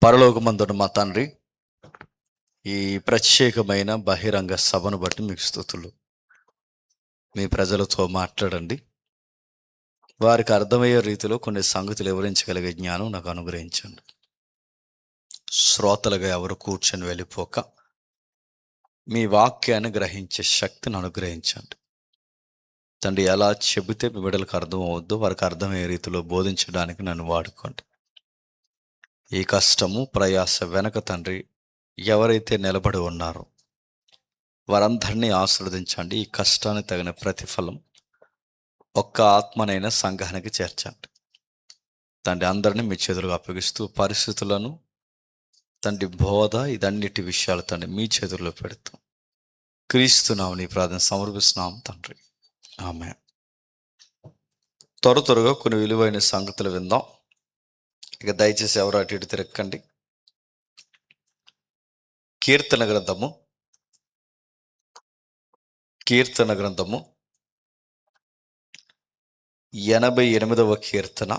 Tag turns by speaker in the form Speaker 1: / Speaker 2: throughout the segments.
Speaker 1: పరలోకమందున మా తండ్రి, ఈ ప్రత్యేకమైన బహిరంగ సభను బట్టి మీకు స్తుతులు. మీ ప్రజలతో మాట్లాడండి. వారికి అర్థమయ్యే రీతిలో కొన్ని సంగతులు వివరించగలిగే జ్ఞానం నాకు అనుగ్రహించండి. శ్రోతలుగా ఎవరు కూర్చొని వెళ్ళిపోక మీ వాక్యాన్ని గ్రహించే శక్తిని అనుగ్రహించండి. తండ్రి, ఎలా చెబితే మీ బిడ్డలకు అర్థం అవద్దో వారికి అర్థమయ్యే రీతిలో బోధించడానికి నన్ను వాడుకోండి. ఈ కష్టము ప్రయాస వెనక తండ్రి ఎవరైతే నిలబడి ఉన్నారో వారందరినీ ఆశీర్వదించండి. ఈ కష్టానికి తగిన ప్రతిఫలం ఒక్క ఆత్మనైనా సంఘానికి చేర్చండి. తండ్రి, అందరినీ మీ చేతులకు అప్పగిస్తూ పరిస్థితులను తండ్రి బోధ ఇదన్నిటి విషయాలు తండ్రి మీ చేతుల్లో పెడుతూ క్రీస్తున్నాము నీ ప్రార్థన సమర్పిస్తున్నాం తండ్రి. ఆమేన్. త్వరగా కొన్ని విలువైన సంగతులు విందాం. ఇక దయచేసి ఎవరు అటు ఇటు తిరక్కండి. కీర్తన గ్రంథము 88వ కీర్తన.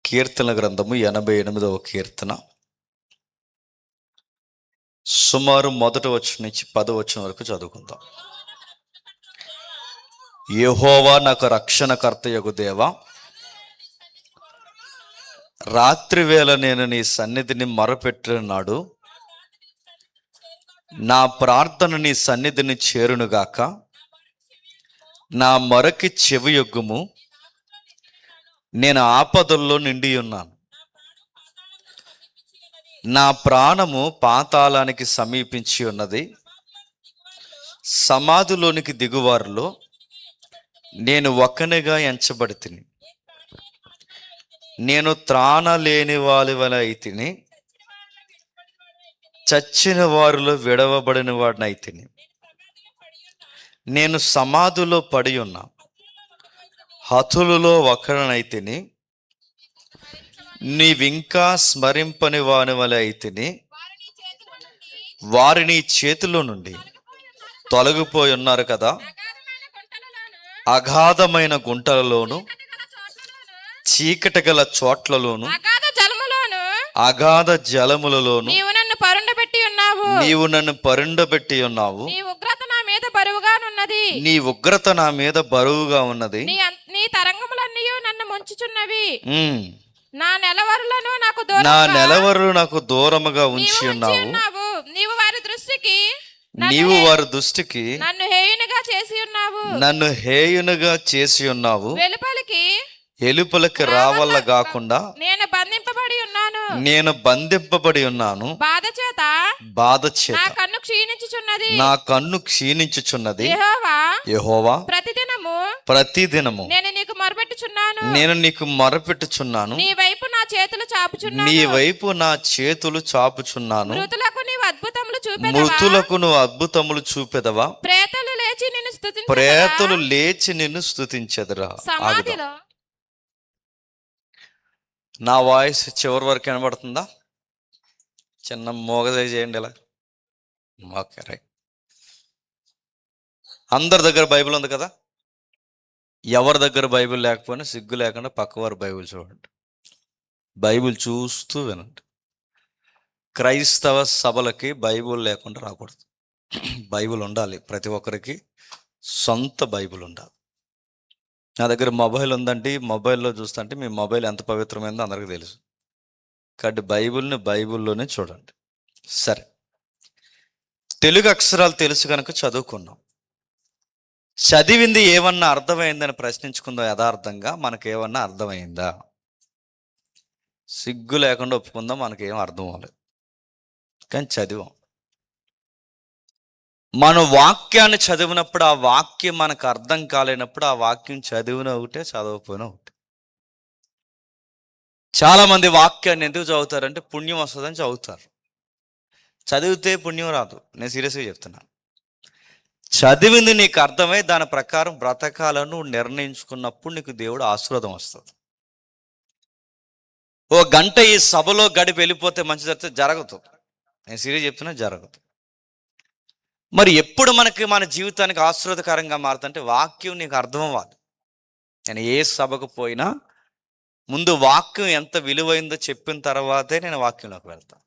Speaker 1: కీర్తన గ్రంథము 88వ కీర్తన సుమారు 1వ వచనం నుంచి 10వ వచనం వరకు చదువుకుందాం. యెహోవా నాకు రక్షణకర్తయగు దేవా, రాత్రి వేళ నేను నీ సన్నిధిని మొరపెట్టిన నాడు నా ప్రార్థన నీ సన్నిధిని చేరునుగాక. నా మొరకి చెవియొగ్గుము, నేను ఆపదల్లో నిండి ఉన్నాను. నా ప్రాణము పాతాళానికి సమీపించి ఉన్నది. సమాధిలోనికి దిగువారిలో నేను ఒక్కనిగా ఎంచబడితిని. నేను త్రాణలేని వారి వలె అయితిని, చచ్చిన వారిలో విడవబడిన వాడిని అయితిని. నేను సమాధిలో పడి ఉన్నా, హతులలో ఒకరినైతిని. నీవింకా స్మరింపని వాని వలె అయితిని. వారి నీ చేతిలో నుండి తొలగిపోయి ఉన్నారు కదా. అగాధమైన గుంటలలోను చీకటి గల చోట్లలోను అగాధ జలములలోను నీవు నన్ను పరుండబెట్టి ఉన్నావు. నీ ఉగ్రత నా మీద బరువుగా ఉన్నది. నీ తరంగములన్నీయు నన్ను ముంచుచున్నవి. నా నెలవరులు నాకు దూరముగా ఉంచి ఉన్నావు. నీవు వారి దృష్టికి నన్ను హేయునుగా చేసి ఉన్నావు. ఎలుపలికి రావల్ల కాకుండా నేను బంధింపబడి ఉన్నాను. బాధ చేత నా కన్ను క్షీణించుచున్నది. యెహోవా ప్రతిదినము నేను నీకు మొరపెట్టుచున్నాను. నీ వైపు నా చేతులు చాపుచున్నాను. మృతులకు నువ్వు అద్భుతములు చూపెదవా. ప్రేతలు లేచి నిన్ను స్తుతించెదరా. నా వాయిస్ చివరి వరకు వినబడుతుందా? చిన్న మోగదయ చేయండి ఇలా. Okay, right. అందరి దగ్గర బైబిల్ ఉంది కదా. ఎవరి దగ్గర బైబిల్ లేకపోయినా సిగ్గు లేకుండా పక్కవారు బైబిల్ చూడండి. బైబిల్ చూస్తూ వినండి. క్రైస్తవ సభలకి బైబిల్ లేకుండా రాకూడదు. బైబిల్ ఉండాలి. ప్రతి ఒక్కరికి సొంత బైబిల్ ఉండాలి. నా దగ్గర మొబైల్ ఉందండి. మొబైల్లో చూస్తుంటే మీ మొబైల్ ఎంత పవిత్రమైందో అందరికీ తెలుసు. కాబట్టి బైబిల్లోనే చూడండి. సరే, తెలుగు అక్షరాలు తెలుసు కనుక చదువుకున్నాం. చదివింది ఏమన్నా అర్థమైందని ప్రశ్నించుకుందాం. యథార్థంగా మనకేమన్నా అర్థమైందా? సిగ్గు లేకుండా ఒప్పుకుందాం, మనకేం అర్థం అవ్వలేదు కానీ చదివాం. మన వాక్యాన్ని చదివినప్పుడు ఆ వాక్యం మనకు అర్థం కాలేనప్పుడు ఆ వాక్యం చదివిన ఒకటే చదవకపోయినా ఒకటే. చాలామంది వాక్యాన్ని ఎందుకు చదువుతారంటే పుణ్యం వస్తుందని చదువుతారు. చదివితే పుణ్యం రాదు. నేను సీరియస్గా చెప్తున్నాను. చదివింది నీకు అర్థమై దాని ప్రకారం బ్రతకాలను నిర్ణయించుకున్నప్పుడు నీకు దేవుడు ఆశీర్వాదం వస్తుంది. ఓ గంట ఈ సభలో గడిపి వెళ్ళిపోతే మంచిది జరగదు. నేను సీరియస్ చెప్తున్నా, జరగదు. మరి ఎప్పుడు మన జీవితానికి ఆశీర్వాదకరంగా మారుతుంటే వాక్యం నీకు అర్థం అవ్వాలి. నేను ఏ సభకు పోయినా ముందు వాక్యం ఎంత విలువైందో చెప్పిన తర్వాతే నేను వాక్యంలోకి వెళ్తాను.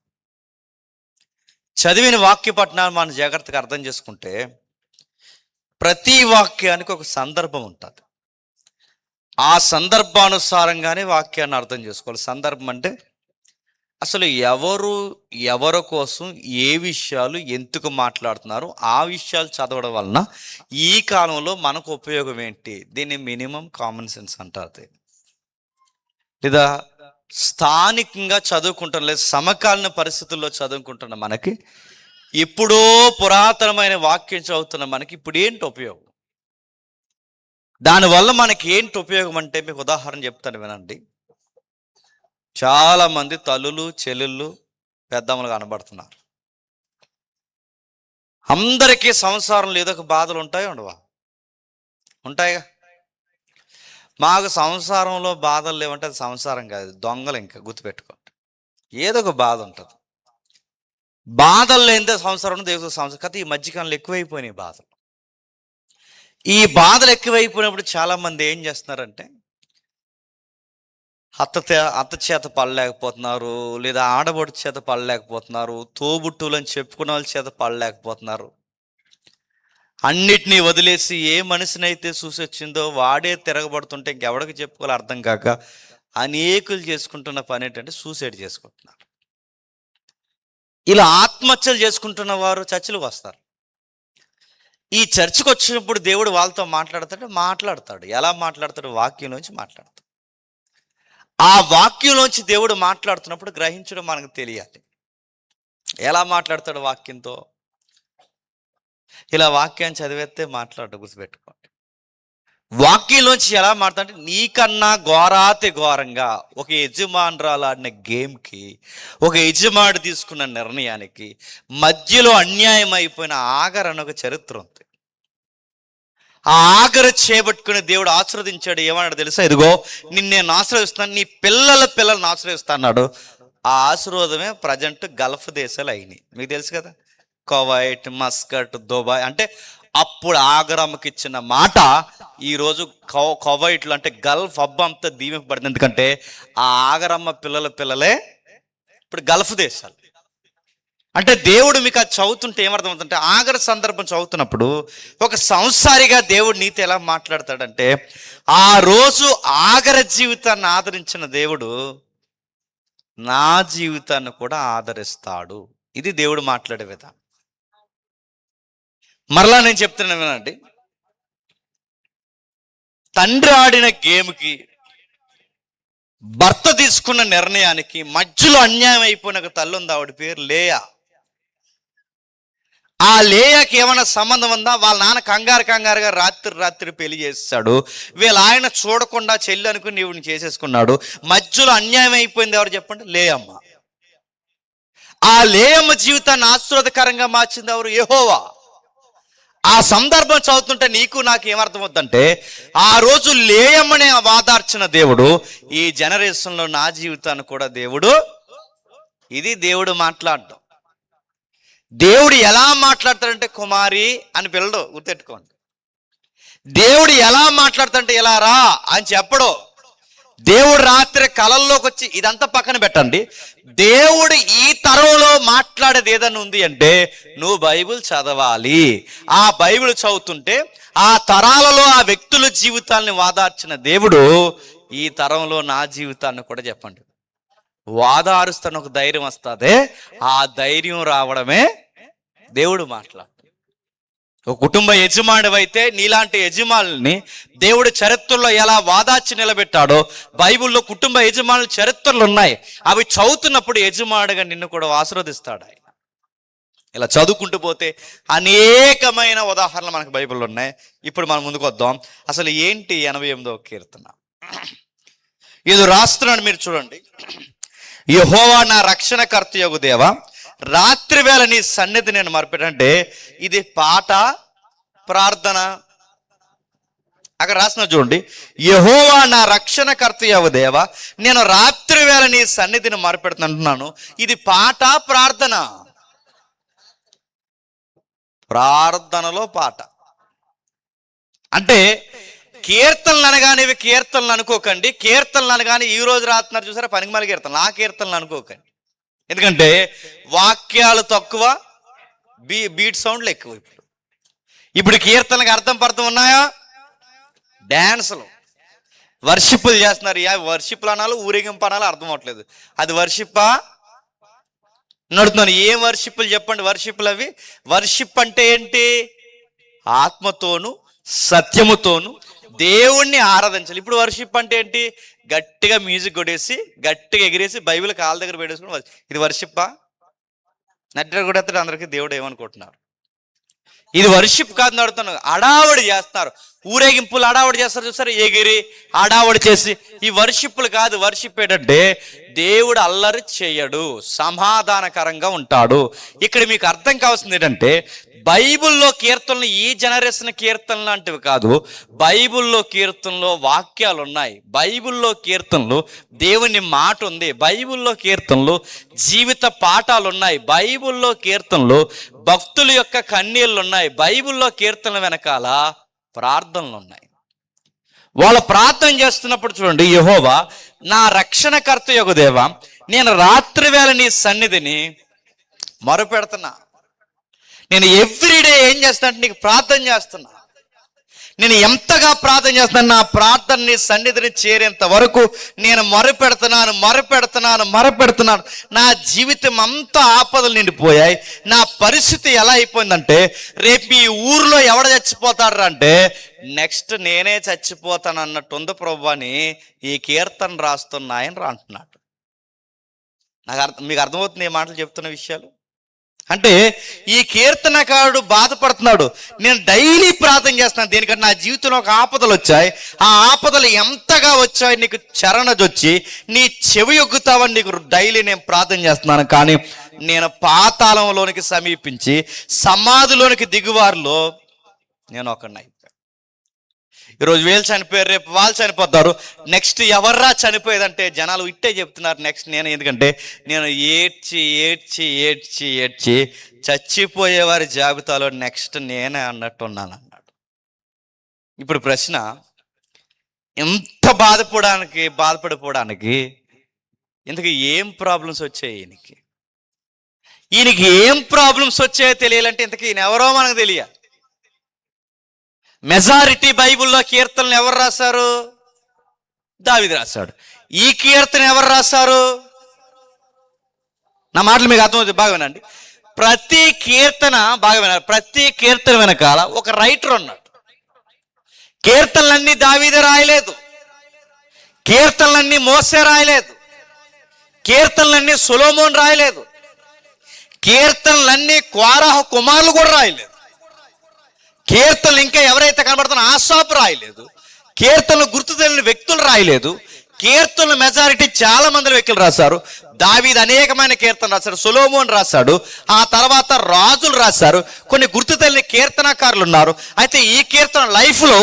Speaker 1: చదివిన వాక్య పఠనాలు మనం జాగ్రత్తగా అర్థం చేసుకుంటే ప్రతి వాక్యానికి ఒక సందర్భం ఉంటుంది. ఆ సందర్భానుసారంగానే వాక్యాన్ని అర్థం చేసుకోవాలి. సందర్భం అంటే అసలు ఎవరి కోసం ఏ విషయాలు ఎందుకు మాట్లాడుతున్నారు, ఆ విషయాలు చదవడం వలన ఈ కాలంలో మనకు ఉపయోగం ఏంటి, దీన్ని మినిమం కామన్ సెన్స్ అంటారు. లేదా స్థానికంగా చదువుకుంటాం, లేదా సమకాలీన పరిస్థితుల్లో చదువుకుంటున్న మనకి, ఎప్పుడో పురాతనమైన వాక్యం చదువుతున్న మనకి ఇప్పుడు ఏంటి ఉపయోగం, దానివల్ల మనకి ఏంటి ఉపయోగం అంటే మీకు ఉదాహరణ చెప్తాను వినండి. చాలామంది తల్లులు చెల్లెళ్ళు పెద్దమ్మలు కనబడుతున్నారు. అందరికీ సంసారంలో ఏదో ఒక బాధలు ఉంటాయి ఉండవా? ఉంటాయిగా. మాకు సంసారంలో బాధలు లేవంటే అది సంసారం కాదు, దొంగలు. ఇంకా గుర్తుపెట్టుకోండి, ఏదో ఒక బాధ ఉంటుంది. బాధలు లేనిదే సంసారం, దేవుడు సంసారం కదా. ఈ మధ్యకాలంలో ఎక్కువైపోయినాయి బాధలు. ఈ బాధలు ఎక్కువైపోయినప్పుడు చాలామంది ఏం చేస్తున్నారంటే అత్త చేత పడలేకపోతున్నారు, లేదా ఆడబడి చేత పడలేకపోతున్నారు, తోబుట్టులని చెప్పుకున్న వాళ్ళ చేత పడలేకపోతున్నారు. అన్నిటినీ వదిలేసి ఏ మనిషినైతే చూసి వచ్చిందో వాడే తిరగబడుతుంటే ఇంకెవడికి చెప్పుకోవాలో అర్థం కాక అనేకులు చేసుకుంటున్న పని ఏంటంటే సూసైడ్ చేసుకుంటున్నారు. ఇలా ఆత్మహత్యలు చేసుకుంటున్న వారు చర్చిలకు వస్తారు. ఈ చర్చికి వచ్చినప్పుడు దేవుడు వాళ్ళతో మాట్లాడతాడు. ఎలా మాట్లాడతాడు? వాక్యంలోంచి మాట్లాడతాడు. ఆ వాక్యంలోంచి దేవుడు మాట్లాడుతున్నప్పుడు గ్రహించడం మనకు తెలియాలి. ఎలా మాట్లాడతాడు వాక్యంతో? ఇలా వాక్యాన్ని చదివేస్తే మాట్లాడు, గుర్తుపెట్టుకోండి. వాక్యంలోంచి ఎలా మాట్లాడంటే, నీకన్నా ఘోరాతి ఘోరంగా ఒక యజమానురాలు ఆడిన గేమ్కి, ఒక యజమానుడు తీసుకున్న నిర్ణయానికి మధ్యలో అన్యాయం అయిపోయిన ఆగర్ అని ఒక చరిత్ర ఉంది. ఆ ఆగరు చేపట్టుకుని దేవుడు ఆశీర్వదించాడు. ఏమన్నాడు తెలుసా? ఇదిగో నిన్ను నేను ఆశీర్వదిస్తాను, నీ పిల్లలను ఆశీర్వదిస్తా అన్నాడు. ఆ ఆశీర్వాదమే ప్రజెంట్ గల్ఫ్ దేశాలు అయినాయి. మీకు తెలుసు కదా, కువైట్, మస్కట్, దుబాయ్. అంటే అప్పుడు ఆగరమ్మకి ఇచ్చిన మాట ఈరోజు కువైట్లో అంటే గల్ఫ్ అంతా దీవింపబడింది. ఎందుకంటే ఆ ఆగరమ్మ పిల్లలే ఇప్పుడు గల్ఫ్ దేశాలు. అంటే దేవుడు మీకు అది చదువుతుంటే ఏమర్థమవుతుందంటే, ఆగర సందర్భం చదువుతున్నప్పుడు ఒక సంసారిగా దేవుడు నీతో ఎలా మాట్లాడతాడంటే, ఆ రోజు ఆగర జీవితాన్ని ఆదరించిన దేవుడు నా జీవితాన్ని కూడా ఆదరిస్తాడు. ఇది దేవుడు మాట్లాడే విధానం. మరలా నేను చెప్తున్నాను వినండి. తండ్రి ఆడిన గేమ్కి, భర్త తీసుకున్న నిర్ణయానికి మధ్యలో అన్యాయం అయిపోయిన ఒక తల్లి ఉంది. ఆవిడ పేరు లేయా. ఆ లేయాకి ఏమైనా సంబంధం ఉందా? వాళ్ళ నాన్న కంగారుగా రాత్రి పెళ్లి చేస్తాడు. వీళ్ళ ఆయన చూడకుండా చెల్లి అనుకుని నీవుని చేసేసుకున్నాడు. మధ్యలో అన్యాయం అయిపోయింది ఎవరు చెప్పండి? లేయమ్మ. ఆ లేయమ్మ జీవితాన్ని ఆశీర్వాదకరంగా మార్చింది ఎవరు? యెహోవా. ఆ సందర్భం చదువుతుంటే నీకు నాకు ఏమర్థమవుతుందంటే, ఆ రోజు లేయమ్మని వాదార్చిన దేవుడు ఈ జనరేషన్లో నా జీవితాన్ని కూడా దేవుడు, ఇది దేవుడు మాట్లాడడం. దేవుడు ఎలా మాట్లాడతాడంటే కుమారి అని పిల్లడు, గుర్తెట్టుకోండి. దేవుడు ఎలా మాట్లాడతాడంటే ఇలా రా అని చెప్పడు. దేవుడు రాత్రి కలల్లోకి వచ్చి, ఇదంతా పక్కన పెట్టండి, దేవుడు ఈ తరంలో మాట్లాడేది ఏదన్నా ఉంది అంటే నువ్వు బైబిల్ చదవాలి. ఆ బైబిల్ చదువుతుంటే ఆ తరాలలో ఆ వ్యక్తుల జీవితాన్ని వాదార్చిన దేవుడు ఈ తరంలో నా జీవితాన్ని కూడా చెప్పండి వాదారుస్తాను. ఒక ధైర్యం వస్తుంది. ఆ ధైర్యం రావడమే దేవుడు మాట్లాడు. ఒక కుటుంబ యజమానుడు అయితే నీలాంటి యజమానుల్ని దేవుడు చరిత్రలో ఎలా వాదాచి నిలబెట్టాడో బైబిల్లో కుటుంబ యజమానుల చరిత్రలు ఉన్నాయి. అవి చదువుతున్నప్పుడు యజమానుడిగా నిన్ను కూడా ఆశీర్వదిస్తాడు ఆయన. ఇలా చదువుకుంటూ పోతే అనేకమైన ఉదాహరణలు మనకు బైబిల్లో ఉన్నాయి. ఇప్పుడు మనం ముందుకు వద్దాం. అసలు ఏంటి 88వ కీర్తన? ఇది రాస్తున్నాడు, మీరు చూడండి. యెహోవా నా రక్షణకర్తయగు దేవా, రాత్రి వేళ నీ సన్నిధి నేను మర్పెట్టంటే ఇది పాట, ప్రార్థన. అక్కడ రాసిన చూడండి, యెహోవా నా రక్షణకర్తయగు దేవా, నేను రాత్రి వేళ నీ సన్నిధిని మర్పెడుతున్నాను. ఇది పాట, ప్రార్థన. ప్రార్థనలో పాట అంటే కీర్తనలు అనగానే ఇవి కీర్తనలు అనుకోకండి. కీర్తనలు అనగానే ఈ రోజు రాస్తున్నారు చూసారా పనికిమాల కీర్తనలు, ఆ కీర్తనలు అనుకోకండి. ఎందుకంటే వాక్యాలు తక్కువ, బీట్ సౌండ్లు ఎక్కువ. ఇప్పుడు కీర్తనలకు అర్థం పర్థం ఉన్నాయా? డ్యాన్సులు, వర్షిప్పులు చేస్తున్నారు. వర్షిప్పులు అనాలు, ఊరేగింపు అనాలు అర్థం అవట్లేదు. అది వర్షిప్పా నడుతున్నాను. ఏం వర్షిప్పులు చెప్పండి? వర్షిప్పులు అవి. వర్షిప్ అంటే ఏంటి? ఆత్మతోను సత్యముతోను దేవుణ్ణి ఆరాధించాలి. ఇప్పుడు వర్షిప్ అంటే ఏంటి? గట్టిగా మ్యూజిక్ కొట్టేసి, గట్టిగా ఎగిరేసి, బైబిల్ కాళ్ళ దగ్గర పెట్టేసుకుని, ఇది వర్షిప్పా? నడ్డ కూడా అందరికీ దేవుడు ఏమనుకుంటున్నారు? ఇది వర్షిప్ కాదు. నడుతున్నాను, అడావడి చేస్తున్నారు. ఊరేగింపులు అడావడి చేస్తారు చూసారు, ఎగిరి అడావడి చేసి. ఈ వర్షిప్పులు కాదు. వర్షిప్ ఏంటంటే దేవుడు అల్లరి చేయడు, సమాధానకరంగా ఉంటాడు. ఇక్కడ మీకు అర్థం కావాల్సింది ఏంటంటే బైబిల్లో కీర్తనలు ఈ జనరేషన్ కీర్తనలు లాంటివి కాదు. బైబిల్లో కీర్తనలో వాక్యాలు ఉన్నాయి. బైబిల్లో కీర్తనలు దేవుని మాట ఉంది. బైబిల్లో కీర్తనలు జీవిత పాఠాలు ఉన్నాయి. బైబిల్లో కీర్తనలు భక్తుల యొక్క కన్నీళ్ళు ఉన్నాయి. బైబిల్లో కీర్తనల వెనకాల ప్రార్థనలు ఉన్నాయి. వాళ్ళు ప్రార్థన చేస్తున్నప్పుడు చూడండి, యెహోవా నా రక్షణకర్త యొక్క దేవా, నేను రాత్రి వేళ నీ సన్నిధిని మొరపెడుతున్నా. నేను ఎవ్రీడే ఏం చేస్తున్నా? నీకు ప్రార్థన చేస్తున్నా. నేను ఎంతగా ప్రార్థన చేస్తున్నాను? నా ప్రార్థన నీ సన్నిధిని చేరేంత వరకు నేను మొరపెడుతున్నాను. నా జీవితం అంతా ఆపదలు నిండిపోయాయి. నా పరిస్థితి ఎలా అయిపోయిందంటే, రేపు ఈ ఊర్లో ఎవడ చచ్చిపోతాడు అంటే నెక్స్ట్ నేనే చచ్చిపోతాను అన్నట్టు ఉంది ప్రభు అని ఈ కీర్తన రాస్తున్నాయని అంటున్నాడు. మీకు అర్థమవుతుంది ఈ మాటలు చెప్తున్న విషయాలు? అంటే ఈ కీర్తనకారుడు బాధపడుతున్నాడు. నేను డైలీ ప్రార్థన చేస్తున్నాను. దేనికంటే నా జీవితంలో ఒక ఆపదలు వచ్చాయి. ఆ ఆపదలు ఎంతగా వచ్చాయి? నీకు చరణజొచ్చి నీ చెవి యొగ్గుతావని నీకు డైలీ నేను ప్రార్థన చేస్తున్నాను. కానీ నేను పాతాళంలోనికి సమీపించి సమాధిలోనికి దిగువారిలో నేను ఒకడిని. ఈరోజు వీళ్ళు చనిపోయారు, రేపు వాళ్ళు చనిపోతారు. నెక్స్ట్ ఎవర్రా చనిపోయేదంటే జనాలు ఇట్టే చెప్తున్నారు. నెక్స్ట్ నేను, ఎందుకంటే నేను ఏడ్చి చచ్చిపోయేవారి జాబితాలో నెక్స్ట్ నేనే అన్నట్టున్నాను అన్నాడు. ఇప్పుడు ప్రశ్న, ఎంత బాధపడిపోవడానికి ఇంతకీ ఏం ప్రాబ్లమ్స్ వచ్చాయి? ఈయనకి ఏం ప్రాబ్లమ్స్ వచ్చాయో తెలియాలంటే ఇంతకీ ఈయన ఎవరో మనకు తెలియాలి. మెజారిటీ బైబిల్లో కీర్తనలు ఎవరు రాశారు? దావీదు రాశాడు. ఈ కీర్తన ఎవరు రాశారు? నా మాటలు మీకు అర్థమవుతుంది, బాగా వినండి. ప్రతి కీర్తన వెనకాల ఒక రైటర్ ఉన్నాడు. కీర్తనలన్నీ దావీదే రాయలేదు, కీర్తనలన్నీ మోసే రాయలేదు, కీర్తనలన్నీ సొలొమోను రాయలేదు, కీర్తనలన్నీ కోరాహు కుమారులు కూడా రాయలేదు. కీర్తనలు ఇంకా ఎవరైతే కనబడుతున్నా ఆసాపు రాయలేదు. కీర్తనలు గుర్తు తెలియని వ్యక్తులు రాయలేదు. కీర్తనలు మెజారిటీ చాలా మంది వ్యక్తులు రాశారు. దావీదు అనేకమైన కీర్తనలు రాశాడు, సొలొమోను రాశాడు, ఆ తర్వాత రాజులు రాశారు. కొన్ని గుర్తు తెలియని కీర్తనకారులు ఉన్నారు. అయితే ఈ కీర్తన లైఫ్లో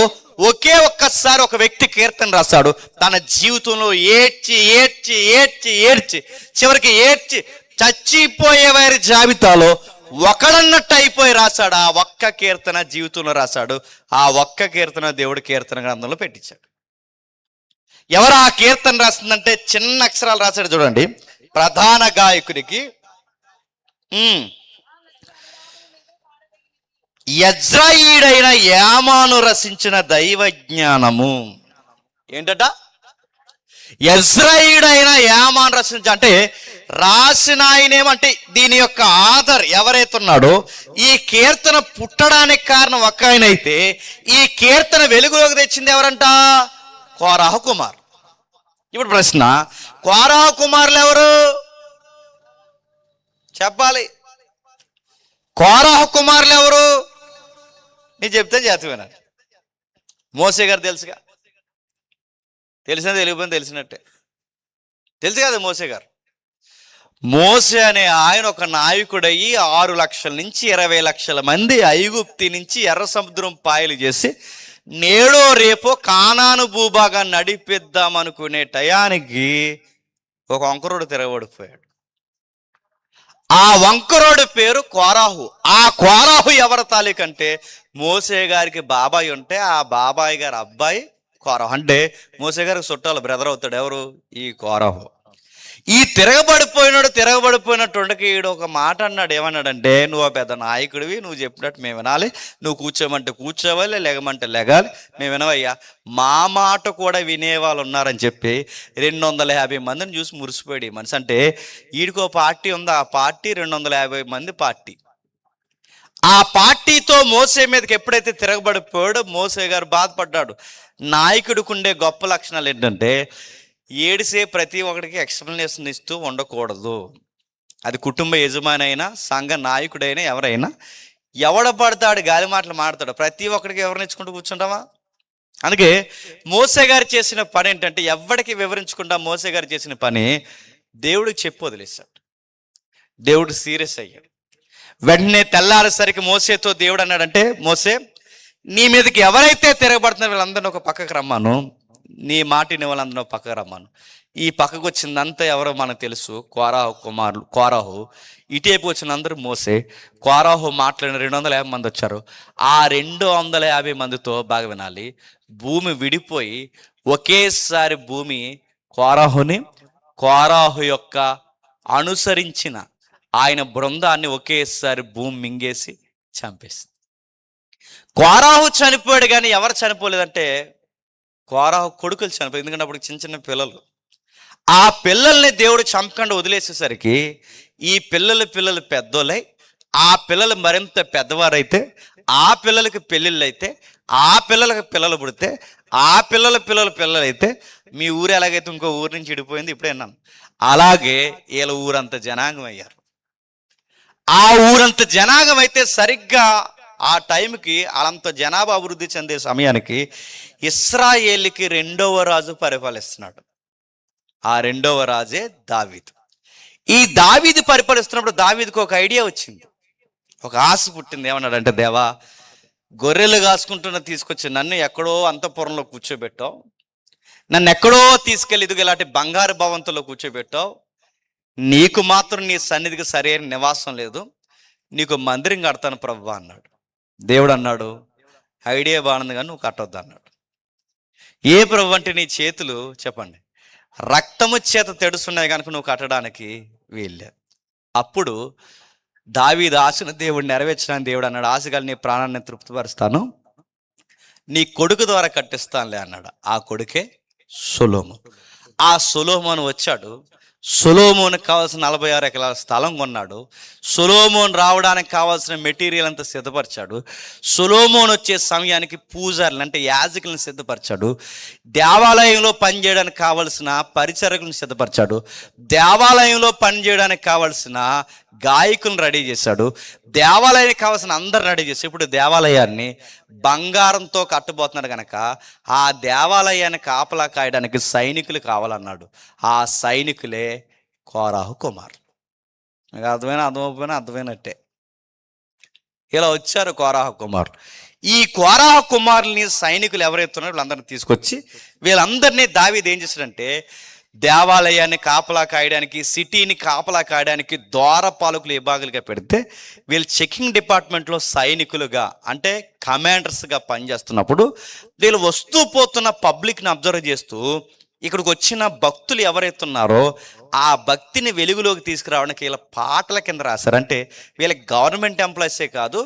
Speaker 1: ఒకే ఒక్కసారి ఒక వ్యక్తి కీర్తన రాశాడు. తన జీవితంలో ఏడ్చి చివరికి చచ్చిపోయే వారి జాబితాలో ఒకడన్నట్టు అయిపోయి రాశాడు. ఆ ఒక్క కీర్తన జీవితంలో రాశాడు. ఆ ఒక్క కీర్తన దేవుడు కీర్తన గ్రంథంలో పెట్టించాడు. ఎవరు ఆ కీర్తన రాస్తుందంటే చిన్న అక్షరాలు రాశాడు చూడండి. ప్రధాన గాయకుడికి యజ్రాయీడైన యామాను రచించిన దైవ జ్ఞానము. ఏంటట? యజ్రాయీడైన యామాను రచించ అంటే రాసిన ఆయనేమంటే దీని యొక్క ఆధార్ ఎవరైతే ఉన్నాడో, ఈ కీర్తన పుట్టడానికి కారణం ఒక్క ఆయన అయితే ఈ కీర్తన వెలుగులోకి తెచ్చింది ఎవరంట? కోరాహు కుమార్. ఇప్పుడు ప్రశ్న, కోరాహు కుమారులు ఎవరు చెప్పాలి? కోరాహు కుమారులు ఎవరు? నేను చెప్తే చేతవేనా? మోసే గారు తెలుసుగా, తెలిసినా తెలియకపోయినా తెలిసినట్టే, తెలుసు కదా మోసే గారు. మోసే అనే ఆయన ఒక నాయకుడయ్యి 6 లక్షల నుంచి 20 లక్షల మంది ఐగుప్తి నుంచి ఎర్ర సముద్రం పాయలు చేసి నేడో రేపో కానాను భూభాగాన్ని నడిపిద్దామనుకునే టయానికి ఒక వంకరోడు తిరగబడిపోయాడు. ఆ వంకరోడు పేరు కోరాహు. ఆ కోరాహు ఎవరి తాలూకంటే మోసే గారికి బాబాయ్ ఉంటే ఆ బాబాయ్ గారి అబ్బాయి కోరహు. అంటే మోసే గారికి చుట్టాలు బ్రదర్ అవుతాడు ఎవరు? ఈ కోరహు. ఈ తిరగబడిపోయినట్టు ఉండకి ఈడు ఒక మాట అన్నాడు. ఏమన్నాడంటే, నువ్వు పెద్ద నాయకుడివి, నువ్వు చెప్పినట్టు మేము వినాలి, నువ్వు కూర్చోమంటే కూర్చోవాలి, లెగమంటే లెగాలి, మేము వినవయ్యా, మా మాట కూడా వినేవాళ్ళు ఉన్నారని చెప్పి 250 మందిని చూసి మురిసిపోయాడు ఈ మనిషి. అంటే వీడికో పార్టీ ఉంది, ఆ పార్టీ 250 మంది పార్టీ. ఆ పార్టీతో మోసే మీదకి ఎప్పుడైతే తిరగబడిపోయాడో మోసే గారు బాధపడ్డాడు. నాయకుడికి ఉండే గొప్ప లక్షణాలు ఏంటంటే, ఏడిసే ప్రతి ఒక్కడికి ఎక్స్ప్లెనేషన్ ఇస్తూ ఉండకూడదు. అది కుటుంబ యజమాని అయినా, సంఘ నాయకుడైనా, ఎవరైనా ఎవడ పడతాడు గాలి మాటలు మాడతాడు. ప్రతి ఒక్కడికి వివరించుకుంటూ కూర్చుంటావా? అందుకే మోసే గారు చేసిన పని ఏంటంటే, ఎవరికి వివరించకుండా మోసే గారు చేసిన పని దేవుడికి చెప్పి వదిలేశాడు. దేవుడు సీరియస్ అయ్యాడు. వెంటనే తెల్లారేసరికి మోసేతో దేవుడు అన్నాడంటే, మోసే, నీ మీదకి ఎవరైతే తిరగబడుతున్నారో వీళ్ళందరినీ ఒక పక్కకు రమ్మాను, నీ మాటిని వాళ్ళందరూ పక్కకు రమ్మాను. ఈ పక్కకు వచ్చిందంతా ఎవరో మనకు తెలుసు, కోరాహు కుమారులు. కోరాహు ఇటేపు వచ్చిన అందరూ మోసే. కోరాహు మాట్లాడిన 250 మంది వచ్చారు. ఆ 250 మందితో బాగా వినాలి, భూమి విడిపోయి ఒకేసారి భూమి కోరాహు యొక్క అనుసరించిన ఆయన బృందాన్ని ఒకేసారి భూమి మింగేసి చంపేసింది. కోరాహు చనిపోయాడు, కానీ ఎవరు చనిపోలేదంటే కోరాహు కొడుకులు చనిపోయారు. ఎందుకంటే అప్పుడు చిన్న చిన్న పిల్లలు. ఆ పిల్లల్ని దేవుడు చంపకుండా వదిలేసేసరికి ఈ పిల్లలు పెద్దోళ్ళై, ఆ పిల్లలు మరింత పెద్దవారైతే, ఆ పిల్లలకి పెళ్ళిళ్ళు అయితే, ఆ పిల్లలకి పిల్లలు పుడితే, ఆ పిల్లలైతే, మీ ఊరు ఎలాగైతే ఇంకో ఊరు నుంచి విడిపోయింది ఇప్పుడే అన్నాను, అలాగే వీళ్ళ ఊరంత జనాంగం అయ్యారు. ఆ ఊరంత జనాంగం అయితే సరిగ్గా ఆ టైంకి వాళ్ళంత జనాభా అభివృద్ధి చెందే సమయానికి ఇశ్రాయేలుకి 2వ రాజు పరిపాలిస్తున్నాడు. ఆ 2వ రాజే దావీదు. ఈ దావీదు పరిపాలిస్తున్నప్పుడు దావీదుకు ఒక ఐడియా వచ్చింది, ఒక ఆశ పుట్టింది. ఏమన్నాడంటే, దేవా, గొర్రెలు కాసుకుంటున్న తీసుకొచ్చి నన్ను ఎక్కడో అంతఃపురంలో కూర్చోబెట్టావు, నన్ను ఎక్కడో తీసుకెళ్ళి ఇదిగో ఇలాంటి బంగారు భవంతుల్లో కూర్చోబెట్టావు, నీకు మాత్రం నీ సన్నిధికి సరైన నివాసం లేదు, నీకు మందిరం కడతాను ప్రభువా అన్నాడు. దేవుడు అన్నాడు, ఐడియా బాగుంది కానీ నువ్వు కట్టొద్దు అన్నాడు. ఏ ప్రభు అంటే, నీ చేతులు చెప్పండి రక్తము చేత తెడుస్తున్నాయి కనుక నువ్వు కట్టడానికి వీల్లేదు. అప్పుడు దావీదు ఆశను దేవుడు నెరవేర్చడానికి దేవుడు అన్నాడు, ఆశగా నీ ప్రాణాన్ని తృప్తిపరుస్తాను, నీ కొడుకు ద్వారా కట్టిస్తానులే అన్నాడు. ఆ కొడుకే సొలొమోను. ఆ సొలొమోను వచ్చాడు. సొలొమోనుకు కావాల్సిన 46 ఎకరాల స్థలం కొన్నాడు. సొలొమోను రావడానికి కావాల్సిన మెటీరియల్ అంతా సిద్ధపరిచాడు. సొలొమోను వచ్చే సమయానికి పూజారులు అంటే యాజకులను సిద్ధపరిచాడు. దేవాలయంలో పనిచేయడానికి కావలసిన పరిచారకులను సిద్ధపరిచాడు. దేవాలయంలో పనిచేయడానికి కావలసిన గాయకులను రెడీ చేశాడు. దేవాలయానికి కావాల్సిన అందరు రెడీ చేసి, ఇప్పుడు దేవాలయాన్ని బంగారంతో కట్టబోతున్నాడు కనుక ఆ దేవాలయాన్ని కాపలా కాయడానికి సైనికులు కావాలన్నాడు. ఆ సైనికులే కోరాహు కుమారులు. మీకు అర్థమైనట్టే. ఇలా వచ్చారు కోరాహు కుమారులు. ఈ కోరాహు కుమారుల్ని సైనికులు ఎవరైతే ఉన్నారో వీళ్ళందరినీ తీసుకొచ్చి వీళ్ళందరినీ దావీదు ఏం చేశాడంటే, దేవాలయాన్ని కాపలా కాయడానికి, సిటీని కాపలా కాయడానికి ద్వారపాలకులు విభాగాలుగా పెడితే, వీళ్ళు చెకింగ్ డిపార్ట్మెంట్లో సైనికులుగా అంటే కమాండర్స్గా పనిచేస్తున్నప్పుడు వీళ్ళు వస్తూ పోతున్న పబ్లిక్ని అబ్జర్వ్ చేస్తూ ఇక్కడికి వచ్చిన భక్తులు ఎవరైతే ఉన్నారో ఆ భక్తిని వెలుగులోకి తీసుకురావడానికి వీళ్ళ పాటల కింద రాశారు. అంటే వీళ్ళ గవర్నమెంట్ ఎంప్లాయీసే కాదు,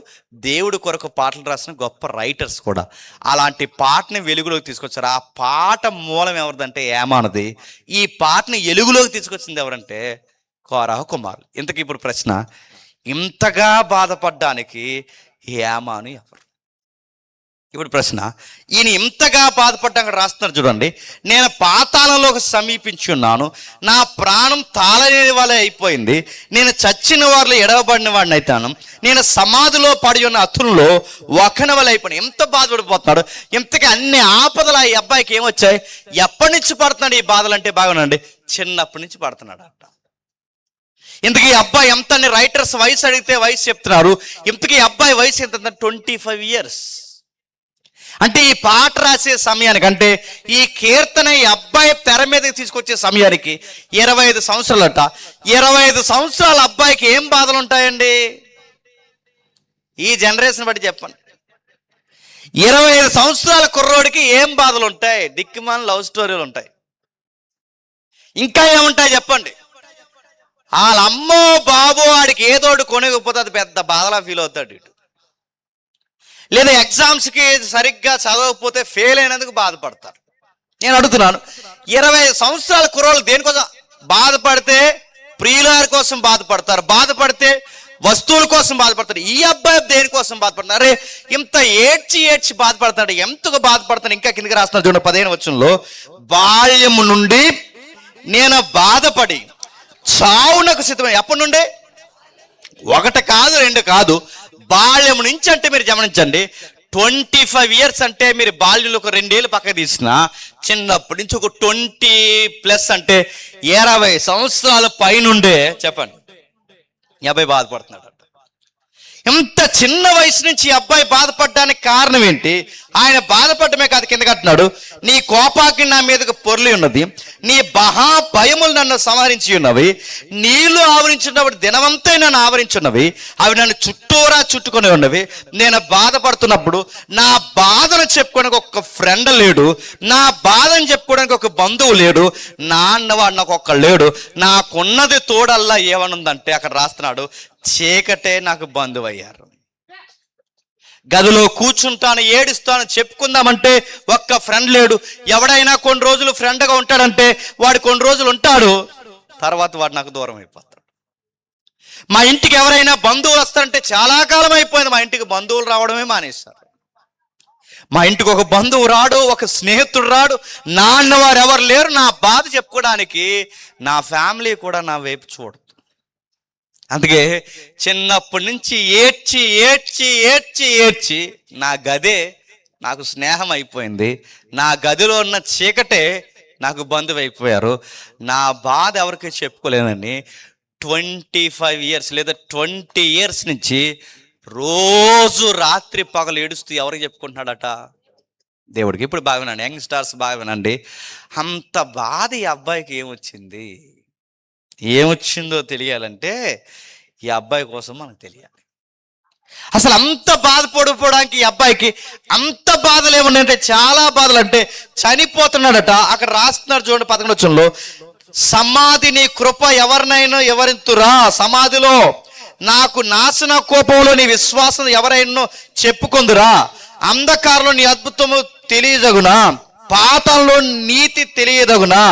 Speaker 1: దేవుడి కొరకు పాటలు రాసిన గొప్ప రైటర్స్ కూడా. అలాంటి పాటని వెలుగులోకి తీసుకొచ్చారు. ఆ పాట మూలం ఎవరిదంటే ఏమానది. ఈ పాటని వెలుగులోకి తీసుకొచ్చింది ఎవరంటే కోరాహు కుమారులు. ఇంతకీ ఇప్పుడు ప్రశ్న, ఇంతగా బాధపడ్డానికి ఏమాను ఎవరు? ఇప్పుడు ప్రశ్న, ఈయన ఇంతగా బాధపడ్డాక రాస్తున్నారు చూడండి, నేను పాతాళంలోకి సమీపించి ఉన్నాను, నా ప్రాణం తాళలేని వాళ్ళే అయిపోయింది, నేను చచ్చిన వారిలో ఎడవబడిన వాడిని అవుతాను, నేను సమాధిలో పడి ఉన్న అతుల్లో ఒకని వల్ల అయిపోయాను. ఎంత బాధపడిపోతున్నాడు. ఇంతకీ అన్ని ఆపదలు ఈ అబ్బాయికి ఏమొచ్చాయి? ఎప్పటి నుంచి పడుతున్నాడు ఈ బాధలు అంటే బాగునండి, చిన్నప్పటి నుంచి పడుతున్నాడు అంట. ఇంతకీ అబ్బాయి ఎంత అని రైటర్స్ వయసు అడిగితే వయసు చెప్తున్నారు. ఇంతకీ అబ్బాయి వయసు ఎంత? 25 years. అంటే ఈ పాట రాసే సమయానికి, అంటే ఈ కీర్తన ఈ అబ్బాయి తెర మీదకి తీసుకొచ్చే సమయానికి 25 సంవత్సరాలట. 25 సంవత్సరాల అబ్బాయికి ఏం బాధలు ఉంటాయండి? ఈ జనరేషన్ బట్టి చెప్పండి. 25 సంవత్సరాల కుర్రోడికి ఏం బాధలు ఉంటాయి? దిక్కుమాల లవ్ స్టోరీలు ఉంటాయి. ఇంకా ఏముంటాయి చెప్పండి? వాళ్ళ అమ్మో బాబు వాడికి ఏదోడు కొనకపోతే అది పెద్ద బాధలా ఫీల్ అవుతాడు ఇటు. లేదా ఎగ్జామ్స్కి సరిగ్గా చదవకపోతే ఫెయిల్ అయినందుకు బాధపడతారు. నేను అడుగుతున్నాను, 25 సంవత్సరాల కుర్రోళ్ళు దేనికోసం బాధపడితే? ప్రియులారి కోసం బాధపడతారు, బాధపడితే వస్తువుల కోసం బాధపడతాడు. ఈ అబ్బాయి దేనికోసం బాధపడుతున్నారు? అరే ఇంత ఏడ్చి బాధపడతాడు. ఎంతగా బాధపడతాడు? ఇంకా కిందకి రాస్తున్నాడు చూడండి 15వ వచనంలో, బాల్యము నుండి నేను బాధపడి చావునకు సిద్ధమై. ఎప్పటి నుండి? 1 కాదు 2 కాదు, బాల్యం నుంచి. అంటే మీరు గమనించండి, 25 years అంటే మీరు బాల్యంలో ఒక 2 ఏళ్ళు పక్కకు తీసిన, చిన్నప్పటి నుంచి ఒక 20+ అంటే 20 సంవత్సరాల పైనుండే చెప్పండి ఈ అబ్బాయి బాధపడుతున్నాడు. ఇంత చిన్న వయసు నుంచి ఈ అబ్బాయి బాధపడడానికి కారణం ఏంటి? ఆయన బాధపడమే కాదు, కింద కట్టినాడు, నీ కోపాగ్ని నా మీదకు పొర్లి ఉన్నది, నీ భయములు నన్ను సంహరించి ఉన్నవి, నీళ్లు ఆవరించున్నప్పుడు దినమంతా నన్ను ఆవరించున్నవి, అవి నన్ను చుట్టూరా చుట్టుకొని ఉన్నవి. నేను బాధపడుతున్నప్పుడు నా బాధను చెప్పుకోవడానికి ఒక ఫ్రెండ్ లేడు, నా బాధను చెప్పుకోవడానికి ఒక బంధువు లేడు, నా అన్నవాడు నాకు ఒక్క లేడు, నాకున్నది తోడల్లా ఏమనుందంటే అక్కడ రాస్తున్నాడు, చీకటే నాకు బంధువు అయ్యారు. గదిలో కూర్చుంటాను, ఏడుస్తాను, చెప్పుకుందామంటే ఒక్క ఫ్రెండ్ లేడు. ఎవడైనా కొన్ని రోజులు ఫ్రెండ్గా ఉంటాడంటే వాడు కొన్ని రోజులు ఉంటాడు, తర్వాత వాడు నాకు దూరం అయిపోతాడు. మా ఇంటికి ఎవరైనా బంధువులు వస్తారంటే చాలా కాలం అయిపోయింది, మా ఇంటికి బంధువులు రావడమే మానేస్తారు. మా ఇంటికి ఒక బంధువు రాడు, ఒక స్నేహితుడు రాడు, నా అన్నవారు ఎవరు లేరు. నా బాధ చెప్పుకోవడానికి నా ఫ్యామిలీ కూడా నా వైపు చూడదు. అందుకే చిన్నప్పటి నుంచి ఏడ్చి నా గదే నాకు స్నేహం అయిపోయింది, నా గదిలో ఉన్న చీకటే నాకు బంధువు అయిపోయారు. నా బాధ ఎవరికి చెప్పుకోలేదని 25 years లేదా 20 years నుంచి రోజు రాత్రి పగలు ఏడుస్తూ ఎవరికి చెప్పుకుంటున్నాడట? దేవుడికి. ఇప్పుడు బాగా వినండి, యంగ్ స్టార్స్ బాగా వినండి. అంత బాధ ఈ అబ్బాయికి ఏమొచ్చిందో తెలియాలంటే ఈ అబ్బాయి కోసం మనకు తెలియాలి. అసలు అంత బాధపడిపోవడానికి ఈ అబ్బాయికి అంత బాధలు ఏమున్నాయంటే, చాలా బాధలు. అంటే చనిపోతున్నాడట. అక్కడ రాస్తున్నారు చూడండి 11వ వచనంలో, సమాధి నీ కృప ఎవరినైనా ఎవరింతురా, సమాధిలో నాకు నాశన కోపంలో నీ విశ్వాసం ఎవరైనా చెప్పుకుందురా, అంధకారంలో నీ అద్భుతము తెలియజగునా, పాతాళంలో నీతి తెలియదగునా,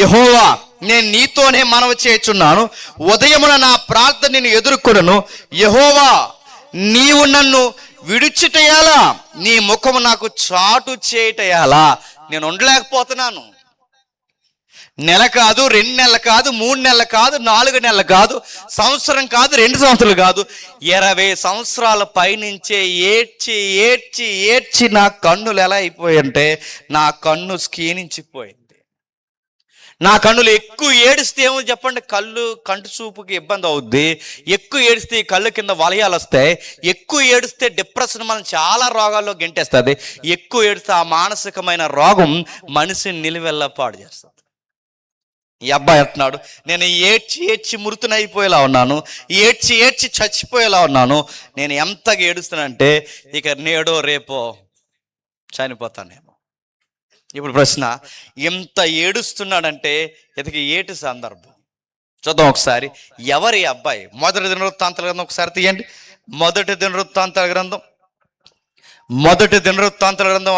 Speaker 1: యెహోవా నేను నీతోనే మనవి చేయుచున్నాను, ఉదయమున నా ప్రార్థన నేను ఎదుర్కొనను, యెహోవా నీవు నన్ను విడిచిటయాలా, నీ ముఖము నాకు చాటు చేయటయాలా. నేను ఉండలేకపోతున్నాను. నెల కాదు, 2 నెలలు కాదు, 3 నెలలు కాదు, 4 నెలలు కాదు, సంవత్సరం కాదు, 2 సంవత్సరాలు కాదు, 20 సంవత్సరాల పైనుంచే ఏడ్చి నా కన్నులు ఎలా అయిపోయంటే, నా కన్ను స్కీనించిపోయింది. నా కన్నులు ఎక్కువ ఏడిస్తే ఏమో చెప్పండి, కంటి చూపుకి ఇబ్బంది అవుద్ది. ఎక్కువ ఏడిస్తే కళ్ళు కింద వలయాలు వస్తాయి. ఎక్కువ ఏడిస్తే డిప్రెషన్ మనం చాలా రోగాల్లో గెంటేస్తుంది. ఎక్కువ ఏడిస్తే ఆ మానసికమైన రోగం మనిషిని నిలువెల్లా పాడు చేస్తుంది. ఈ అబ్బాయి అంటున్నాడు, నేను ఏడ్చి మృతునైపోయేలా ఉన్నాను, ఏడ్చి చచ్చిపోయేలా ఉన్నాను. నేను ఎంతగా ఏడుస్తానంటే ఇక నేడో రేపో చనిపోతానేమో. ఇప్పుడు ప్రశ్న, ఎంత ఏడుస్తున్నాడంటే ఇతనికి ఏటి సందర్భం? చూద్దాం ఒకసారి. ఎవరి అబ్బాయి? మొదటి దినవృత్తాంతాల గ్రంథం ఒకసారి తీయండి. మొదటి దినవృత్తాంతాల గ్రంథం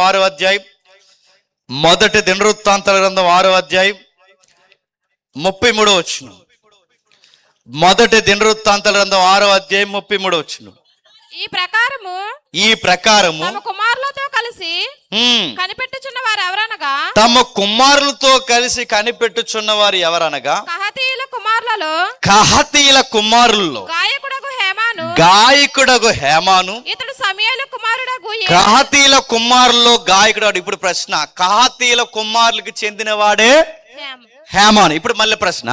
Speaker 1: 6వ అధ్యాయం. మొదటి దినవృత్తాంతాల గ్రంథం 6వ అధ్యాయం 33వ వచనం. మొదటి దినవృత్తాంతాల గ్రంథం 6వ అధ్యాయం 33వ వచనం. ఈ ప్రకారము
Speaker 2: తమ కుమారులతో కలిసి కనిపెట్టుచున్న వారు ఎవరనగా,
Speaker 1: తమ కుమారులతో కలిసి కనిపెట్టుచున్న వారు ఎవరనగా, కహతీయుల కుమారుల్లో గాయకుడగు హేమాను,
Speaker 2: ఇతడు సమూయేలు కుమారుడగు
Speaker 1: కహతీయుల కుమారుల్లో గాయకుడు. ఇప్పుడు ప్రశ్న, కహతీయుల కుమారులకు చెందిన వాడే హేమాను. ఇప్పుడు మళ్ళీ ప్రశ్న,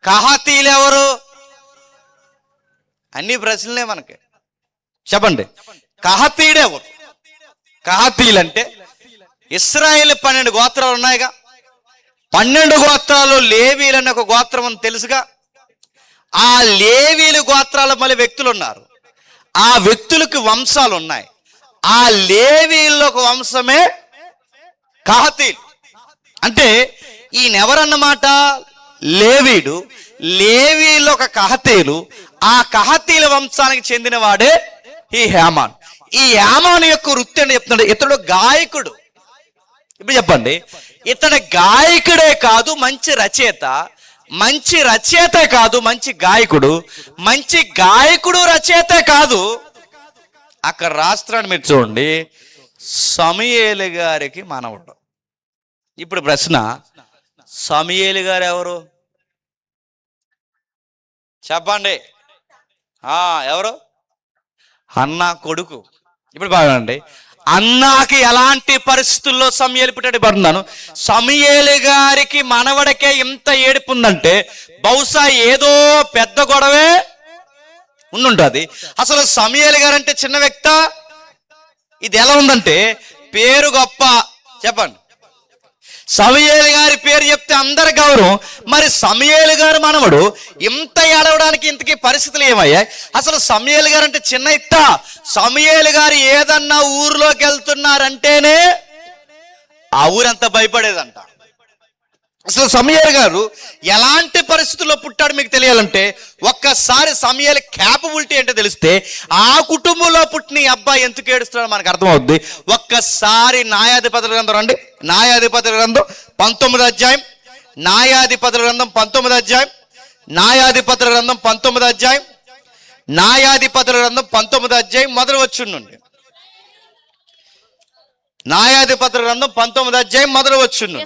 Speaker 1: కహతీయులు ఎవరు? అన్ని ప్రశ్నలే మనకి. చెప్పండి, కహతీయుడు ఎవరు? కహతీయులు అంటే ఇశ్రాయేలు 12 గోత్రాలు ఉన్నాయిగా. 12 గోత్రాలు లేవీలని ఒక గోత్రం అని తెలుసుగా. ఆ లేవీలు గోత్రాల మళ్ళీ వ్యక్తులు ఉన్నారు. ఆ వ్యక్తులకు వంశాలు ఉన్నాయి. ఆ లేవీల్లో ఒక వంశమే కహాతీలు. అంటే ఈయనెవరన్నమాట? లేవీడు. లేవీలో ఒక కహాతీలు. ఆ కహాతీల వంశానికి చెందిన వాడే ఈ హేమాన్. ఈ హేమాన్ యొక్క వృత్తి అని చెప్తున్నాడు. ఇతడు గాయకుడు. ఇప్పుడు చెప్పండి, ఇతడు గాయకుడే కాదు, మంచి రచయిత. మంచి రచయితే కాదు, మంచి గాయకుడు. మంచి గాయకుడు రచయితే కాదు, అక్కడ రాష్ట్రాన్ని మీరు చూడండి, సమూయేలు గారికి మనవడు. ఇప్పుడు ప్రశ్న, సమూయేలు గారు ఎవరు చెప్పండి? ఎవరు? అన్నా కొడుకు. ఇప్పుడు బాగుండండి, అన్నాకి ఎలాంటి పరిస్థితుల్లో సమూయేలు పుట్టాడు పడుతున్నాను. సమూయేలు గారికి మనవడికే ఇంత ఏడుపు ఉందంటే బహుశా ఏదో పెద్ద గొడవే ఉండుంటుంది. అసలు సమూయేలు గారు అంటే చిన్న వ్యక్తి. ఇది ఎలా ఉందంటే పేరు గొప్ప. చెప్పండి, సమూయేలు గారి పేరు చెప్తే అందరి గౌరవం. మరి సమూయేలు గారు మనవడు ఇంత ఏడవడానికి ఇంతకీ పరిస్థితులు ఏమయ్యాయి? అసలు సమూయేలు గారు అంటే చిన్న ఇత్త. సమూయేలు గారు ఏదన్నా ఊర్లోకి వెళ్తున్నారంటేనే ఆ ఊరంతా భయపడేదంట. అసలు సమూయేలు గారు ఎలాంటి పరిస్థితుల్లో పుట్టాడు మీకు తెలియాలంటే ఒక్కసారి సమూయేలు క్యాపబిలిటీ అంటే తెలిస్తే ఆ కుటుంబంలో పుట్టిన ఈ అబ్బాయి ఎందుకు ఏడుస్తున్నాడో మనకు అర్థమవుద్ది. ఒక్కసారి న్యాయాధిపతుల గ్రంథం రండి. న్యాయాధిపతుల గ్రంథం 19వ అధ్యాయం. న్యాయాధిపతుల గ్రంథం 19వ అధ్యాయం. న్యాయాధిపతుల గ్రంథం 19వ అధ్యాయం. న్యాయాధిపతుల గ్రంథం 19వ అధ్యాయం మొదలు వచ్చుండి నుండి. న్యాయాధిపతుల గ్రంథం 19వ అధ్యాయం మొదలు వచ్చుండి.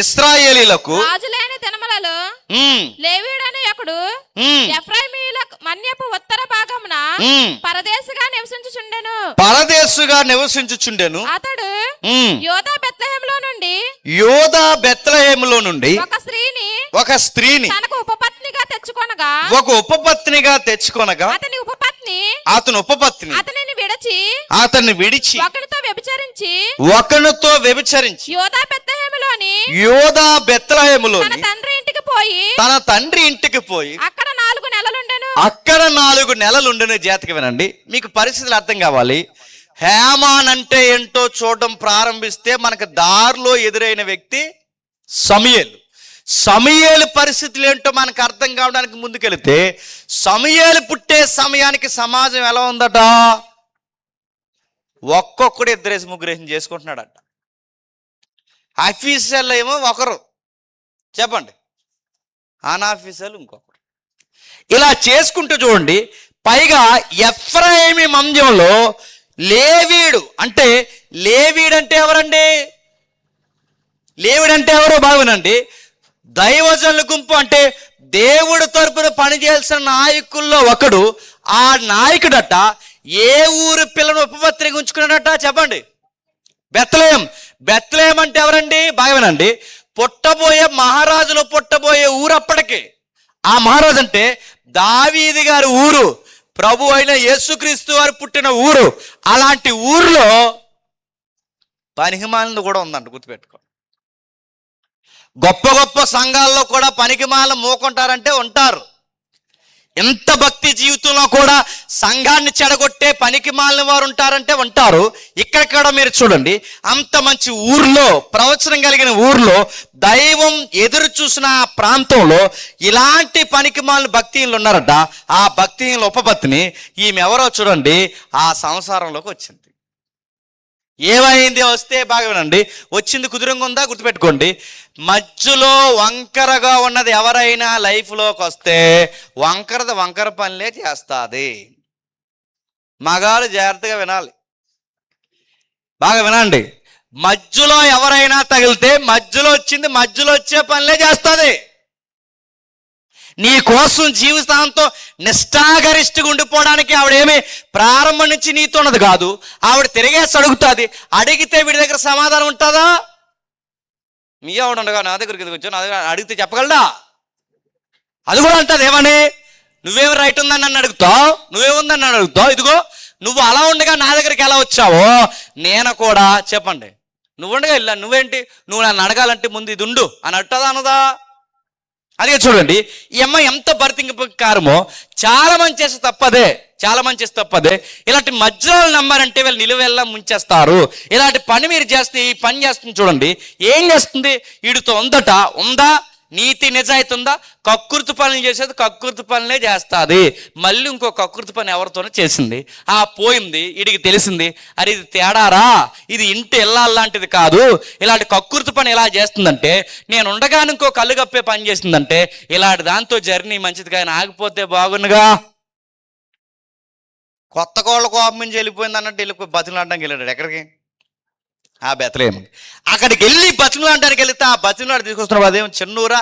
Speaker 1: ఇశ్రాయేలీలకు
Speaker 2: రాజులేని దినములలో లేవీయుడనే ఒకడు ఎఫ్రాయిమీయుల మన్యపు ఉత్తర భాగమున పరదేశుగా నివసించుచుండెను. అతడు యోధా బెత్లెహేములో నుండి ఒక స్త్రీని తనకు ఉపపత్నిగా తెచ్చుకొనగా అతని ఉపపత్ని అతన్ని విడిచి ఒకనితో వ్యభిచరించి యోధా బెత్లెహేములోని తన తండ్రి ఇంటికి పోయి అక్కడ 4 నెలలుండెను. జాతకి వినండి, మీకు పరిస్థితులు అర్థం కావాలి. హేమాన్ అంటే ఏంటో చూడడం ప్రారంభిస్తే మనకు దారిలో ఎదురైన వ్యక్తి సమూయేలు. సమూయేలు పరిస్థితులు ఏంటో మనకు అర్థం కావడానికి ముందుకెళితే సమూయేలు పుట్టే సమయానికి సమాజం ఎలా ఉందట? ఒక్కొక్కడు 2-3 చేసుకుంటున్నాడట. ఆఫీసర్లు ఏమో ఒకరు, చెప్పండి, అనాఫీసర్లు ఇంకొకరు. ఇలా చేసుకుంటూ చూడండి. పైగా ఎఫ్రాయిము మంజంలో లేవీడు అంటే ఎవరండి? లేవీడు అంటే ఎవరో బాగునండి, దైవజనుల గుంపు. అంటే దేవుడు తరపున పనిచేయాల్సిన నాయకుల్లో ఒకడు. ఆ నాయకుడట ఏ ఊరు పిల్లను ఉపపత్రిగా ఉంచుకున్నాడట? చెప్పండి, బెత్లెహేం. బెత్లెహేం అంటే ఎవరండి? బాగునండి, మహారాజులో పుట్టబోయే ఊరు. అప్పటికి ఆ మహారాజు అంటే దావీదు గారి ఊరు, ప్రభు అయిన యేసుక్రీస్తు వారు పుట్టిన ఊరు. అలాంటి ఊర్లో పనికిమాలినది కూడా ఉందంట, గుర్తుపెట్టుకో. గొప్ప సంఘాల్లో కూడా పనికిమాలిన మోకుంటారంటే ఉంటారు. ఎంత భక్తి జీవితంలో కూడా సంఘాన్ని చెడగొట్టే పనికి మాలిన వారు ఉంటారంటే ఉంటారు. ఇక్కడ మీరు చూడండి, అంత మంచి ఊర్లో, ప్రవచనం కలిగిన ఊర్లో, దైవం ఎదురు చూసిన ఆ ప్రాంతంలో ఇలాంటి పనికి మాలిన భక్తిహీనులు ఉన్నారట. ఆ భక్తిహీనుల ఉపపత్ని ఈమె ఎవరో చూడండి, ఆ సంసారంలోకి వచ్చింది. ఏమైంది? వస్తే బాగా వినండి, వచ్చింది కుదురంగా ఉందా? గుర్తుపెట్టుకోండి, మధ్యలో వంకరగా ఉన్నది ఎవరైనా లైఫ్లోకి వస్తే వంకర పనులే చేస్తుంది. మగాళ్ళు జాగ్రత్తగా వినాలి, బాగా వినండి. మధ్యలో ఎవరైనా తగిలితే మధ్యలో వచ్చే పనులే చేస్తుంది. నీ కోసం జీవితాంతం నిష్ఠాగరిష్ఠగా ఉండిపోవడానికి ఆవిడేమి ప్రారంభం నుంచి నీతో ఉన్నది కాదు. ఆవిడ తిరిగేసి అడుగుతుంది. అడిగితే వీడి దగ్గర సమాధానం ఉంటుందా? మీ ఆవిడ ఉండగా నా దగ్గరికి వచ్చా, నా దగ్గర అడిగితే చెప్పగలడా? అది కూడా అంటుంది. ఏమని? నువ్వేమి రైట్ ఉందని నన్ను అడుగుతావు, నువ్వేముందని నన్ను అడుగుతావు. ఇదిగో నువ్వు అలా ఉండగా నా దగ్గరికి ఎలా వచ్చావో నేను కూడా, చెప్పండి, నువ్వు ఉండగా వెళ్ళా, నువ్వేంటి, నువ్వు నన్ను అడగాలంటే ముందు ఇది ఉండు అని అంటుందా అనదా? అదే చూడండి, ఈ అమ్మాయి ఎంత బర్తింగ్ కారమో చాలా మంది చేస్తే తప్పదే. చాలా మంది చేస్తే తప్పు అదే. ఇలాంటి మధ్యలో నమ్మారంటే వీళ్ళు నిలువెల్లా ముంచేస్తారు. ఇలాంటి పని మీరు చేస్తే, ఈ పని చేస్తుంది చూడండి, ఏం చేస్తుంది? వీడితో ఉందా నీతి నిజాయితీ ఉందా? కక్కుర్తి పనులు చేసేది కక్కుర్తి పనులే చేస్తుంది. మళ్ళీ ఇంకో కక్కుర్తి పని ఎవరితోనో చేసింది, పోయింది. వీడికి తెలిసింది, అరే ఇది తేడారా, ఇది ఇంటి ఇల్లాంటిది కాదు. ఇలాంటి కక్కుర్తి పని ఎలా చేస్తుందంటే, నేను ఉండగానే ఇంకో కళ్ళు కప్పే పని చేసిందంటే, ఇలాంటి దాంతో జర్నీ మంచిది కానీ ఆగిపోతే బాగుండుగా. కొత్త కోళ్ళ కోపం నుంచి వెళ్ళిపోయింది అన్నట్టు వెళ్ళి బతిలాడడానికి వెళ్ళాడు. ఎక్కడికి? బెత్లెహేము. అక్కడికి వెళ్ళి బతిలాడడానికి వెళితే ఆ బతిలాడు తీసుకొస్తున్న అదేమో చెన్నూరా,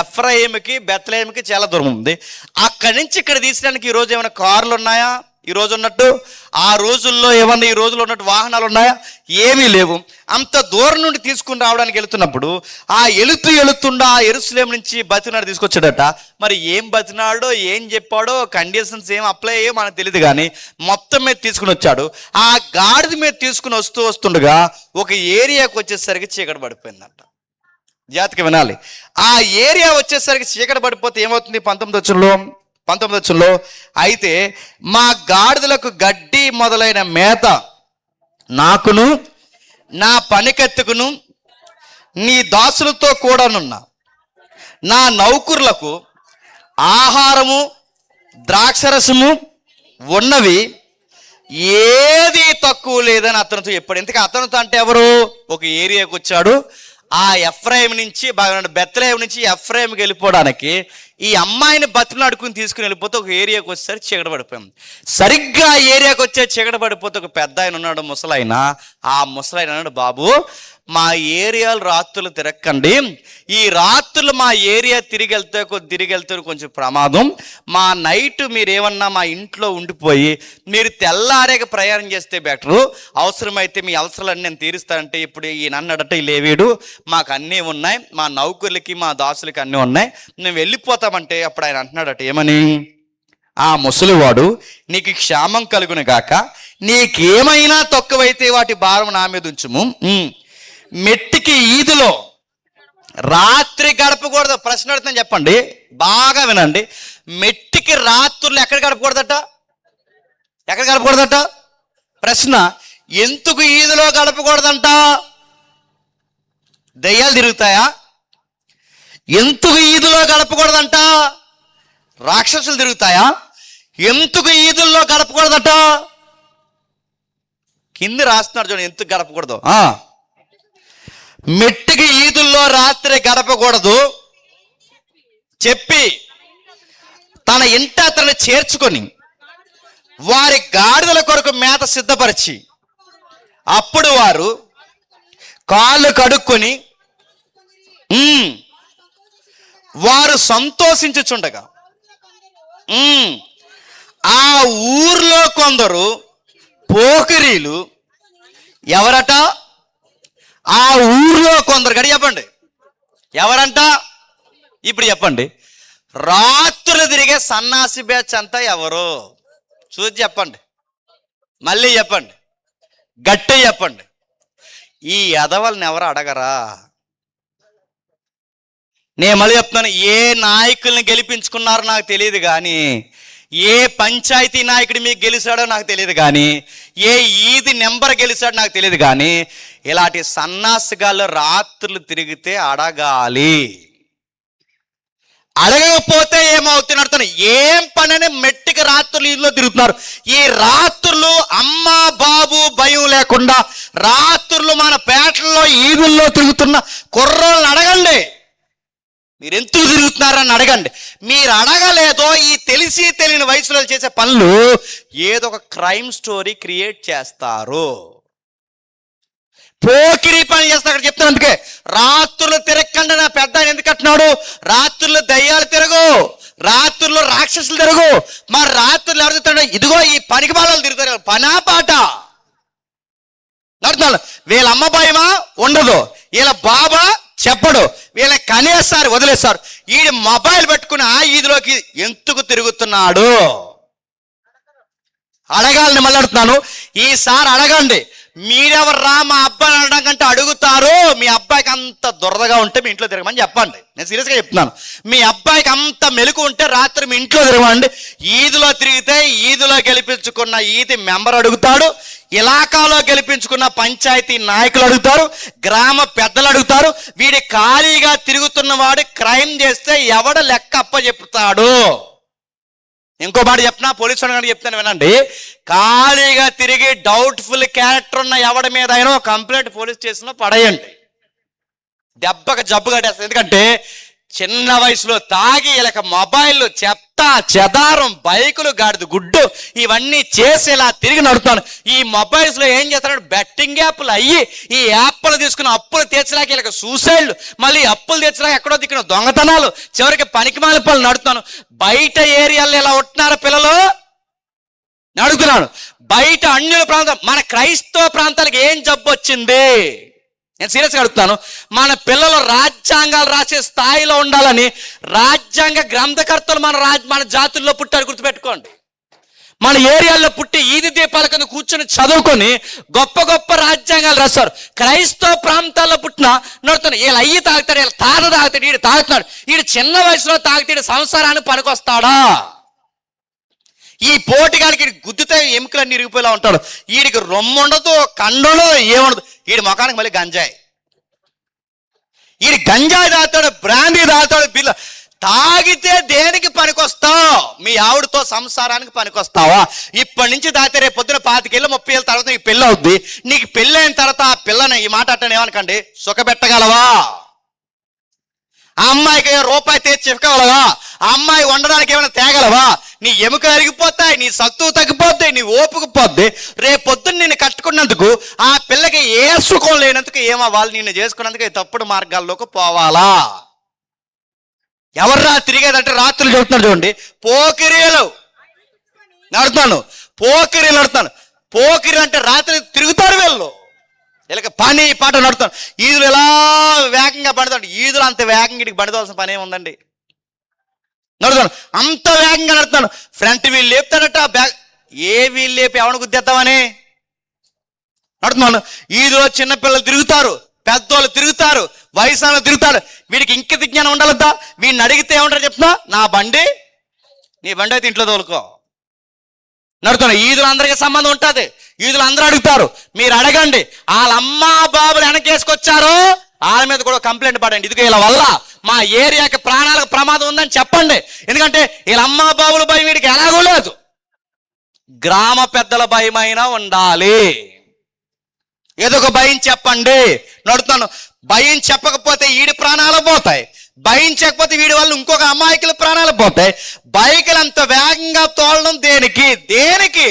Speaker 2: ఎఫ్రాయిముకి బెత్లెహేముకి చాలా దూరం ఉంది. అక్కడి నుంచి ఇక్కడ తీసడానికి ఈరోజు ఏమైనా కార్లు ఉన్నాయా? ఈ రోజు ఉన్నట్టు ఆ రోజుల్లో ఏమన్నా ఈ రోజుల్లో ఉన్నట్టు వాహనాలు ఉన్నాయా? ఏమీ లేవు. అంత దూరం నుండి తీసుకుని రావడానికి వెళుతున్నప్పుడు వెళుతుండా యెరూషలేము నుంచి బతినాడు తీసుకొచ్చాడట. మరి ఏం బతినాడో, ఏం చెప్పాడో, కండిషన్స్ ఏం అప్లై అయ్యో మనకు తెలియదు, కానీ మొత్తం మీద తీసుకుని వచ్చాడు. ఆ గాడిద మీద తీసుకుని వస్తుండగా ఒక ఏరియాకి వచ్చేసరికి చీకటి పడిపోయిందంట. జాతికి వినాలి. ఆ ఏరియా వచ్చేసరికి చీకటి పడిపోతే ఏమవుతుంది? 19 వచ్చంలో అయితే మా గాడిదలకు గడ్డి మొదలైన మేత నాకును నా పనికెత్తుకును నీ దాసులతో కూడానున్న నా నౌకరులకు ఆహారము ద్రాక్షరసము ఉన్నవి, ఏది తక్కువ లేదని అతనితో చెప్పాడు. ఎందుకంటే అతనితో అంటే ఎవరు? ఒక ఏరియాకి వచ్చాడు. ఆ ఎఫ్రాయిం నుంచి బెత్లెహేము నుంచి ఎఫ్రాయింకి వెళ్ళిపోవడానికి ఈ అమ్మాయిని బతిమలాడుకుని తీసుకుని వెళ్ళిపోతే ఒక ఏరియాకి వచ్చేసరికి చీకటి పడిపోయింది. సరిగ్గా ఆ ఏరియాకి వచ్చే చీకటి పడిపోతే ఒక పెద్ద ఆయన ఉన్నాడు, ముసలాయన. ఆ ముసలాయన అన్నాడు, బాబు మా ఏరియాలు రాత్రులు తిరక్కండి, ఈ రాత్రులు మా ఏరియా తిరిగి వెళ్తే కొంచెం ప్రమాదం. మా నైట్ మీరు ఏమన్నా మా ఇంట్లో ఉండిపోయి మీరు తెల్లారేక ప్రయాణం చేస్తే బెటరు. అవసరమైతే మీ అవసరాలన్నీ నేను తీరుస్తానంటే ఇప్పుడు ఈ నన్నడట ఈ లేవీడు మాకు అన్నీ ఉన్నాయి, మా నౌకర్లకి మా దాసులకి అన్నీ ఉన్నాయి, మేము వెళ్ళిపోతామంటే అప్పుడు ఆయన అంటున్నాడట ఏమని? ఆ ముసలివాడు నీకు క్షేమం కలుగును గాక, నీకేమైనా తక్కువైతే వాటి భారం నా మీద ఉంచుము. మెట్టికి ఈదులో రాత్రి గడపకూడదు. ప్రశ్న అడుగుతాను, చెప్పండి, బాగా వినండి. మెట్టికి రాత్రులు ఎక్కడ గడపకూడదట? ప్రశ్న, ఎందుకు ఈదులో గడపకూడదంట? దయ్యాలు తిరుగుతాయా? ఎందుకు ఈదులో గడపకూడదంట? రాక్షసులు తిరుగుతాయా? ఎందుకు ఈదుల్లో గడపకూడదట? కింద రాస్తున్నారు చూడండి, ఎందుకు గడపకూడదు. మెట్టికి ఈదుల్లో రాత్రి గడపకూడదు చెప్పి తన ఇంట అతన్ని చేర్చుకొని వారి గాడిదల కొరకు మేత సిద్ధపరిచి అప్పుడు వారు కాళ్ళు కడుక్కొని వారు సంతోషించుచుండగా ఆ ఊర్లో కొందరు పోకిరీలు ఎవరట? ఆ ఊర్లో కొందరు గడి చెప్పండి ఎవరంట? ఇప్పుడు చెప్పండి. రాత్రులు తిరిగే సన్నాసి బ్యాచ్ అంతా ఎవరు? చూసి చెప్పండి, మళ్ళీ చెప్పండి, గట్టి చెప్పండి. ఈ ఎదవల్ని ఎవరు అడగరా? నేను మళ్ళీ చెప్తున్నాను, ఏ నాయకుల్ని గెలిపించుకున్నారో నాకు తెలియదు, కానీ ఏ పంచాయతీ నాయకుడు మీకు గెలిచాడో నాకు తెలియదు, కానీ ఏ ఈది నెంబర్ గెలిచాడో నాకు తెలియదు, కానీ ఇలాంటి సన్నాసిగాళ్ళు రాత్రులు తిరిగితే అడగాలి. అడగకపోతే ఏమవుతున్నారు? ఏం పనని మెట్టికి రాత్రులు ఈదులో తిరుగుతున్నారు. ఈ రాత్రులు అమ్మ బాబు భయం లేకుండా రాత్రులు మన పేటల్లో ఈదుల్లో తిరుగుతున్న కుర్రోళ్ళని అడగండి, మీరు ఎందుకు తిరుగుతున్నారని అడగండి. మీరు అడగలేదో ఈ తెలిసి తెలియని వయసులో చేసే పనులు ఏదో ఒక క్రైమ్ స్టోరీ క్రియేట్ చేస్తారు, పోకిరి పని చేస్తారు. అక్కడ చెప్తాను, అందుకే రాత్రులు తిరగకుండా నా పెద్ద ఆయన ఎందుకు అంటున్నాడు? రాత్రులు దయ్యాలు తిరగు, రాత్రులు రాక్షసులు తిరగు. మరి రాత్రులు ఎవరు తిరుగుతాడు? ఇదిగో ఈ పనికి బాలు తిరుగుతారు, పనా పాట నడుతున్నాడు. వీళ్ళ అమ్మ భయమా ఉండదు, వీళ్ళ బాబా చెప్పడు, వీళ్ళ కనేస్తారు వదిలేస్తారు. ఈ మొబైల్ పెట్టుకుని ఆ ఈదిలోకి ఎందుకు తిరుగుతున్నాడు? అడగాలని మళ్ళీ అడుగుతున్నాను, ఈసారి అడగండి. మీరెవర్రా మా అబ్బాయిని అనడం కంటే అడుగుతారు. మీ అబ్బాయికి అంత దురదగా ఉంటే మీ ఇంట్లో తిరగమని చెప్పండి. నేను సీరియస్గా చెప్తున్నాను. మీ అబ్బాయికి అంత మెలకు ఉంటే రాత్రి మీ ఇంట్లో తిరగమండి. ఈదులో తిరిగితే ఈదులో గెలిపించుకున్న ఈది మెంబర్ అడుగుతాడు, ఇలాకాలో గెలిపించుకున్న పంచాయతీ నాయకులు అడుగుతారు, గ్రామ పెద్దలు అడుగుతారు. వీడి ఖాళీగా తిరుగుతున్నవాడు క్రైమ్ చేస్తే ఎవడ లెక్క అప్పచెప్తాడు? ఇంకో మాట చెప్పినా, పోలీసు వాడిని చెప్తాను వినండి. ఖాళీగా తిరిగి డౌట్ఫుల్ క్యారెక్టర్ ఉన్న ఎవడి మీద అయినా కంప్లైంట్ పోలీస్ స్టేషన్లో పడేయండి. దెబ్బకి జబ్బు కట్టేస్తుంది. ఎందుకంటే చిన్న వయసులో తాగి ఇలాగ మొబైల్, చెత్త చెదారం, బైకులు, గాడిద గుడ్డు ఇవన్నీ చేసి ఇలా తిరిగి నడుపుతాను. ఈ మొబైల్స్ లో ఏం చేస్తాడు, బెట్టింగ్ యాప్లు అయ్యి ఈ యాప్లు తీసుకుని అప్పులు తీర్చలేక ఇలాగ సూసైడ్లు, మళ్ళీ అప్పులు తీర్చలేక ఎక్కడో దిక్కిన దొంగతనాలు, చివరికి పనికిమాలిన పనులు నడుపుతాను. బయట ఏరియాల్లో ఇలా ఉంటున్నారు పిల్లలు నడుగుతున్నాను. బయట అన్యుల ప్రాంతం, మన క్రైస్తవ ప్రాంతాలకు ఏం జబ్బు వచ్చింది? నేను సీరియస్గా అడుగుతాను. మన పిల్లలు రాజ్యాంగాలు రాసే స్థాయిలో ఉండాలని రాజ్యాంగ గ్రంథకర్తలు మన జాతుల్లో పుట్టారు, గుర్తుపెట్టుకోండి. మన ఏరియాల్లో పుట్టి ఈది దీపాల కింద కూర్చొని చదువుకొని గొప్ప గొప్ప రాజ్యాంగాలు రాస్తారు. క్రైస్తవ ప్రాంతాల్లో పుట్టిన నడుతున్నాడు. వీళ్ళు అయ్యి తాగుతాడు, వీళ్ళు తాగుతాడు, వీడు తాగుతున్నాడు. వీడు చిన్న వయసులో తాగుతాడు, సంసారానికి పనికొస్తాడా? ఈ పోటీగాడికి గుద్దితే ఎముకలన్నీ ఇరిగిపోయేలా ఉంటాడు. వీడికి రొమ్ము ఉండదు, కండు ఉండదు, ఏముండదు. వీడి ముఖానికి మళ్ళీ గంజాయి. వీడి గంజాయి తాగుతాడు, బ్రాందీ తాగుతాడు, బిల్ల తాగితే దేనికి పనికొస్తావు? మీ ఆవిడతో సంసారానికి పనికొస్తావా? ఇప్పటి నుంచి తాగితే రేపు పొద్దున 25 ఏళ్ళు 30 ఏళ్ళ తర్వాత నీకు పెళ్ళి అవుద్ది. నీకు పెళ్ళి అయిన తర్వాత ఆ పిల్లని, ఈ మాట అంటే ఏమనకండి, సుఖపెట్టగలవా? ఆ అమ్మాయికి రూపాయి తెచ్చి ఇవ్వగలవా? ఆ అమ్మాయి వండడానికి ఏమైనా తేగలవా? నీ ఎముకలు అరిగిపోతాయి, నీ సత్తువు తగ్గిపోద్ది, నీ ఓపిక పోద్ది. రేపు పొద్దున్న నిన్ను కట్టుకున్నందుకు ఆ పిల్లకి ఏ సుఖం లేనందుకు ఏమవ్వాలి? నిన్ను చేసుకున్నందుకు తప్పుడు మార్గాల్లోకి పోవాలా? ఎవర్రా తిరిగేదంటే రాత్రులు చెబుతున్నాడు చూడండి, పోకిరీలు నడుతాను, పోకిరీలు నడుతాను. పోకిరి అంటే రాత్రి తిరుగుతారు వీళ్ళు, వీళ్ళకి పని పాట నడుతాను. ఈదులు ఎలా వేగంగా పడతాడు. ఈదులు అంత వేగంగా ఇడికి పడవలసిన పని ఏముందండి? నడుతాను, అంత వేగంగా నడుతాను. ఫ్రంట్ వీళ్ళు లేపుతాడట, బ్యాగ్ ఏ వీళ్ళు లేపి ఎవరిని గుద్దేద్దామని నడుతున్నాను. ఈదులో చిన్నపిల్లలు తిరుగుతారు, పెద్దోళ్ళు తిరుగుతారు, వయసు తిరుగుతారు. వీడికి ఇంకిత జ్ఞానం ఉండాలద్దా? వీడిని అడిగితే ఏమంటారు చెప్తున్నా, నా బండి నీ బండి అయితే ఇంట్లో తోలుకో నడుతున్నాను. ఈదులు అందరికీ సంబంధం ఉంటుంది. ఈదులు అందరూ అడుగుతారు, మీరు అడగండి. వాళ్ళ అమ్మా బాబులు వెనకేసుకొచ్చారు, వాళ్ళ మీద కూడా కంప్లైంట్ పడండి. ఇదిగో వీళ్ళ వల్ల మా ఏరియాకి ప్రాణాలకు ప్రమాదం ఉందని చెప్పండి. ఎందుకంటే వీళ్ళ అమ్మా బాబుల భయం వీడికి ఎలాగో లేదు. గ్రామ పెద్దల భయమైనా ఉండాలి. ఏదో ఒక భయం చెప్పండి. నడుతాను. భయం చెప్పకపోతే వీడి ప్రాణాలు పోతాయి, భయం చెప్పకపోతే వీడి వల్ల ఇంకొక అమాయకుల ప్రాణాలు పోతాయి. బైకులు అంత వేగంగా తోలడం దేనికి? దేనికి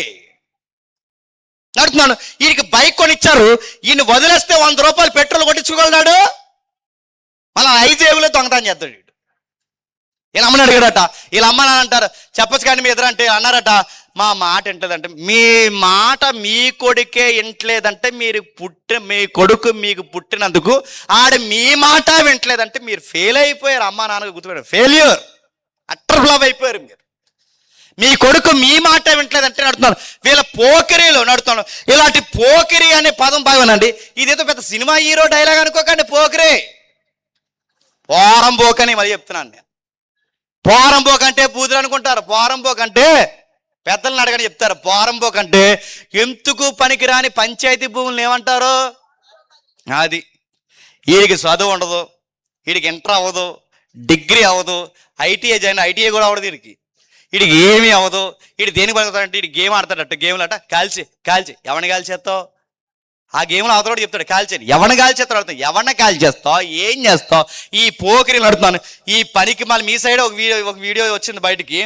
Speaker 2: నడుతున్నాను. వీడికి బైక్ కొనిచ్చారు, ఈయన వదిలేస్తే 100 రూపాయలు పెట్రోల్ కొట్టించుకోగలడు. మళ్ళీ 5 జేబులో దొంగతనం చేస్తాడు వీడు. వీళ్ళ అమ్మని అడిగాడట, వీళ్ళ అమ్మ నాన్న అంటారు చెప్పచ్చు కానీ మీ ఎదురు అంటే అన్నారట, మా మాట వింటలేదంటే, మీ మాట మీ కొడుకే వింటలేదంటే మీ కొడుకు మీకు పుట్టినందుకు మీ మాట వింటలేదంటే మీరు ఫెయిల్ అయిపోయారు. అమ్మా నాన్నకు గుర్తుపెట్టారు, ఫెయిల్యూర్, అట్టర్ ఫ్లాప్ అయిపోయారు మీరు. మీ కొడుకు మీ మాట వింటలేదంటే నడుతున్నాను. వీళ్ళ పోకిరీలో నడుతున్నాను. ఇలాంటి పోకిరి అనే పదం బాగుందండి. ఇదేదో పెద్ద సినిమా హీరో డైలాగ్ అనుకోకండి. పోకిరి, పోరం పోకని మళ్ళీ చెప్తున్నాను నేను. పోరం పోకంటే బూదులు అనుకుంటారు. పోరం పోకంటే పెద్దలను అడగని చెప్తారు. పోరం పోకంటే ఎందుకు పనికిరాని పంచాయతీ భూములను ఏమంటారు? అది వీడికి చదువు ఉండదు, వీడికి ఇంటర్ అవ్వదు, డిగ్రీ అవ్వదు, ఐటీఐ జాయిన్ ఐటీఐ కూడా అవ్వదు. వీడికి ఏమీ అవ్వదు. వీడు దేనికి పడుతుందంటే వీడి గేమ్ ఆడతాడట. గేమ్లు అట కాల్చి ఎవరిని కాల్చేస్తావు? ఆ గేమ్లో అవతల చెప్తాడు కాల్చేది. ఎవరిని కాల్చేస్తాడు అడుగుతావు, ఎవరిని కాల్చేస్తావు, ఏం చేస్తావు? ఈ పోకిరి నడుతున్నాను. ఈ పనికి మళ్ళీ మీ సైడ్ ఒక వీడియో వచ్చింది బయటికి.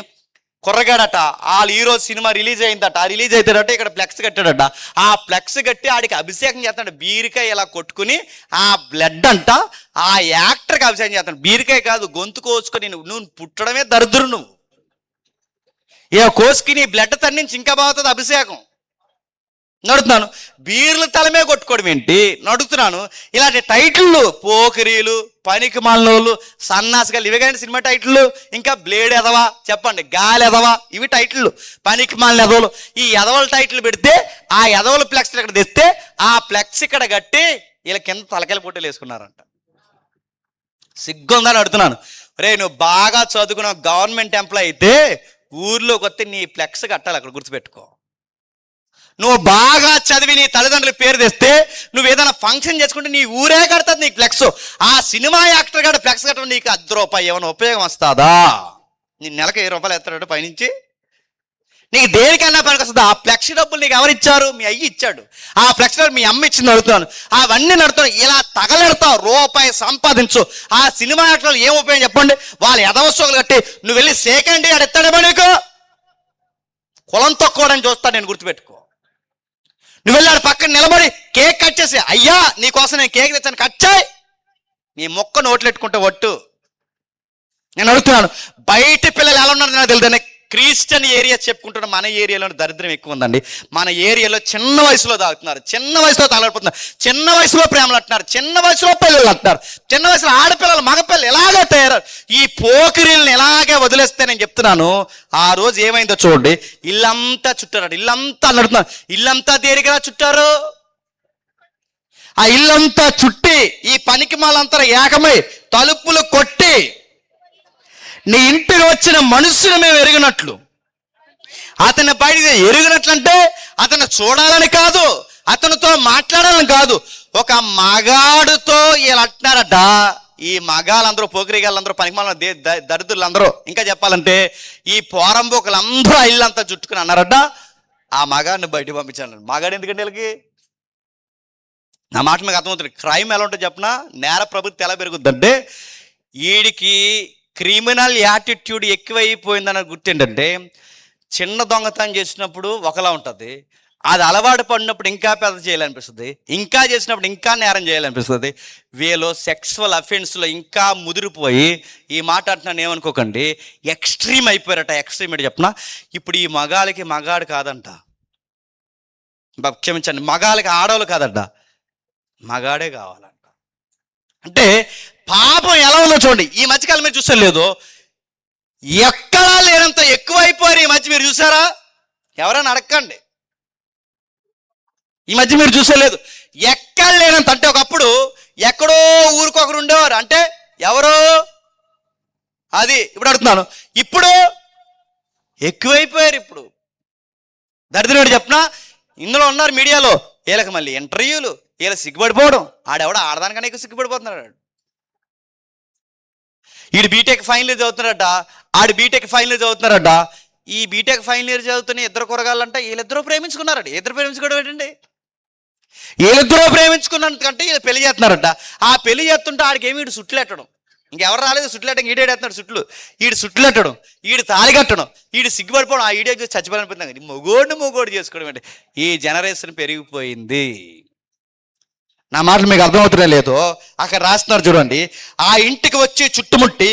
Speaker 2: కుర్రగాడట, వాళ్ళు ఈరోజు సినిమా రిలీజ్ అయిందట. ఆ రిలీజ్ అవుతాడట, ఇక్కడ ఫ్లెక్స్ కట్టాడట. ఆ ఫ్లెక్స్ కట్టి ఆడికి అభిషేకం చేస్తాడు. బీరకాయ ఇలా కొట్టుకుని ఆ బ్లడ్ అంట ఆ యాక్టర్కి అభిషేకం చేస్తాడు. బీరకాయ కాదు, గొంతు కోసుకొని నువ్వు పుట్టడమే దరిద్రు. నువ్వు ఏ కోసుకి నీ బ్లడ్ తన్నించి ఇంకా బాగుతుంది అభిషేకం. నడుతున్నాను. బీర్లు తలమే కొట్టుకోవడం ఏంటి నడుతున్నాను. ఇలాంటి టైటిళ్ళు పోకిరీలు, పనికి మాలినోళ్ళు, సన్నాసిగాలు, ఇవే కానీ సినిమా టైటిళ్ళు. ఇంకా బ్లేడ్ ఎదవా, చెప్పండి, గాలి ఎదవా, ఇవి టైటిళ్ళు. పనికి మాలిన ఎదవలు. ఈ ఎదవల టైటిల్ పెడితే ఆ ఎదవల ఫ్లెక్స్ ఇక్కడ తెస్తే ఆ ఫ్లెక్స్ ఇక్కడ కట్టి వీళ్ళ కింద తలకాయల పొట్టేలు వేసుకున్నారంట. సిగ్గుందని అడుగుతున్నాను. రే, నువ్వు బాగా చదువుకున్న గవర్నమెంట్ ఎంప్లాయ్ అయితే ఊర్లోకి వస్తే నీ ఫ్లెక్స్ కట్టాలి, అక్కడ గుర్తుపెట్టుకో. నువ్వు బాగా చదివి నీ తల్లిదండ్రుల పేరు తెస్తే నువ్వు ఏదైనా ఫంక్షన్ చేసుకుంటే నీ ఊరే కడుతుంది నీకు ఫ్లెక్స్. ఆ సినిమా యాక్టర్ గారు ఫ్లెక్స్ కట్టడం నీకు ₹10 ఏమైనా ఉపయోగం వస్తుందా? నీ నెలకు ₹10 ఎత్తాడు పైనుంచి, నీకు దేనికైనా పనికి వస్తుందా? ఆ ఫ్లెక్స్ డబ్బులు నీకు ఎవరిచ్చారు? మీ అయ్యి ఇచ్చాడు. ఆ ఫ్లెక్స్ డబ్బులు మీ అమ్మ ఇచ్చింది నడుతున్నాను. అవన్నీ నడుతున్నాను. ఇలా తగలెడతావు, ₹1 సంపాదించు. ఆ సినిమా యాక్టర్లు ఏం ఉపయోగం చెప్పండి? వాళ్ళు ఎదవసోగులు కట్టి నువ్వు వెళ్ళి సేకండి ఆడు ఎత్తాడేమో నీకు కులం తక్కువడని చూస్తాను నేను, గుర్తుపెట్టుకో. నువ్వు వెళ్ళాడు పక్కన నిలబడి కేక్ కట్ చేసి, అయ్యా నీకోసం నేను కేక్ తెచ్చాను, కట్ చేయి, నీ మొక్క నోట్లెట్టుకుంటే ఒట్టు. నేను అడుగుతున్నాను, బయట పిల్లలు ఎలా ఉన్నారు నాకు తెలుసు. క్రిస్టియన్ ఏరియా చెప్పుకుంటున్న మన ఏరియాలో దరిద్రం ఎక్కువ ఉందండి. మన ఏరియాలో చిన్న వయసులో తాగుతున్నారు, చిన్న వయసులో తగలడిపోతున్నారు, చిన్న వయసులో ప్రేమలు అంటున్నారు, చిన్న వయసులో పిల్లలు అంటున్నారు, చిన్న వయసులో ఆడపిల్లలు మగపిల్లలు ఎలాగే తయారు. ఈ పోకిరీలను ఎలాగే వదిలేస్తే నేను చెప్తున్నాను, ఆ రోజు ఏమైందో చూడండి. ఇల్లంతా చుట్టారు, ఇల్లంతా నడుతున్నారు. ఇల్లంతా దేనికలా చుట్టారు? ఆ ఇల్లంతా చుట్టి ఈ పనికి మాలంతా ఏకమై తలుపులు కొట్టి నీ ఇంటికి వచ్చిన మనుషులు మేము ఎరిగినట్లు, అతని బయట ఎరిగినట్లంటే అతను చూడాలని కాదు, అతనితో మాట్లాడాలని కాదు, ఒక మగాడుతో వీళ్ళు అంటున్నారట. ఈ మగాళ్ళందరూ, పోకిరిగాళ్ళందరూ, పనికిమాల దరిద్రులందరూ, ఇంకా చెప్పాలంటే ఈ పోరంబోకులందరూ ఆ ఇల్లంతా చుట్టుకుని అన్నారట, ఆ మగాడిని బయట పంపించాను. మగాడు ఎందుకంటే వీళ్ళకి, నా మాట మీకు అర్థమవుతుంది. క్రైమ్ ఎలా ఉంటుంది చెప్పనా? నేర ప్రవృత్తి ఎలా పెరుగుద్దంటే, వీడికి క్రిమినల్ యాటిట్యూడ్ ఎక్కువైపోయిందన్న గుర్తు ఏంటంటే, చిన్న దొంగతనం చేసినప్పుడు ఒకలా ఉంటుంది, అది అలవాటు పడినప్పుడు ఇంకా పెద్ద చేయాలనిపిస్తుంది, ఇంకా చేసినప్పుడు ఇంకా నేరం చేయాలనిపిస్తుంది. వీళ్ళు సెక్సువల్ అఫెన్స్లో ఇంకా ముదిరిపోయి, ఈ మాట అంటున్నాను ఏమనుకోకండి, ఎక్స్ట్రీమ్ అయిపోయారట. ఎక్స్ట్రీమ్ ఏంటి చెప్పనా? ఇప్పుడు ఈ మగాళ్ళకి మగాడు కాదంట, క్షమించండి, మగాళ్ళకి ఆడవాళ్ళు కాదంట, మగాడే కావాలంట. అంటే పాపం ఎలా ఉందో చూడండి. ఈ మధ్యకాలం మీరు చూసారు లేదు, ఎక్కడా లేనంత ఎక్కువైపోయారు ఈ మధ్య. మీరు చూసారా? ఎవరైనా అడగండి, ఈ మధ్య మీరు చూసలేదు. ఎక్కడ లేనంత, అంటే ఒకప్పుడు ఎక్కడో ఊరికొకరు ఉండేవారు, అంటే ఎవరో అది. ఇప్పుడు అడుగుతున్నాను, ఇప్పుడు ఎక్కువైపోయారు. ఇప్పుడు దరిద్రుడు చెప్పనా, ఇందులో ఉన్నారు మీడియాలో, వీళ్ళకి మళ్ళీ ఇంటర్వ్యూలు, వీళ్ళ సిగ్గుపడిపోవడం. ఆడెవడ ఆడదానికన్నా ఎక్కువ సిగ్గుపడిపోతున్నాడు. వీడు బీటెక్ ఫైనల్ ఇయర్ చదువుతున్నారట, ఆడు బీటెక్ ఫైనల్ ఇయర్ చదువుతున్నారట. ఈ బీటెక్ ఫైనల్ ఇయర్ చదువుతున్న ఇద్దరు కూరగాళ్ళంట, వీళ్ళిద్దరూ ప్రేమించుకున్నారట. ఇద్దరు ప్రేమించుకోవడం ఏంటండి? వీళ్ళిద్దరూ ప్రేమించుకున్నందుకంటే వీళ్ళు పెళ్లి చేస్తున్నారట. ఆ పెళ్లి చేస్తుంటే ఆడికి ఏమి వీడు సుట్లెట్టడం, ఇంకెవరు రాలేదు సుట్లెట్టడం, ఈడేస్తున్నాడు సుట్లు, ఈడు సుట్లెట్టడం, ఈడు తాళి కట్టడం, ఈడు సిగ్గుపడిపోవడం, ఆ ఈడే చచ్చిపోవాలనిపోతుంది. మొగోడు చేసుకోవడం అంటే ఈ జనరేషన్ పెరిగిపోయింది. నా మాటలు మీకు అర్థమవుతున్నా లేదో? అక్కడ రాస్తున్నారు చూడండి, ఆ ఇంటికి వచ్చి చుట్టుముట్టి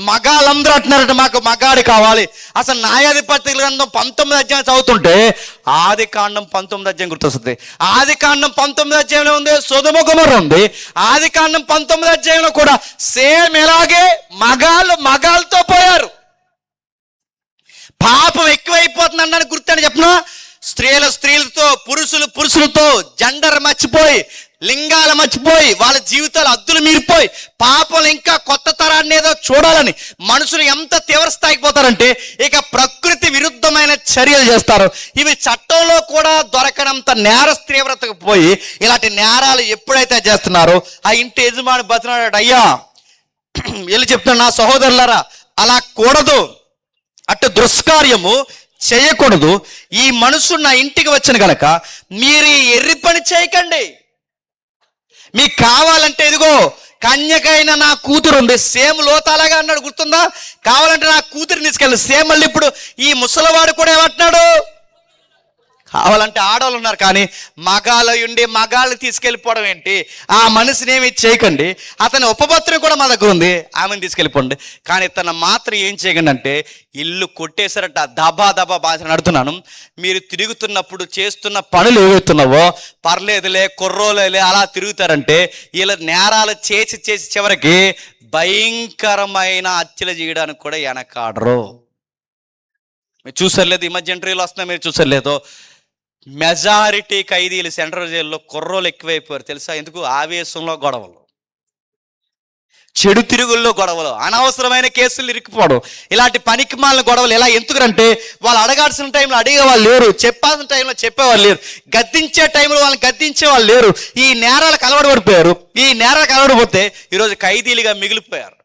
Speaker 2: మగాళ్ళందరూ అంటున్నారట, మాకు మగాడి కావాలి. అసలు న్యాయాధిపతి గ్రంథం 19 అధ్యాయం చదువుతుంటే ఆదికాండం 19 అధ్యాయం గుర్తొస్తుంది. ఆదికాండం 19 అధ్యాయంలో ఉంది సొదొమ గొమొర్రా ఉంది. ఆదికాండం 19 అధ్యాయంలో కూడా సేమ్ ఇలాగే మగాళ్ళతో పోయారు. పాపం ఎక్కువైపోతుంది అన్నాను గుర్తని చెప్పిన, స్త్రీలతో, పురుషులతో జెండర్ మర్చిపోయి, లింగాలు మర్చిపోయి, వాళ్ళ జీవితాలు అద్దులు మీరిపోయి, పాపలు ఇంకా కొత్త తరాన్ని ఏదో చూడాలని మనుషులు ఎంత తీవ్ర స్థాయికి పోతారంటే ఇక ప్రకృతి విరుద్ధమైన చర్యలు చేస్తారు. ఇవి చట్టంలో కూడా దొరకనంత నేర తీవ్రతకు పోయి ఇలాంటి నేరాలు ఎప్పుడైతే చేస్తున్నారో ఆ ఇంటి యజమాని బతినాడు, అయ్యా వెళ్ళి చెప్తున్నాడు, నా సహోదరులారా అలా కూడదు, అటు దుష్కార్యము చేయకూడదు. ఈ మనుషుడు నా ఇంటికి వచ్చిన గనక మీరు ఎర్రి పని చేయకండి. మీకు కావాలంటే ఇదిగో కన్యకైన నా కూతురు ఉంది, సేమ్ లోతాలాగా అన్నాడు గుర్తుందా? కావాలంటే నా కూతురు తీసుకెళ్ళి సేమ్. మళ్ళీ ఇప్పుడు ఈ ముసలివాడు కూడా ఏమంటున్నాడు? కావాలంటే ఆడవాళ్ళు ఉన్నారు, కానీ మగాళ్ళ ఉండి మగాళ్ళు తీసుకెళ్ళిపోవడం ఏంటి? ఆ మనిషిని ఏమి చేయకండి. అతని ఉపపత్రం కూడా మా దగ్గర ఉంది, ఆమెను తీసుకెళ్ళిపోండి. కానీ తన మాత్రం ఏం చేయకండి అంటే ఇల్లు కొట్టేశారట. దబా దబా బాధ నడుతున్నాను. మీరు తిరుగుతున్నప్పుడు చేస్తున్న పనులు ఏవైతున్నావో పర్లేదులే, కుర్రోలేలే అలా తిరుగుతారంటే ఇలా నేరాలు చేసి చేసి చివరికి భయంకరమైన హత్యలు చేయడానికి కూడా వెనకాడరు. మీరు చూసలేదు, ఈ మధ్య ఎంట్రీలు వస్తున్నాయి, మీరు చూసలేదు. మెజారిటీ ఖైదీలు సెంట్రల్ జైల్లో కుర్రోలు ఎక్కువైపోయారు తెలుసా? ఎందుకు? ఆవేశంలో గొడవలు, చెడు తిరుగుల్లో గొడవలు, అనవసరమైన కేసులు ఇరుక్కుపోవడం, ఇలాంటి పనికిమాలిన గొడవలు. ఎలా ఎందుకంటే వాళ్ళు అడగాల్సిన టైంలో అడిగే వాళ్ళు లేరు, చెప్పాల్సిన టైంలో చెప్పేవాళ్ళు లేరు, గద్దించే టైంలో వాళ్ళని గద్దించే వాళ్ళు లేరు. ఈ నేరాలకు అలవాటు పడిపోయారు. ఈ నేరాలకు అలవాటు పడితే ఈరోజు ఖైదీలుగా మిగిలిపోయారు.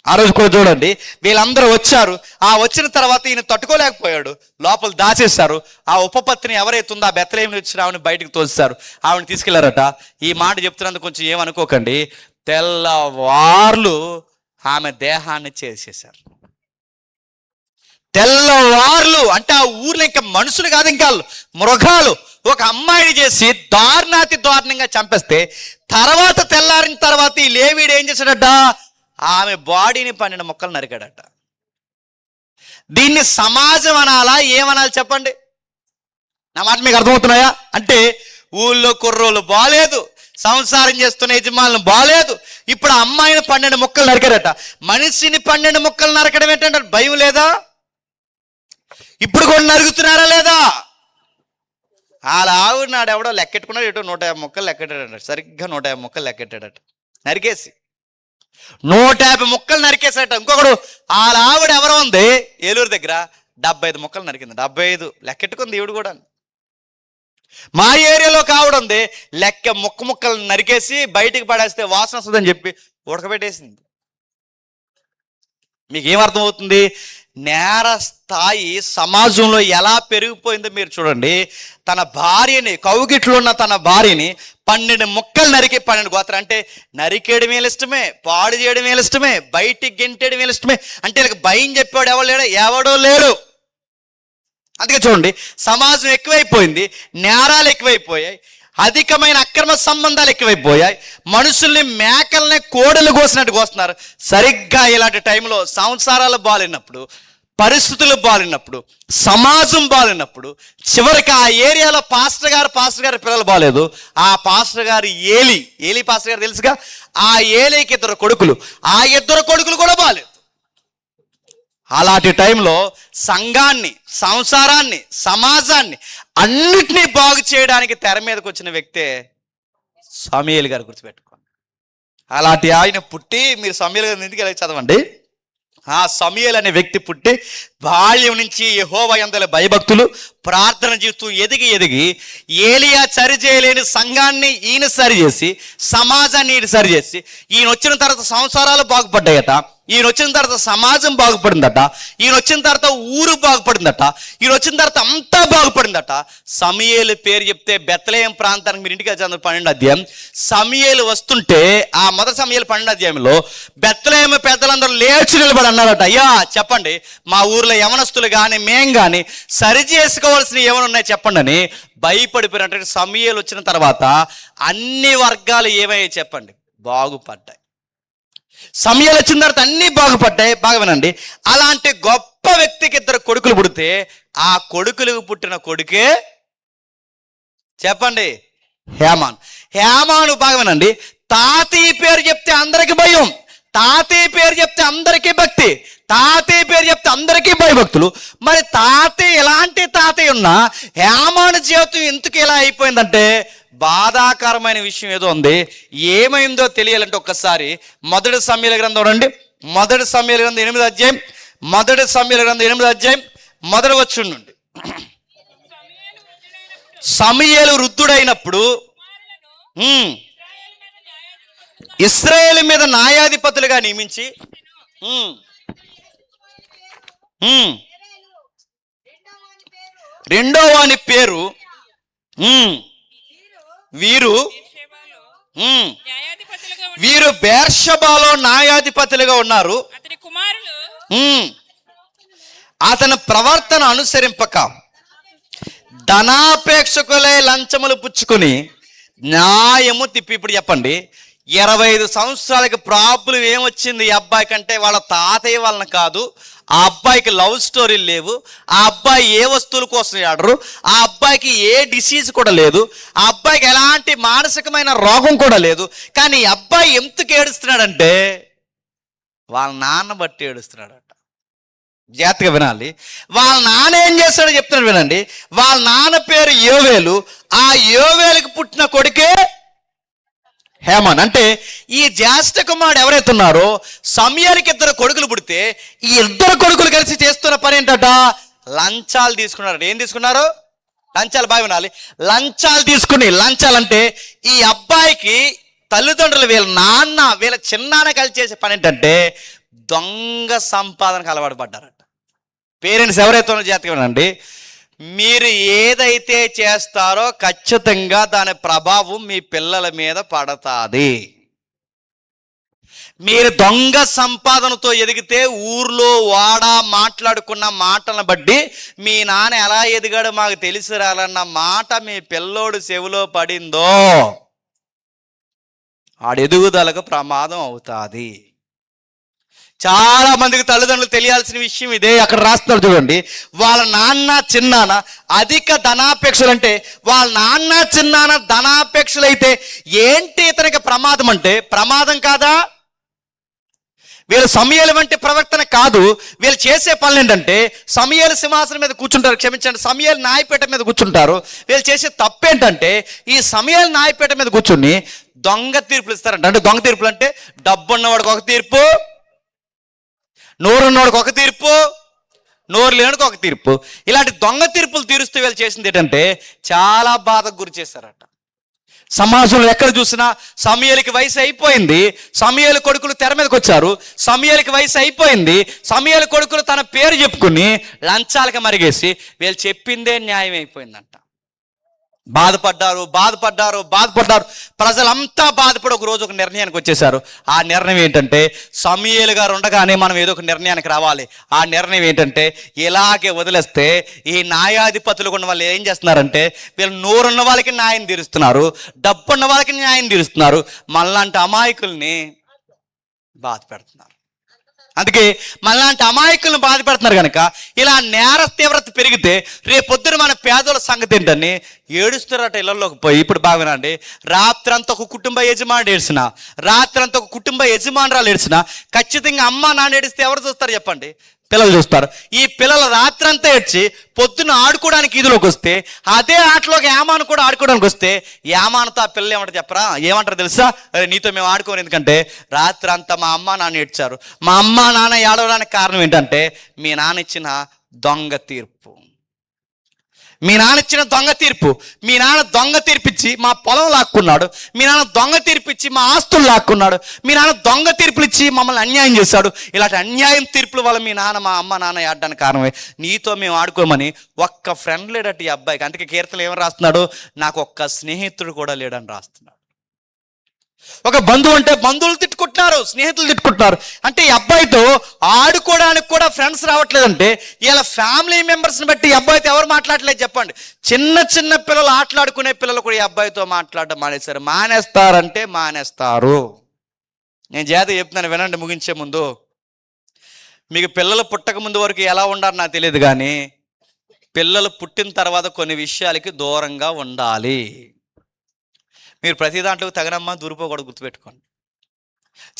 Speaker 2: ఆ రోజు కూడా చూడండి, వీళ్ళందరూ వచ్చారు. ఆ వచ్చిన తర్వాత ఈయన తట్టుకోలేకపోయాడు, లోపల దాచేశారు. ఆ ఉపపత్తిని ఎవరైతే ఉందో ఆ బెత్లెహేము వచ్చిన ఆవిడని బయటకు తోస్తారు, ఆవిడని తీసుకెళ్లారట. ఈ మాట చెప్తున్నందుకు కొంచెం ఏమనుకోకండి, తెల్లవార్లు ఆమె దేహాన్ని చేసేశారు. తెల్లవార్లు అంటే ఆ ఊర్లో ఇంకా మనుషులు కాదు, ఇంకా మృగాలు ఒక అమ్మాయిని చేసి దారుణాతి దారుణంగా చంపేస్తే తర్వాత తెల్లారిన తర్వాత ఈ లేవీడు ఏం చేశాడట? ఆమె బాడీని 12 ముక్కలు నరికాడట. దీన్ని సమాజం అనాలా, ఏమనాలి చెప్పండి? నా మాట మీకు అర్థమవుతున్నాయా? అంటే ఊళ్ళో కుర్రోళ్ళు బాలేదు, సంసారం చేస్తున్న యజమానులు బాలేదు. ఇప్పుడు ఆ అమ్మాయిని 12 ముక్కలు నరికాడట. మనిషిని 12 ముక్కలు నరకడం ఏంటంటే భయం లేదా? ఇప్పుడు కూడా నరుగుతున్నారా లేదా? వాళ్ళ ఆవిడ నాడు ఎవడో లెక్కెట్టుకున్నాడు, ఎటో 150 ముక్కలు లెక్కెట్టాడట. సరిగ్గా 150 ముక్కలు లెక్కెట్టాడట, నరికేసి 150 ముక్కలు నరికేసాట. ఇంకొకడు వాళ్ళ ఆవిడ ఎవరో ఉంది ఏలూరు దగ్గర 75 ముక్కలు నరికింది. 75 లెక్కెట్టుకుంది ఈవిడ కూడా. మా ఏరియాలో ఆవిడ ఉంది, లెక్క ముక్కలు నరికేసి బయటికి పడేస్తే వాసన వస్తుందని చెప్పి ఉడకబెట్టేసింది. మీకు ఏమర్థం అవుతుంది? నేర స్థాయి సమాజంలో ఎలా పెరిగిపోయిందో మీరు చూడండి. తన భార్యని, కౌగిట్లో ఉన్న తన భార్యని 12 ముక్కలు నరికి 12 గోత్రాలు అంటే నరికేయడం వీళ్ళ ఇష్టమే, పాడు చేయడం వీళ్ళ ఇష్టమే, బయటికి గెంటేయడం వీళ్ళ ఇష్టమే. అంటే వీళ్ళకి భయం చెప్పాడు ఎవడు లేడు, ఎవడో లేరు. అందుకే చూడండి, సమాజం ఎక్కువైపోయింది, నేరాలు ఎక్కువైపోయాయి, అధికమైన అక్రమ సంబంధాలు ఎక్కువైపోయాయి. మనుషుల్ని మేకల్ని కోడలు కోసినట్టు కోస్తున్నారు. సరిగ్గా ఇలాంటి టైంలో సంసారాలు బాలినప్పుడు, పరిస్థితులు బాలినప్పుడు, సమాజం బాలినప్పుడు, చివరికి ఆ ఏరియాలో పాస్టర్ గారి పిల్లలు బాలేదు. ఆ పాస్టర్ గారు ఏలి పాస్టర్ గారు తెలుసుగా, ఆ ఏలికి 2 కొడుకులు, ఆ 2 కొడుకులు కూడా బాలేదు. అలాంటి టైంలో సంఘాన్ని, సంసారాన్ని, సమాజాన్ని అన్నిటినీ బాగు చేయడానికి తెర మీదకి వచ్చిన వ్యక్తే సమూయేలు గారు, గుర్తుపెట్టుకోండి. అలాంటి ఆయన పుట్టి, మీరు సమూయేలు గారిని ఎందుకు ఇలా చదవండి. ఆ సమూయేలు అనే వ్యక్తి పుట్టి బాల్యం నుంచి యెహోవా యందు భయభక్తులు, ప్రార్థన జీవితం ఎదిగి ఏలియా సరిచేయలేని సంఘాన్ని ఈయన సరిచేసి, సమాజాన్ని ఈయన సరిచేసి, ఈయన వచ్చిన తర్వాత సంసారాలు బాగుపడ్డాయట, ఈయన వచ్చిన తర్వాత సమాజం బాగుపడిందట, ఈయన వచ్చిన తర్వాత ఊరు బాగుపడిందట, ఈయన వచ్చిన తర్వాత అంతా బాగుపడిందట. సమూయేలు పేరు చెప్తే బెత్లెహేము ప్రాంతానికి మీరు ఇంటికి వచ్చారు 12వ అధ్యాయం. సమూయేలు వస్తుంటే ఆ మొదటి సమూయేలు 12వ అధ్యాయంలో బెత్లెహేము పెద్దలందరూ లేచి నిలబడి అన్నారట, అయ్యా చెప్పండి, మా ఊర్లో యవనస్తులు కానీ మేం కానీ సరి చేసుకోవాల్సినవి ఏమైనా ఉన్నాయి చెప్పండి అని భయపడిపోయినట్టు. సమూయేలు వచ్చిన తర్వాత అన్ని వర్గాలు ఏమయ్యాయి చెప్పండి? బాగుపడ్డాయి. సమూయేలు వచ్చిన తర్వాత అన్నీ బాగుపడ్డాయి. బాగా వినండి, అలాంటి గొప్ప వ్యక్తికి 2 కొడుకులు పుడితే ఆ కొడుకులకు పుట్టిన కొడుకే చెప్పండి హేమాను. బాగా వినండి, తాతయ్య పేరు చెప్తే అందరికి భయం, తాతయ్య పేరు చెప్తే అందరికీ భక్తి, తాతయ్య పేరు చెప్తే అందరికీ భయభక్తులు. మరి తాతయ్య ఎలాంటి తాతయ్య ఉన్నా హేమాను జీవితం ఎందుకు ఇలా అయిపోయిందంటే బాధాకరమైన విషయం ఏదో ఉంది. ఏమైందో తెలియాలంటే ఒక్కసారి 1 సమూయేలు గ్రంథం రండి. 1 సమూయేలు గ్రంథం 8వ అధ్యాయం, 1 సమూయేలు గ్రంథం 8వ అధ్యాయం 1వ వచనం నుండి. సమూయేలు వృద్ధుడైనప్పుడు ఇశ్రాయేలు మీద న్యాయాధిపతులుగా నియమించి, రెండో వాని పేరు వీరు బెర్షెబాలో న్యాయాధిపతులుగా ఉన్నారు. అతని ప్రవర్తన అనుసరింపక ధనాపేక్షకులే లంచములు పుచ్చుకొని న్యాయము తిప్పి. ఇప్పుడు చెప్పండి, 25 సంవత్సరాలకి ప్రాబ్లం ఏమొచ్చింది ఈ అబ్బాయి కంటే? వాళ్ళ తాతయ్య వలన కాదు. ఆ అబ్బాయికి లవ్ స్టోరీలు లేవు, ఆ అబ్బాయి ఏ వస్తువుల కోసం ఆడరు, ఆ అబ్బాయికి ఏ డిసీజ్ కూడా లేదు, ఆ అబ్బాయికి ఎలాంటి మానసికమైన రోగం కూడా లేదు. కానీ ఈ అబ్బాయి ఎందుకు ఏడుస్తున్నాడంటే వాళ్ళ నాన్న బట్టి ఏడుస్తున్నాడట. జాగ్రత్తగా వినాలి. వాళ్ళ నాన్న ఏం చేస్తాడో చెప్తున్నాడు వినండి. వాళ్ళ నాన్న పేరు యోవేలు. ఆ యోవేలుకి పుట్టిన కొడుకే హేమాన్. అంటే ఈ జ్యేష్ఠ కుమారుడు ఎవరైతే ఉన్నారో, సమయానికి 2 కొడుకులు పుడితే ఈ 2 కొడుకులు కలిసి చేస్తున్న పని ఏంటట? లంచాలు తీసుకున్నారు. ఏం తీసుకున్నారు? లంచాలు. బాగా వినాలి. లంచాలు తీసుకుని, లంచాలంటే ఈ అబ్బాయికి తల్లిదండ్రులు, వీళ్ళ నాన్న వీళ్ళ చిన్నాన్న కలిసి చేసే పని ఏంటంటే దొంగ సంపాదనకు అలవాటు పడ్డారట. పేరెంట్స్ ఎవరైతే ఉన్నారో జాగ్రత్తగా వినండి. మీరు ఏదైతే చేస్తారో ఖచ్చితంగా దాని ప్రభావం మీ పిల్లల మీద పడతాది. మీరు దొంగ సంపాదనతో ఎదిగితే ఊర్లో వాడ మాట్లాడుకున్న మాటలను బట్టి మీ నాన్న ఎలా ఎదిగాడో మాకు తెలిసి రాలన్న మాట మీ పిల్లోడు చెవిలో పడిందో ఆడు ఎదుగుదలకు ప్రమాదం అవుతుంది. చాలా మందికి తల్లిదండ్రులు తెలియాల్సిన విషయం ఇదే. అక్కడ రాస్తున్నారు చూడండి. వాళ్ళ నాన్న చిన్నాన్న అధిక ధనాపేక్షలు. అంటే వాళ్ళ నాన్న చిన్నాన్న ధనాపేక్షలు అయితే ఏంటి ఇతనికి ప్రమాదం? అంటే ప్రమాదం కాదా? వీళ్ళు సమూయేలు వంటి ప్రవర్తన కాదు. వీళ్ళు చేసే పనులు ఏంటంటే సమూయేలు సింహాసనం మీద కూర్చుంటారు, క్షమించండి, సమూయేలు న్యాయపీఠ మీద కూర్చుంటారు. వీళ్ళు చేసే తప్పేంటంటే ఈ సమూయేలు న్యాయపీఠ మీద కూర్చుని దొంగ తీర్పులు ఇస్తారంట. అంటే దొంగ తీర్పులు అంటే డబ్బు ఉన్నవాడికి ఒక తీర్పు, నోరున్నవాడికి ఒక తీర్పు, నోరు లేనివాడికి ఒక తీర్పు. ఇలాంటి దొంగ తీర్పులు తీరుస్తూ వీళ్ళు చేసింది ఏంటంటే చాలా బాధకు గురి చేశారట. సమాజంలో ఎక్కడ చూసినా సమూయేలుకి వయసు అయిపోయింది, సమూయేలు కొడుకులు తెర మీదకి వచ్చారు, సమూయేలుకి వయసు అయిపోయింది, సమూయేలు కొడుకులు తన పేరు చెప్పుకుని లంచాలకి మరిగేసి వీళ్ళు చెప్పిందే న్యాయం అయిపోయిందంట. బాధపడ్డారు. ప్రజలంతా బాధపడి ఒక రోజు ఒక నిర్ణయానికి వచ్చేసారు. ఆ నిర్ణయం ఏంటంటే సమూయేలు గారు ఉండగానే మనం ఏదో ఒక నిర్ణయానికి రావాలి. ఆ నిర్ణయం ఏంటంటే ఇలాగే వదిలేస్తే ఈ న్యాయాధిపతులు ఉన్న వాళ్ళు ఏం చేస్తున్నారంటే వీళ్ళు నోరున్న వాళ్ళకి న్యాయం తీరుస్తున్నారు, డబ్బున్న వాళ్ళకి న్యాయం తీరుస్తున్నారు, మనలాంటి అమాయకుల్ని బాధ పెడుతున్నారు. అందుకే మనలాంటి అమాయకులను బాధ పెడుతున్నారు కనుక ఇలా నేర తీవ్రత పెరిగితే రేపొద్దున మన పేదల సంగతి ఏంటని ఏడుస్తారట ఇళ్లలోకి పోయి. ఇప్పుడు బాగా వినండి. రాత్రంతా ఒక కుటుంబ యజమానుడు ఏడ్చిన, రాత్రంతా ఒక కుటుంబ యజమానురాలు ఏడ్చిన ఖచ్చితంగా అమ్మ నాన్న ఏడిస్తే ఎవరు చూస్తారు చెప్పండి? పిల్లలు చూస్తారు. ఈ పిల్లలు రాత్రంతా ఏడ్చి పొద్దున్న ఆడుకోవడానికి ఈదులోకి వస్తే అదే ఆటలోకి ఏమాను కూడా ఆడుకోవడానికి వస్తే ఏమానుతో ఆ పిల్లలు ఏమంటారు చెప్పరా? ఏమంటారు తెలుసా? అరే నీతో మేము ఆడుకోను. ఎందుకంటే రాత్రి అంతా మా అమ్మ నాన్న ఏడ్చారు. మా అమ్మ నాన్న ఏడవడానికి కారణం ఏంటంటే మీ నాన్న ఇచ్చిన దొంగ తీర్పు. మీ నాన్న ఇచ్చిన దొంగ తీర్పు. మీ నాన్న దొంగ తీర్పిచ్చి మా పొలం లాక్కున్నాడు, మీ నాన్న దొంగ తీర్పిచ్చి మా ఆస్తులు లాక్కున్నాడు, మీ నాన్న దొంగ తీర్పులు ఇచ్చి మమ్మల్ని అన్యాయం చేశాడు. ఇలాంటి అన్యాయం తీర్పుల వల్ల మీ నాన్న మా అమ్మ నాన్న ఆడడానికి కారణమే. నీతో మేము ఆడుకోమని ఒక్క ఫ్రెండ్ లేడట ఈ అబ్బాయికి. అందుకే కీర్తనలు ఏమని రాస్తున్నాడు? నాకు ఒక్క స్నేహితుడు కూడా లేడని రాస్తున్నాడు. ఒక బంధువు అంటే బంధువులు తిట్టుకుంటున్నారు, స్నేహితులు తిట్టుకుంటున్నారు. అంటే ఈ అబ్బాయితో ఆడుకోవడానికి కూడా ఫ్రెండ్స్ రావట్లేదంటే ఇలా ఫ్యామిలీ మెంబర్స్ని బట్టి ఈ అబ్బాయితో ఎవరు మాట్లాడలేదు చెప్పండి? చిన్న పిల్లలు ఆటలాడుకునే పిల్లలు కూడా ఈ అబ్బాయితో మాట్లాడడం మానేశారు. మానేస్తారంటే మానేస్తారు. నేను జాగ్రత్తగా చెప్తున్నాను వినండి. ముగించే ముందు మీకు పిల్లలు పుట్టక ముందు వరకు ఎలా ఉండాలో నాకు తెలియదు, కానీ పిల్లలు పుట్టిన తర్వాత కొన్ని విషయాలకి దూరంగా ఉండాలి. మీరు ప్రతి దాంట్లో తగనమ్మా దూరిపోకూడదు, గుర్తుపెట్టుకోండి.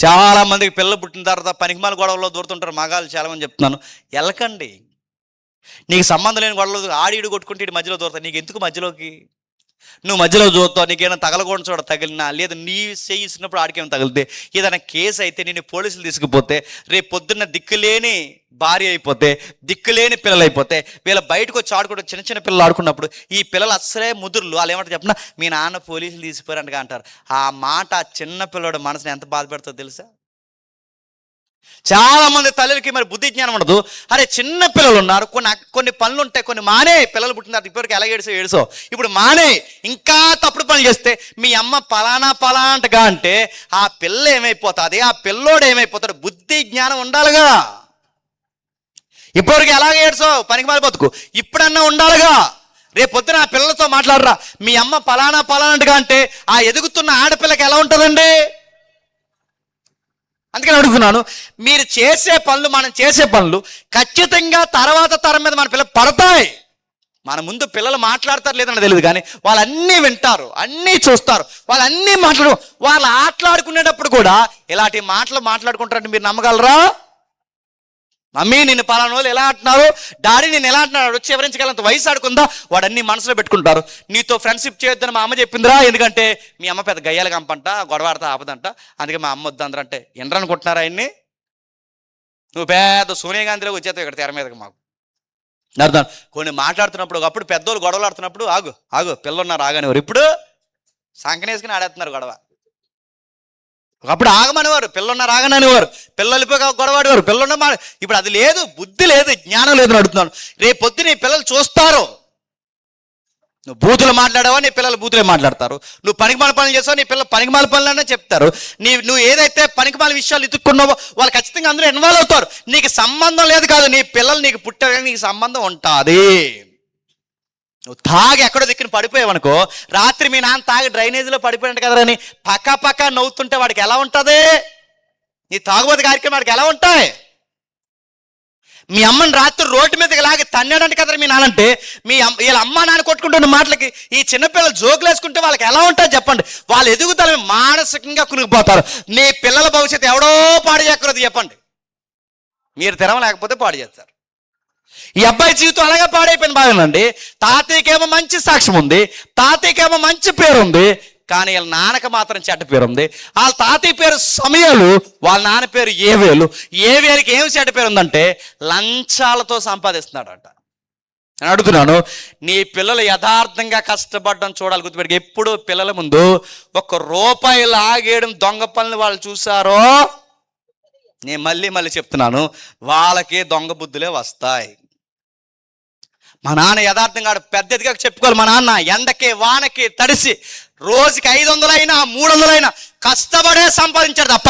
Speaker 2: చాలా మందికి పిల్లలు పుట్టిన తర్వాత పనికిమాల గొడవల్లో దూరుతుంటారు మగాళ్ళు. చాలామంది చెప్తున్నాను, వెళ్ళకండి. నీకు సంబంధం లేని గొడవలు ఆడిడు కొట్టుకుంటే ఇటు మధ్యలో దూరుతావు. నీకు ఎందుకు మధ్యలోకి? నువ్వు మధ్యలో చూస్తావు. నీకేమైనా తగలకూడని చోట తగిలినా, లేదా నీ చేసినప్పుడు ఆడికేమైనా తగిలితే, ఏదైనా కేసు అయితే నేను పోలీసులు తీసుకుపోతే రేపు పొద్దున్న దిక్కులేని భార్య అయిపోతే, దిక్కులేని పిల్లలు అయిపోతే, వీళ్ళ బయటకు వచ్చి ఆడుకుంటూ చిన్న పిల్లలు ఆడుకున్నప్పుడు ఈ పిల్లలు అస్సలే ముదురులు వాళ్ళు ఏమంటారు చెప్పినా మీ నాన్న పోలీసులు తీసిపోయారంటగా అంటారు. ఆ మాట చిన్న పిల్లడు మనసుని ఎంత బాధ పెడుతుందో తెలుసా? చాలా మంది తల్లికి మరి బుద్ధి జ్ఞానం ఉండదు. అరే చిన్న పిల్లలు ఉన్నారు, కొన్ని పనులు ఉంటాయి, కొన్ని మానే. పిల్లలు పుట్టిన తర్వాత ఇప్పటివరకు ఎలా ఏడుసో ఇప్పుడు మానే. ఇంకా తప్పుడు పనులు చేస్తే మీ అమ్మ పలానా అంటగా అంటే ఆ పిల్ల ఏమైపోతుంది, ఆ పిల్లోడు ఏమైపోతాడు? బుద్ధి జ్ఞానం ఉండాలిగా. ఇప్పటివరకు ఎలాగ ఏడ్సో పనికి మారి బతుకు, ఇప్పుడన్నా ఉండాలిగా. రేపు పొద్దున ఆ పిల్లలతో మాట్లాడరా, మీ అమ్మ పలానా పలానాగా అంటే ఆ ఎదుగుతున్న ఆడపిల్లకి ఎలా ఉంటుందండి? అందుకని అడుగుతున్నాను, మీరు చేసే పనులు, మనం చేసే పనులు ఖచ్చితంగా తర్వాత తరం మీద మన పిల్లలు పడతాయి. మన ముందు పిల్లలు మాట్లాడతారు లేదని తెలియదు, కానీ వాళ్ళు అన్నీ వింటారు, అన్నీ చూస్తారు, వాళ్ళు అన్నీ వాళ్ళు ఆటలాడుకునేటప్పుడు కూడా ఇలాంటి మాటలు మాట్లాడుకుంటారంటే మీరు నమ్మగలరా? మమ్మీ నిన్ను పలానా వాళ్ళు ఎలా అంటున్నారు, డాడీ నేను ఎలా అంటున్నాడు, వచ్చి వివరించగలంత వయసు ఆడుకుందా, వాడు అన్ని మనసులో పెట్టుకుంటారు. నీతో ఫ్రెండ్షిప్ చేయొద్దని మా అమ్మ చెప్పిందిరా, ఎందుకంటే మీ అమ్మ పెద్ద గయ్యాలు కంపంట, గొడవ ఆడతా ఆపదంట, అందుకే మా అమ్మ వద్దందరంటే ఎండ్రనుకుంటున్నారా ఆయన్ని? నువ్వు పెద్ద సోనియా గాంధీలో వచ్చేస్తావు ఇక్కడ తెర మీదకి. మాకు అర్థం, కొన్ని మాట్లాడుతున్నప్పుడు ఒకప్పుడు పెద్దోళ్ళు గొడవలు ఆడుతున్నప్పుడు ఆగు ఆగు పిల్లలున్నారు ఆగనివారు, ఇప్పుడు సంకనేసుకుని ఆడేస్తున్నారు గొడవ. ఒకప్పుడు ఆగమనేవారు, పిల్లలున్నారు ఆగననేవారు, పిల్లలు గొడవాడేవారు, పిల్లలున్న ఇప్పుడు అది లేదు, బుద్ధి లేదు, జ్ఞానం లేదు అని అడుగుతున్నాను. రేపు పొద్దు నీ పిల్లలు చూస్తారు, నువ్వు బూతులు మాట్లాడావా నీ పిల్లలు బూతులే మాట్లాడతారు, నువ్వు పనికిమాల పనులు చేసావు నీ పిల్లలు పనికిమాల పనులనే చెప్తారు, నువ్వు ఏదైతే పనికిమాల విషయాలు ఇతుక్కున్నావో వాళ్ళు ఖచ్చితంగా అందులో ఇన్వాల్వ్ అవుతారు. నీకు సంబంధం లేదు కాదు, నీ పిల్లలు నీకు పుట్టారని నీకు సంబంధం ఉంటుంది. నువ్వు తాగి ఎక్కడో దిక్కుని పడిపోయావనుకో, రాత్రి మీ నాన్న తాగి డ్రైనేజీలో పడిపోయినట్టు కదరా అని పక్క నవ్వుతుంటే వాడికి ఎలా ఉంటుంది? నీ తాగుబోతు కార్యక్రమం వాడికి ఎలా ఉంటాయి? మీ అమ్మని రాత్రి రోడ్డు మీదకి లాగి తన్నాడంటే కదరా మీ నాన్నంటే, వీళ్ళ అమ్మ నాన్న కొట్టుకుంటున్న మాటలకి ఈ చిన్నపిల్లలు జోకులు వేసుకుంటే వాళ్ళకి ఎలా ఉంటుంది చెప్పండి? వాళ్ళు ఎదుగుదల మానసికంగా కునిగిపోతారు. నీ పిల్లల భవిష్యత్తు ఎవడో పాడు చేయకూడదు చెప్పండి, మీరు తెరవలేకపోతే పాడు చేస్తారు. ఈ అబ్బాయి జీవితం అలాగే పాడైపోయింది. బాగానండి, తాతయ్యకేమో మంచి సాక్ష్యం ఉంది, తాతయ్యకేమో మంచి పేరు ఉంది, కానీ వీళ్ళ నాన్నకి మాత్రం చెడ్డ పేరు ఉంది. వాళ్ళ తాతయ్య పేరు సమయాలు, వాళ్ళ నాన్న పేరు ఏవేలకి ఏమి చెడ్డ పేరు ఉందంటే లంచాలతో సంపాదిస్తున్నాడట. నేను అడుగుతున్నాను, నీ పిల్లలు యథార్థంగా కష్టపడడం చూడాలి. గుర్తుపెట్టి ఎప్పుడు పిల్లల ముందు ₹1 లాగేయడం దొంగ పనులు వాళ్ళు చూసారో, నేను మళ్ళీ చెప్తున్నాను, వాళ్ళకి దొంగ బుద్ధులే వస్తాయి. మా నాన్న యథార్థంగా పెద్ద ఎదిగా చెప్పుకోవాలి. మా నాన్న ఎండకి వానకి తడిసి రోజుకి 500 అయినా 300 అయినా కష్టపడే సంపాదించాడు తప్ప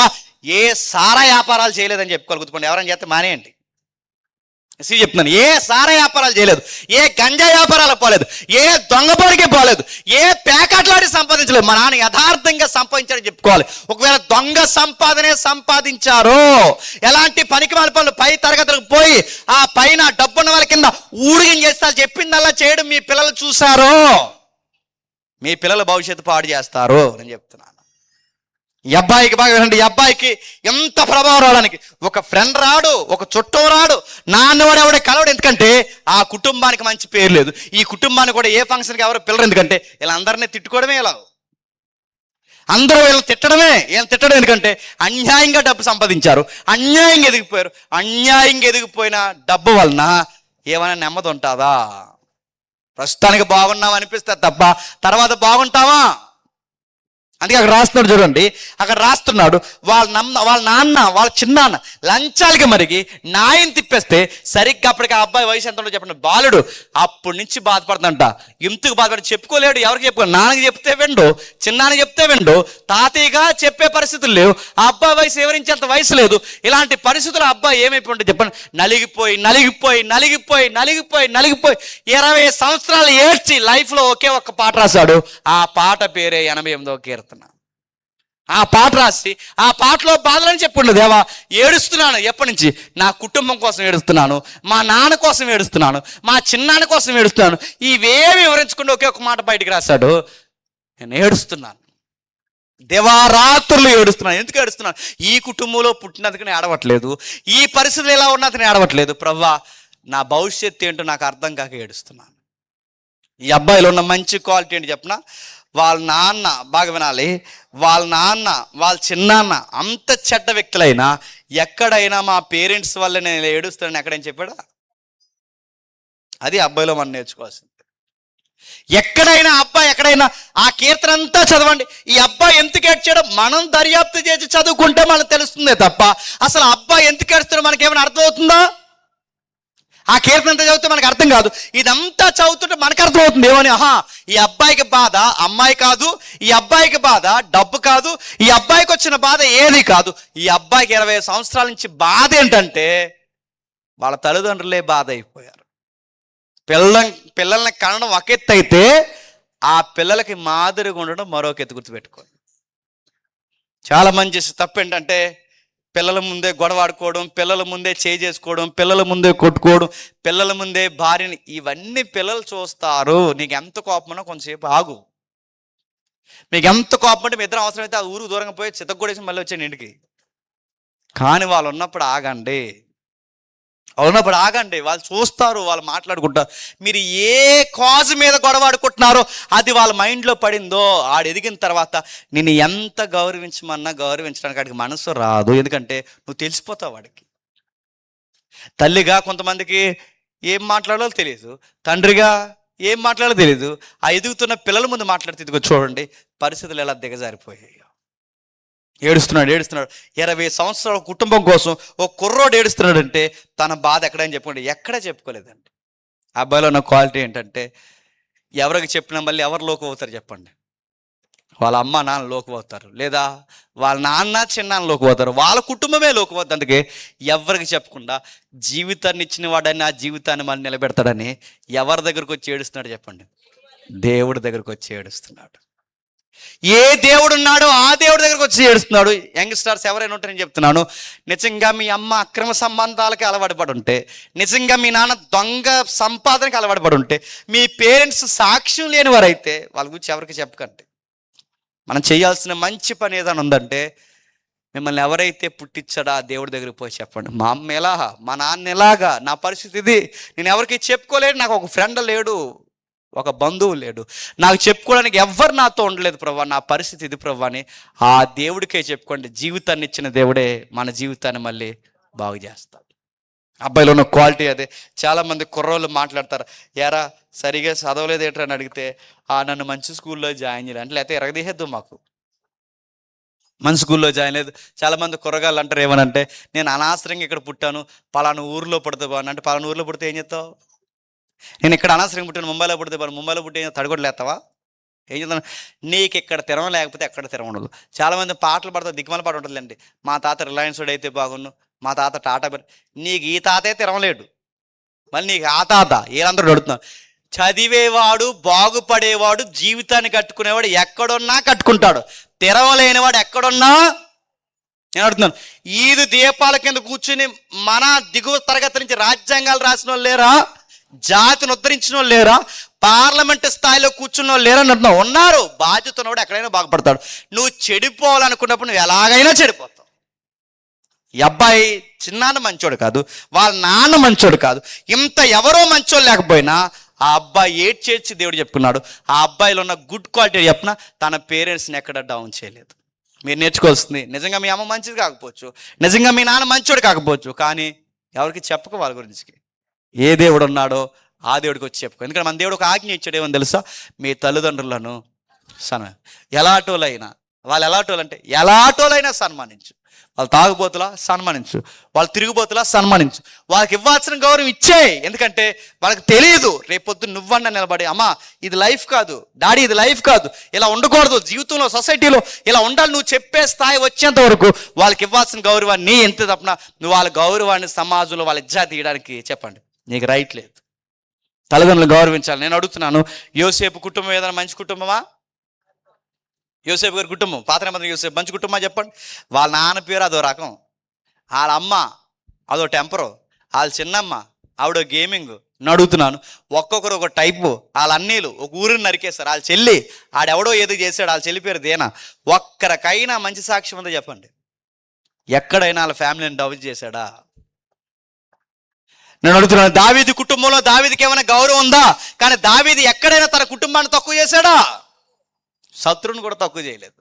Speaker 2: ఏ సారా వ్యాపారాలు చేయలేదని చెప్పుకోవాలి. గుర్తుకోండి, ఎవరైనా చేస్తే మానేయండి. చెప్తున్నాను, ఏ సారా వ్యాపారాలు చేయలేదు, ఏ గంజా వ్యాపారాలకు పోలేదు, ఏ దొంగపోడికి పోలేదు, ఏ ప్యాకెట్లాడి సంపాదించలేదు. మా నాన్న యథార్థంగా సంపాదించాడని చెప్పుకోవాలి. ఒకవేళ దొంగ సంపాదనే సంపాదించారో, ఎలాంటి పనికిమాల పనులు పై తరగతులకు పోయి ఆ పైన డబ్బున్న వాళ్ళ కింద ఊడిగం చేస్తారు, చెప్పిందల్లా చేయడం మీ పిల్లలు చూసారో, మీ పిల్లల భవిష్యత్తు పాడు చేస్తారు అని చెప్తున్నాను. ఈ అబ్బాయికి బాగా వినండి, ఈ అబ్బాయికి ఎంత ప్రభావం రావడానికి ఒక ఫ్రెండ్ రాడు, ఒక చుట్టం రాడు, నాన్నవాడు ఎవడే కలవడు. ఎందుకంటే ఆ కుటుంబానికి మంచి పేరు లేదు. ఈ కుటుంబానికి కూడా ఏ ఫంక్షన్కి ఎవరు పిల్లరు, ఎందుకంటే వీళ్ళందరినీ తిట్టుకోవడమే, ఇలా అందరూ వీళ్ళని తిట్టడం. ఎందుకంటే అన్యాయంగా డబ్బు సంపాదించారు, అన్యాయంగా ఎదిగిపోయారు. అన్యాయంగా ఎదిగిపోయిన డబ్బు వలన ఏమైనా నెమ్మది ఉంటుందా? ప్రస్తుతానికి బాగున్నాం అనిపిస్తుంది తప్ప తర్వాత బాగుంటావా? అందుకే అక్కడ రాస్తున్నాడు చూడండి, అక్కడ రాస్తున్నాడు వాళ్ళ నాన్న వాళ్ళ చిన్నాన్న లంచాలకి మరిగి నాయని తిప్పేస్తే సరిగ్గా అప్పటికి ఆ అబ్బాయి వయసు ఎంత ఉందో చెప్పండి, బాలుడు. అప్పటి నుంచి బాధపడుతుందంట. ఎందుకు బాధపడి చెప్పుకోలేడు, ఎవరికి చెప్పుకోలేడు. నాన్నకి చెప్తే విండు, చిన్నాన్నకి చెప్తే విండు, తాతయ్యగా చెప్పే పరిస్థితులు లేవు. ఆ అబ్బాయి వయసు వివరించేంత వయసు లేదు. ఇలాంటి పరిస్థితులు ఆ అబ్బాయి ఏమైపోయి ఉంటుంది చెప్పండి, నలిగిపోయి 20 సంవత్సరాలు ఏడ్చి లైఫ్లో ఒకే ఒక్క పాట రాశాడు. ఆ పాట పేరే 88వ కీర్తన. ఆ పాట రాసి ఆ పాటలో బాధలని చెప్పుండు, దేవా ఏడుస్తున్నాను ఎప్పటి నుంచి, నా కుటుంబం కోసం ఏడుస్తున్నాను, మా నాన్న కోసం ఏడుస్తున్నాను, మా చిన్నాన్న కోసం ఏడుస్తున్నాను. ఇవేమి వివరించకుండా ఒకే ఒక మాట బయటికి రాశాడు, నేను ఏడుస్తున్నాను, దివారాత్రులు ఏడుస్తున్నాను. ఎందుకు ఏడుస్తున్నాను? ఈ కుటుంబంలో పుట్టినందుకు నేను ఏడవట్లేదు, ఈ పరిస్థితులు ఎలా ఉన్నది నేను ఏడవట్లేదు, ప్రవ్వా నా భవిష్యత్తు ఏంటో నాకు అర్థం కాక ఏడుస్తున్నాను. ఈ అబ్బాయిలో ఉన్న మంచి క్వాలిటీ ఏంటి చెప్పిన, వాళ్ళ నాన్న బాగా వినాలి, వాళ్ళ నాన్న వాళ్ళ చిన్నాన్న అంత చెడ్డ వ్యక్తులైనా ఎక్కడైనా మా పేరెంట్స్ వల్ల నేను ఏడుస్తానని ఎక్కడైనా చెప్పాడా? అది అబ్బాయిలో మనం నేర్చుకోవాల్సింది. ఎక్కడైనా అబ్బాయి ఎక్కడైనా ఆ కీర్తన అంతా చదవండి. ఈ అబ్బాయి ఎందుకు ఏడ్చాడో మనం దర్యాప్తు చేసి చదువుకుంటే మనకు తెలుస్తుందే తప్ప అసలు అబ్బాయి ఎందుకు ఏడుస్తాడో మనకేమైనా అర్థమవుతుందా? ఆ కీర్తన అంతా చదివితే మనకు అర్థం కాదు. ఇదంతా చదువుతుంటే మనకు అర్థమవుతుంది ఏమని, ఈ అబ్బాయికి బాధ అమ్మాయి కాదు, ఈ అబ్బాయికి బాధ డబ్బు కాదు, ఈ అబ్బాయికి వచ్చిన బాధ ఏది కాదు, ఈ అబ్బాయికి 20 సంవత్సరాల నుంచి బాధ ఏంటంటే వాళ్ళ తల్లిదండ్రులే బాధ అయిపోయారు. పిల్లల్ని కనడం ఒక ఎత్తు అయితే ఆ పిల్లలకి మాదిరిగా ఉండడం మరొక ఎత్తు. గుర్తుపెట్టుకోండి. చాలా మంది చేసే తప్పు ఏంటంటే పిల్లల ముందే గొడవ ఆడుకోవడం, పిల్లల ముందే చేసుకోవడం, పిల్లల ముందే కొట్టుకోవడం, పిల్లల ముందే భార్యని, ఇవన్నీ పిల్లలు చూస్తారు. నీకు ఎంత కోపమన్నా కొంతసేపు ఆగు. మీకు ఎంత కోపం అంటే మీ ఇద్దరు అవసరమైతే ఆ ఊరు దూరంగా పోయి చితగ్గొడేసి మళ్ళీ వచ్చాను ఇంటికి. కానీ వాళ్ళు ఉన్నప్పుడు ఆగండి. వాళ్ళు చూస్తారు, వాళ్ళు మాట్లాడుకుంటారు. మీరు ఏ కాజు మీద గొడవ ఆడుకుంటున్నారో అది వాళ్ళ మైండ్లో పడిందో, ఆడు ఎదిగిన తర్వాత నేను ఎంత గౌరవించమన్నా గౌరవించడానికి వాడికి మనసు రాదు. ఎందుకంటే నువ్వు తెలిసిపోతావు వాడికి. తల్లిగా కొంతమందికి ఏం మాట్లాడాలో తెలియదు, తండ్రిగా ఏం మాట్లాడాలో తెలియదు. ఆ ఎదుగుతున్న పిల్లల ముందు మాట్లాడితే ఇదిగో చూడండి పరిస్థితులు ఎలా దిగజారిపోయాయి. ఏడుస్తున్నాడు 20 సంవత్సరాల కుటుంబం కోసం ఓ కుర్రోడు ఏడుస్తున్నాడంటే తన బాధ ఎక్కడని చెప్పుకోండి, ఎక్కడా చెప్పుకోలేదండి. అబ్బాయిలో ఉన్న క్వాలిటీ ఏంటంటే ఎవరికి చెప్పినా మళ్ళీ ఎవరు లోకు అవుతారు చెప్పండి? వాళ్ళ అమ్మ నాన్న లోకు అవుతారు, లేదా వాళ్ళ నాన్న చిన్నాన్న లోకు అవుతారు, వాళ్ళ కుటుంబమే లోకు అవుతుంది. అందుకే ఎవరికి చెప్పకుండా జీవితాన్ని ఇచ్చిన వాడని ఆ జీవితాన్ని మళ్ళీ నిలబెడతాడని ఎవరి దగ్గరకు వచ్చి ఏడుస్తున్నాడు చెప్పండి? దేవుడి దగ్గరకు వచ్చి ఏడుస్తున్నాడు. ఏ దేవుడు ఉన్నాడో ఆ దేవుడి దగ్గరకు వచ్చి ఏడుస్తున్నాడు. యంగ్స్టర్స్ ఎవరైనా ఉంటే నేను చెప్తున్నాను, నిజంగా మీ అమ్మ అక్రమ సంబంధాలకి అలవాటు పడి ఉంటే, నిజంగా మీ నాన్న దొంగ సంపాదనకి అలవాటు పడి ఉంటే, మీ పేరెంట్స్ సాక్ష్యం లేని వారైతే వాళ్ళ గురించి ఎవరికి చెప్పకండి. మనం చేయాల్సిన మంచి పని ఏదైనా ఉందంటే మిమ్మల్ని ఎవరైతే పుట్టించాడో ఆ దేవుడి దగ్గరికి పోయి చెప్పండి, మా అమ్మ ఎలా, మా నాన్న ఎలాగా, నా పరిస్థితి ఇది, నేను ఎవరికి చెప్పుకోలేడు, నాకు ఒక ఫ్రెండ్ లేడు, ఒక బంధువు లేడు, నాకు చెప్పుకోవడానికి ఎవ్వరు నాతో ఉండలేదు ప్రభా, నా పరిస్థితి ఇది ప్రభా అని ఆ దేవుడికే చెప్పుకోండి. జీవితాన్ని ఇచ్చిన దేవుడే మన జీవితాన్ని మళ్ళీ బాగు చేస్తాడు. అబ్బాయిలో ఉన్న క్వాలిటీ అదే. చాలామంది కుర్రోళ్ళు మాట్లాడతారు, ఎరా సరిగా చదవలేదు ఏంటని అని అడిగితే నన్ను మంచి స్కూల్లో జాయిన్ చేయాలి అంటే, లేకపోతే ఎరగదీసేద్దు మాకు మంచి స్కూల్లో జాయిన్ లేదు. చాలామంది కుర్రగాళ్ళు అంటారు ఏమనంటే, నేను అనవసరంగా ఇక్కడ పుట్టాను, పలానా ఊరిలో పుడితే బాగున్నా అంటే, పలానా ఊరిలో పుడితే ఏం చేస్తావు? నేను ఇక్కడ అనవసరంగా పుట్టాను, ముంబైలో పుడితే ముంబైలో పుట్టి ఏం తడగొడలేస్తావా? ఏం చేద్దాం? నీకు ఇక్కడ తిరగ లేకపోతే ఎక్కడ తిరగ ఉండదు. చాలామంది పాటలు పడతారు, దిక్కుమల పాట ఉంటుందండి, మా తాత రిలయన్స్ వాడు అయితే బాగున్ను, మా తాత టాటా. నీకు ఈ తాతే తిరగలేడు, మళ్ళీ నీకు ఆ తాత వీళ్ళందరూ అడుగుతున్నారు. చదివేవాడు బాగుపడేవాడు జీవితాన్ని కట్టుకునేవాడు ఎక్కడున్నా కట్టుకుంటాడు. తెరవలేనివాడు ఎక్కడున్నా, నేను అడుగుతున్నాను, ఈదు దీపాల కింద కూర్చుని మన దిగువ తరగతి నుంచి రాజ్యాంగాలు రాసిన వాళ్ళు లేరా? జాతిని ఉద్ధరించిన వాళ్ళు లేరా? పార్లమెంట్ స్థాయిలో కూర్చున్న వాళ్ళు లేరని అంటున్నావు. ఉన్నారు. బాధ్యత ఉన్నవాడు ఎక్కడైనా బాగుపడతాడు. నువ్వు చెడిపోవాలనుకున్నప్పుడు నువ్వు ఎలాగైనా చెడిపోతావు. ఈ అబ్బాయి చిన్నాన్న మంచోడు కాదు, వాళ్ళ నాన్న మంచోడు కాదు, ఇంత ఎవరో మంచోడు లేకపోయినా ఆ అబ్బాయి ఏడ్చేడ్చి దేవుడు చెప్పుకున్నాడు. ఆ అబ్బాయిలో ఉన్న గుడ్ క్వాలిటీ చెప్పిన తన పేరెంట్స్ని ఎక్కడ డౌన్ చేయలేదు. మీరు నేర్చుకోవాల్సింది, నిజంగా మీ అమ్మ మంచిది కాకపోవచ్చు, నిజంగా మీ నాన్న మంచోడు కాకపోవచ్చు, కానీ ఎవరికి చెప్పక వాళ్ళ గురించి. ఏ దేవుడు ఉన్నాడో ఆ దేవుడికి వచ్చి చెప్పుకో. ఎందుకంటే మన దేవుడు ఒక ఆజ్ఞ ఇచ్చాడు, ఏమని తెలుసా? మీ తల్లిదండ్రులను ఎలాటోలైనా, వాళ్ళు ఎలాటోలంటే ఎలాటోలైనా సన్మానించు. వాళ్ళు తాగుబోతులా సన్మానించు, వాళ్ళు తిరుగుబోతులా సన్మానించు, వాళ్ళకి ఇవ్వాల్సిన గౌరవం ఇచ్చేయి. ఎందుకంటే వాళ్ళకి తెలియదు రేపొద్దు నువ్వన్నా నిలబడి, అమ్మా ఇది లైఫ్ కాదు, డాడీ ఇది లైఫ్ కాదు, ఇలా ఉండకూడదు, జీవితంలో సొసైటీలో ఇలా ఉండాలి, నువ్వు చెప్పే స్థాయి వచ్చేంత వరకు వాళ్ళకి ఇవ్వాల్సిన గౌరవాన్ని ఎంత తప్పన నువ్వు వాళ్ళ గౌరవాన్ని సమాజంలో వాళ్ళ ఇజ్జత్ తీయడానికి చెప్పండి, నీకు రైట్ లేదు. తల్లిదండ్రులు గౌరవించాలి. నేను అడుగుతున్నాను, యోసేపు కుటుంబం ఏదైనా మంచి కుటుంబమా? యోసేపు గారి కుటుంబం, పాత నిబంధన యోసేపు మంచి కుటుంబం చెప్పండి. వాళ్ళ నాన్న పేరు అదో రకం, వాళ్ళ అమ్మ అదో టెంపరు, వాళ్ళ చిన్నమ్మ ఆవిడ గేమింగ్. నేను అడుగుతున్నాను, ఒక్కొక్కరు ఒక టైపు. వాళ్ళ అన్నీలు ఒక ఊరిని నరికేస్తారు, వాళ్ళ చెల్లి ఆడెవడో ఏదో చేశాడు, వాళ్ళ చెల్లి పేరు దేనా. ఒక్కరికైనా మంచి సాక్ష్యం ఉందో చెప్పండి? ఎక్కడైనా వాళ్ళ ఫ్యామిలీని డౌన్ చేశాడా? నేను అడుగుతున్నాను, దావీదు కుటుంబంలో దావీదుకి ఏమైనా గౌరవం ఉందా? కానీ దావీదు ఎక్కడైనా తన కుటుంబాన్ని తక్కువ చేశాడా? శత్రువుని కూడా తక్కువ చేయలేదు.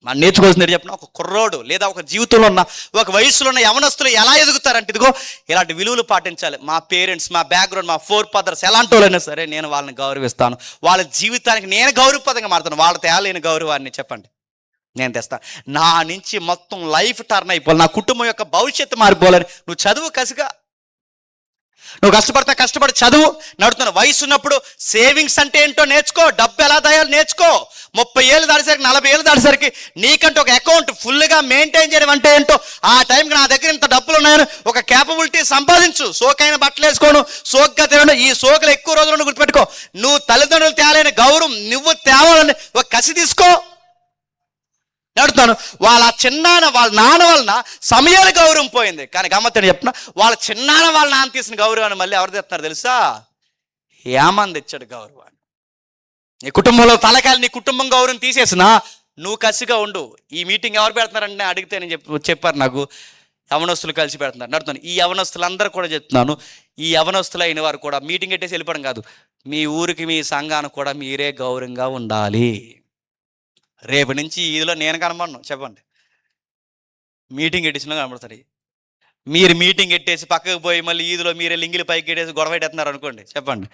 Speaker 2: మనం నేర్చుకోవాల్సింది చెప్పిన, ఒక కుర్రోడు లేదా ఒక జీవితంలో ఉన్న ఒక వయసులో ఉన్న యవనస్తులు ఎలా ఎదుగుతారంటే, ఇదిగో ఇలాంటి విలువలు పాటించాలి. మా పేరెంట్స్, మా బ్యాక్గ్రౌండ్, మా ఫోర్ ఫాదర్స్ ఎలాంటి వాళ్ళైనా సరే నేను వాళ్ళని గౌరవిస్తాను, వాళ్ళ జీవితానికి నేను గౌరవపదంగా మారుతాను. వాళ్ళ తేలేని గౌరవాన్ని చెప్పండి నేను తెస్తాను. నా నుంచి మొత్తం లైఫ్ టర్న్ అయిపోవాలి, నా కుటుంబం యొక్క భవిష్యత్తు మారిపోవాలని నువ్వు చదువు కసిగా. నువ్వు కష్టపడి చదువు. నడుతున్న వయసు ఉన్నప్పుడు సేవింగ్స్ అంటే ఏంటో నేర్చుకో. డబ్బు ఎలా దాయాలో నేర్చుకో. 30 ఏళ్ళు దాటేసరికి 40 ఏళ్ళు దాటేసరికి నీకంటే ఒక అకౌంట్ ఫుల్గా మెయింటైన్ చేయడం అంటే ఏంటో, ఆ టైంకి నా దగ్గర ఇంత డబ్బులు ఉన్నాయని ఒక క్యాపబిలిటీ సంపాదించు. సోకైన బట్టలు వేసుకోను, సోగ్గా తినడం, ఈ సోకులు ఎక్కువ రోజులను గుర్తుపెట్టుకో. నువ్వు తల్లిదండ్రులు తేలేని గౌరవం నువ్వు తేవాలని ఒక కసి తీసుకో. నడుతాను. వాళ్ళ నాన్న వలన సమయాల గౌరవం పోయింది. కానీ గమ్మత్తని చెప్తున్నా, వాళ్ళ వాళ్ళ నాన్న తీసిన గౌరవాన్ని మళ్ళీ ఎవరు తెస్తున్నారు తెలుసా? ఏమని తెచ్చాడు గౌరవాన్ని. నీ కుటుంబంలో తలకాయలు, నీ కుటుంబం గౌరవం తీసేసినా నువ్వు కసిగా ఉండు. ఈ మీటింగ్ ఎవరు పెడుతున్నారంటే అడిగితే నేను చెప్పారు నాకు, యవనస్తులు కలిసి పెడుతున్నారు. నడుతున్నాను. ఈ యవనస్తులందరూ కూడా చెప్తున్నాను, ఈ యవనస్తులు అయిన వారు కూడా మీటింగ్ పెట్టేసి వెళ్ళిపోవడం కాదు, మీ ఊరికి మీ సంఘానికి కూడా మీరే గౌరవంగా ఉండాలి. రేపు నుంచి ఈదులో నేను కనబడను. చెప్పండి, మీటింగ్ ఎట్టేసినా కనబడతారు. మీరు మీటింగ్ ఎట్టేసి పక్కకు పోయి మళ్ళీ ఈదులో మీరే లింగిలి పైకి ఎట్టేసి గొడవ ఎట్టేస్తున్నారు అనుకోండి, చెప్పండి,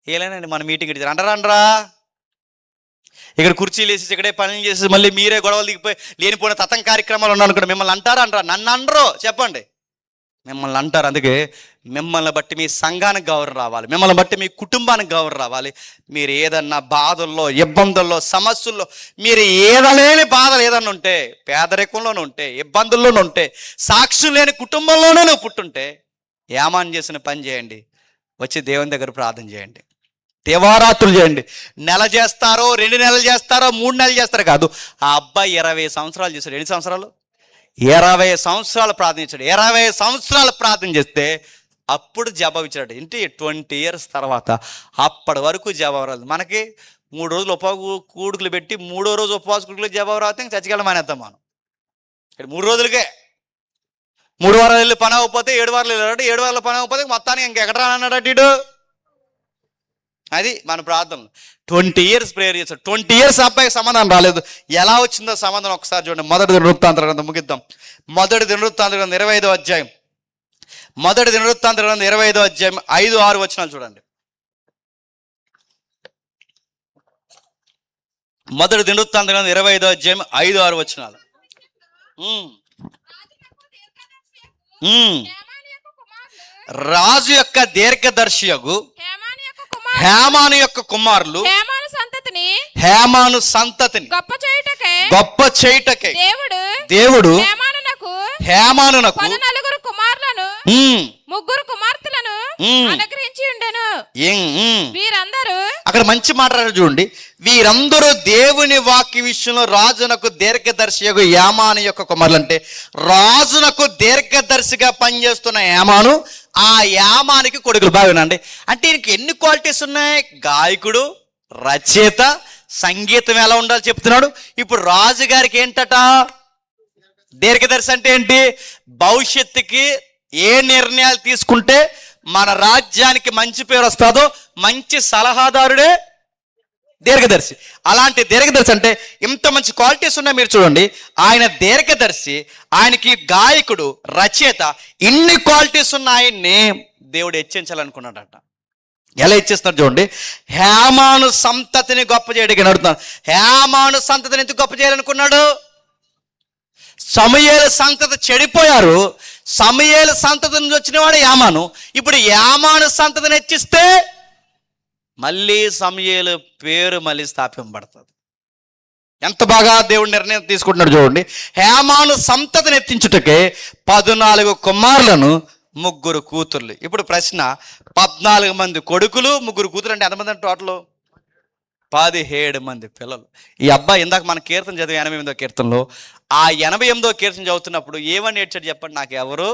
Speaker 2: ఏలేనండి మన మీటింగ్ ఎట్టేసి అంటారా? ఇక్కడ కుర్చీలు వేసి ఇక్కడే పనులు చేసి మళ్ళీ మీరే గొడవలు దిగిపోయి లేనిపోయిన తతం కార్యక్రమాలు ఉన్నాను అనుకోండి, మిమ్మల్ని అంటారా? నన్ను అనరు. చెప్పండి, మిమ్మల్ని అంటారు. అందుకే మిమ్మల్ని బట్టి మీ సంఘానికి గౌరవం రావాలి, మిమ్మల్ని బట్టి మీ కుటుంబానికి గౌరవం రావాలి. మీరు ఏదన్నా బాధల్లో, ఇబ్బందుల్లో, సమస్యల్లో, మీరు ఏదలేని బాధలు ఏదన్నా ఉంటే, పేదరికంలోనే ఉంటే, ఇబ్బందుల్లోనే ఉంటే, సాక్ష్యం లేని కుటుంబంలోనే నువ్వు పుట్టుంటే, ఏమాన్ చేసిన పని చేయండి, వచ్చి దేవుని దగ్గర ప్రార్థన చేయండి, దేవారాత్రులు చేయండి. నెల చేస్తారో, 2 నెలలు చేస్తారో, 3 నెలలు చేస్తారో కాదు. ఆ అబ్బాయి 20 సంవత్సరాలు చేశాడు. ఎన్ని సంవత్సరాలు? 20 సంవత్సరాలు ప్రార్థించాడు. 20 సంవత్సరాలు ప్రార్థన చేస్తే అప్పుడు జవాబు ఇచ్చాడు. ఏంటి 20 ఇయర్స్ తర్వాత. అప్పటి వరకు జవాబు రాదు. మనకి 3 రోజులు కూడుకులు పెట్టి 3వ రోజు ఉపవాస కూడుకులు జవాబు రాతే చచ్చికెళ్ళ మానేద్దాం మనం. ఇక్కడ 3 రోజులకే 3 వారాలు వెళ్ళి పని అవ్వకపోతే 7 వారాలు వెళ్ళాడు, 7 వారాలు పని అవ్వకపోతే మొత్తానికి ఇంకెక్కడ రానన్నాడు ఇడు. అది మన ప్రార్థనలు. 20 ఇయర్స్ ప్రేయర్ చేశాడు. 20 ఇయర్స్ అబ్బాయికి సమాధానం రాలేదు. ఎలా వచ్చిందో సమాధానం ఒకసారి చూడండి. మొదటి దినవృత్తాంత గ్రంథం ముగిద్దాం. మొదటి దినవృత్తాంత గ్రంథం 25వ అధ్యాయం. మొదటి దినవృత్తాంత గ్రంథం 25వ అధ్యాయం 5-6 వచనాలు చూడండి. మొదటి దినవృత్తాంత గ్రంథం 25వ అధ్యాయం 5-6 వచనాలు. రాజు యొక్క దీర్ఘదర్శియగు హేమాను యొక్క కుమారులు హేమాను సంతతిని గొప్ప చేయుటకై దేవుడు హేమానునకు
Speaker 3: 14 కుమారులను 3 కుమార్తెలను అనుగ్రహించి ఉండెను. వీరందరూ,
Speaker 2: అక్కడ మంచి మాట్లాడారు చూడండి, వీరందరూ దేవుని వాక్య విషయంలో రాజునకు దీర్ఘదర్శియగు యామాను యొక్క కుమారులు. అంటే రాజునకు దీర్ఘదర్శిగా పనిచేస్తున్న యామాను, ఆ యామానికి కొడుకులు. బాగా వినండి. అంటే ఈయనకి ఎన్ని క్వాలిటీస్ ఉన్నాయి? గాయకుడు, రచయిత, సంగీతం ఎలా ఉండాలో చెప్తున్నాడు. ఇప్పుడు రాజుగారికి ఏంటట? దీర్ఘదర్శి అంటే ఏంటి? భవిష్యత్తుకి ఏ నిర్ణయాలు తీసుకుంటే మన రాజ్యానికి మంచి పేరు వస్తుందో మంచి సలహాదారుడే దీర్ఘదర్శి. అలాంటి దీర్ఘదర్శి అంటే ఇంత మంచి క్వాలిటీస్ ఉన్నాయి. మీరు చూడండి, ఆయన దీర్ఘదర్శి, ఆయనకి గాయకుడు, రచయిత, ఇన్ని క్వాలిటీస్ ఉన్న ఆయన్ని దేవుడు హెచ్చించాలనుకున్నాడట. ఎలా ఇచ్చేస్తున్నారు చూడండి. హేమాను సంతతిని గొప్ప చేయడానికి నడుతున్నాడు. హేమాను సంతతిని ఎందుకు గొప్ప చేయాలనుకున్నాడు? సమూయేలు సంతతి చెడిపోయారు. సమూయేలు సంతతి నుంచి వచ్చినవాడు యామాను. ఇప్పుడు యామాను సంతతిని హెచ్చిస్తే మళ్ళీ సమూయేలు పేరు మళ్ళీ స్థాపింపబడుతుంది. ఎంత బాగా దేవుడు నిర్ణయం తీసుకుంటున్నాడు చూడండి. హేమాను సంతతిని ఎత్తించుటకే 14 కుమారులను 3 కూతుర్లు. ఇప్పుడు ప్రశ్న, 14 మంది కొడుకులు 3 కూతురు అంటే ఎంతమంది అంటే టోటల్? 17 మంది పిల్లలు. ఈ అబ్బాయి ఇందాక మన కీర్తన చదివి 88వ కీర్తనలో, ఆ 88వ కీర్తన చదువుతున్నప్పుడు ఏమని ఏడ్చాడు చెప్పండి? నాకు ఎవరు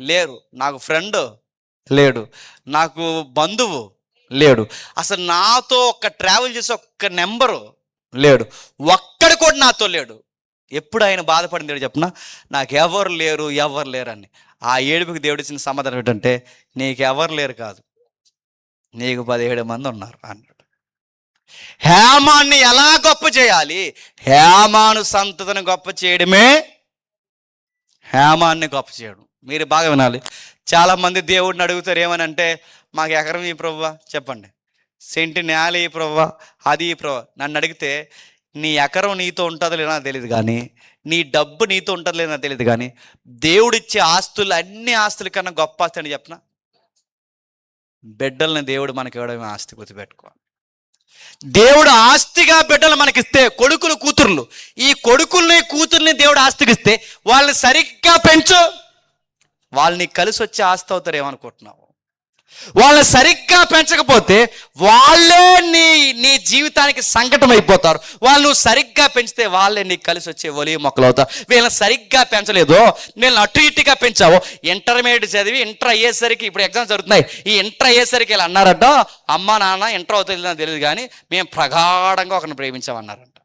Speaker 2: లేరు, నాకు ఫ్రెండ్ లేడు, నాకు బంధువు లేడు, అసలు నాతో ఒక్క ట్రావెల్ చేసి ఒక్క నెంబరు లేడు, ఒక్కడు కూడా నాతో లేడు. ఎప్పుడు ఆయన బాధపడింది చెప్పిన, నాకు ఎవరు లేరు అని. ఆ ఏడుపుకి దేవుడు ఇచ్చిన సమాధానం ఏంటంటే, నీకు ఎవరు లేరు కాదు, నీకు 17 మంది ఉన్నారు అన్నాడు. హేమాన్ని ఎలా గొప్ప చేయాలి? హేమాను సంతతిని గొప్ప చేయడమే హేమాన్ని గొప్ప చేయడం. మీరు బాగా వినాలి. చాలా మంది దేవుడిని అడుగుతారు ఏమని అంటే, మాకు ఎకరం ఈ ప్రభువా, చెప్పండి, సెంటి నేల ఈ ప్రభువా, అది ఈ ప్రభువా. నన్ను అడిగితే నీ ఎకరం నీతో ఉంటుందో లేదో నాకు తెలియదు, కానీ నీ డబ్బు నీతో ఉంటుందో లేదో నాకు తెలియదు, కానీ దేవుడిచ్చే ఆస్తులు అన్ని ఆస్తుల కన్నా గొప్ప ఆస్తి అని చెప్పనా? బిడ్డల్ని దేవుడు మనకి ఇవ్వడమే ఆస్తి, గుర్తుపెట్టుకో. దేవుడు ఆస్తిగా బిడ్డలు మనకిస్తే, కొడుకులు కూతుర్లు, ఈ కొడుకుల్ని కూతుర్ని దేవుడు ఆస్తికి ఇస్తే వాళ్ళని సరిగ్గా పెంచు, వాళ్ళని కలిసి వచ్చే ఆస్తి అవుతారు. ఏమనుకుంటున్నావు? వాళ్ళని సరిగ్గా పెంచకపోతే వాళ్ళే నీ జీవితానికి సంకటం అయిపోతారు. వాళ్ళు నువ్వు సరిగ్గా పెంచితే వాళ్ళే నీకు కలిసి వచ్చే ఒలివ మొక్కలు అవుతారు. వీళ్ళని సరిగ్గా పెంచలేదు, వీళ్ళని అటు ఇటుగా పెంచావు, ఇంటర్మీడియట్ చదివి ఇంటర్ అయ్యేసరికి, ఇప్పుడు ఎగ్జామ్స్ జరుగుతున్నాయి, ఈ ఇంటర్ అయ్యేసరికి వీళ్ళు అన్నారట, అమ్మ నాన్న ఇంటర్ అవుతుందో తెలియదు కానీ మేము ప్రగాఢంగా ఒకరిని ప్రేమించామన్నారంట.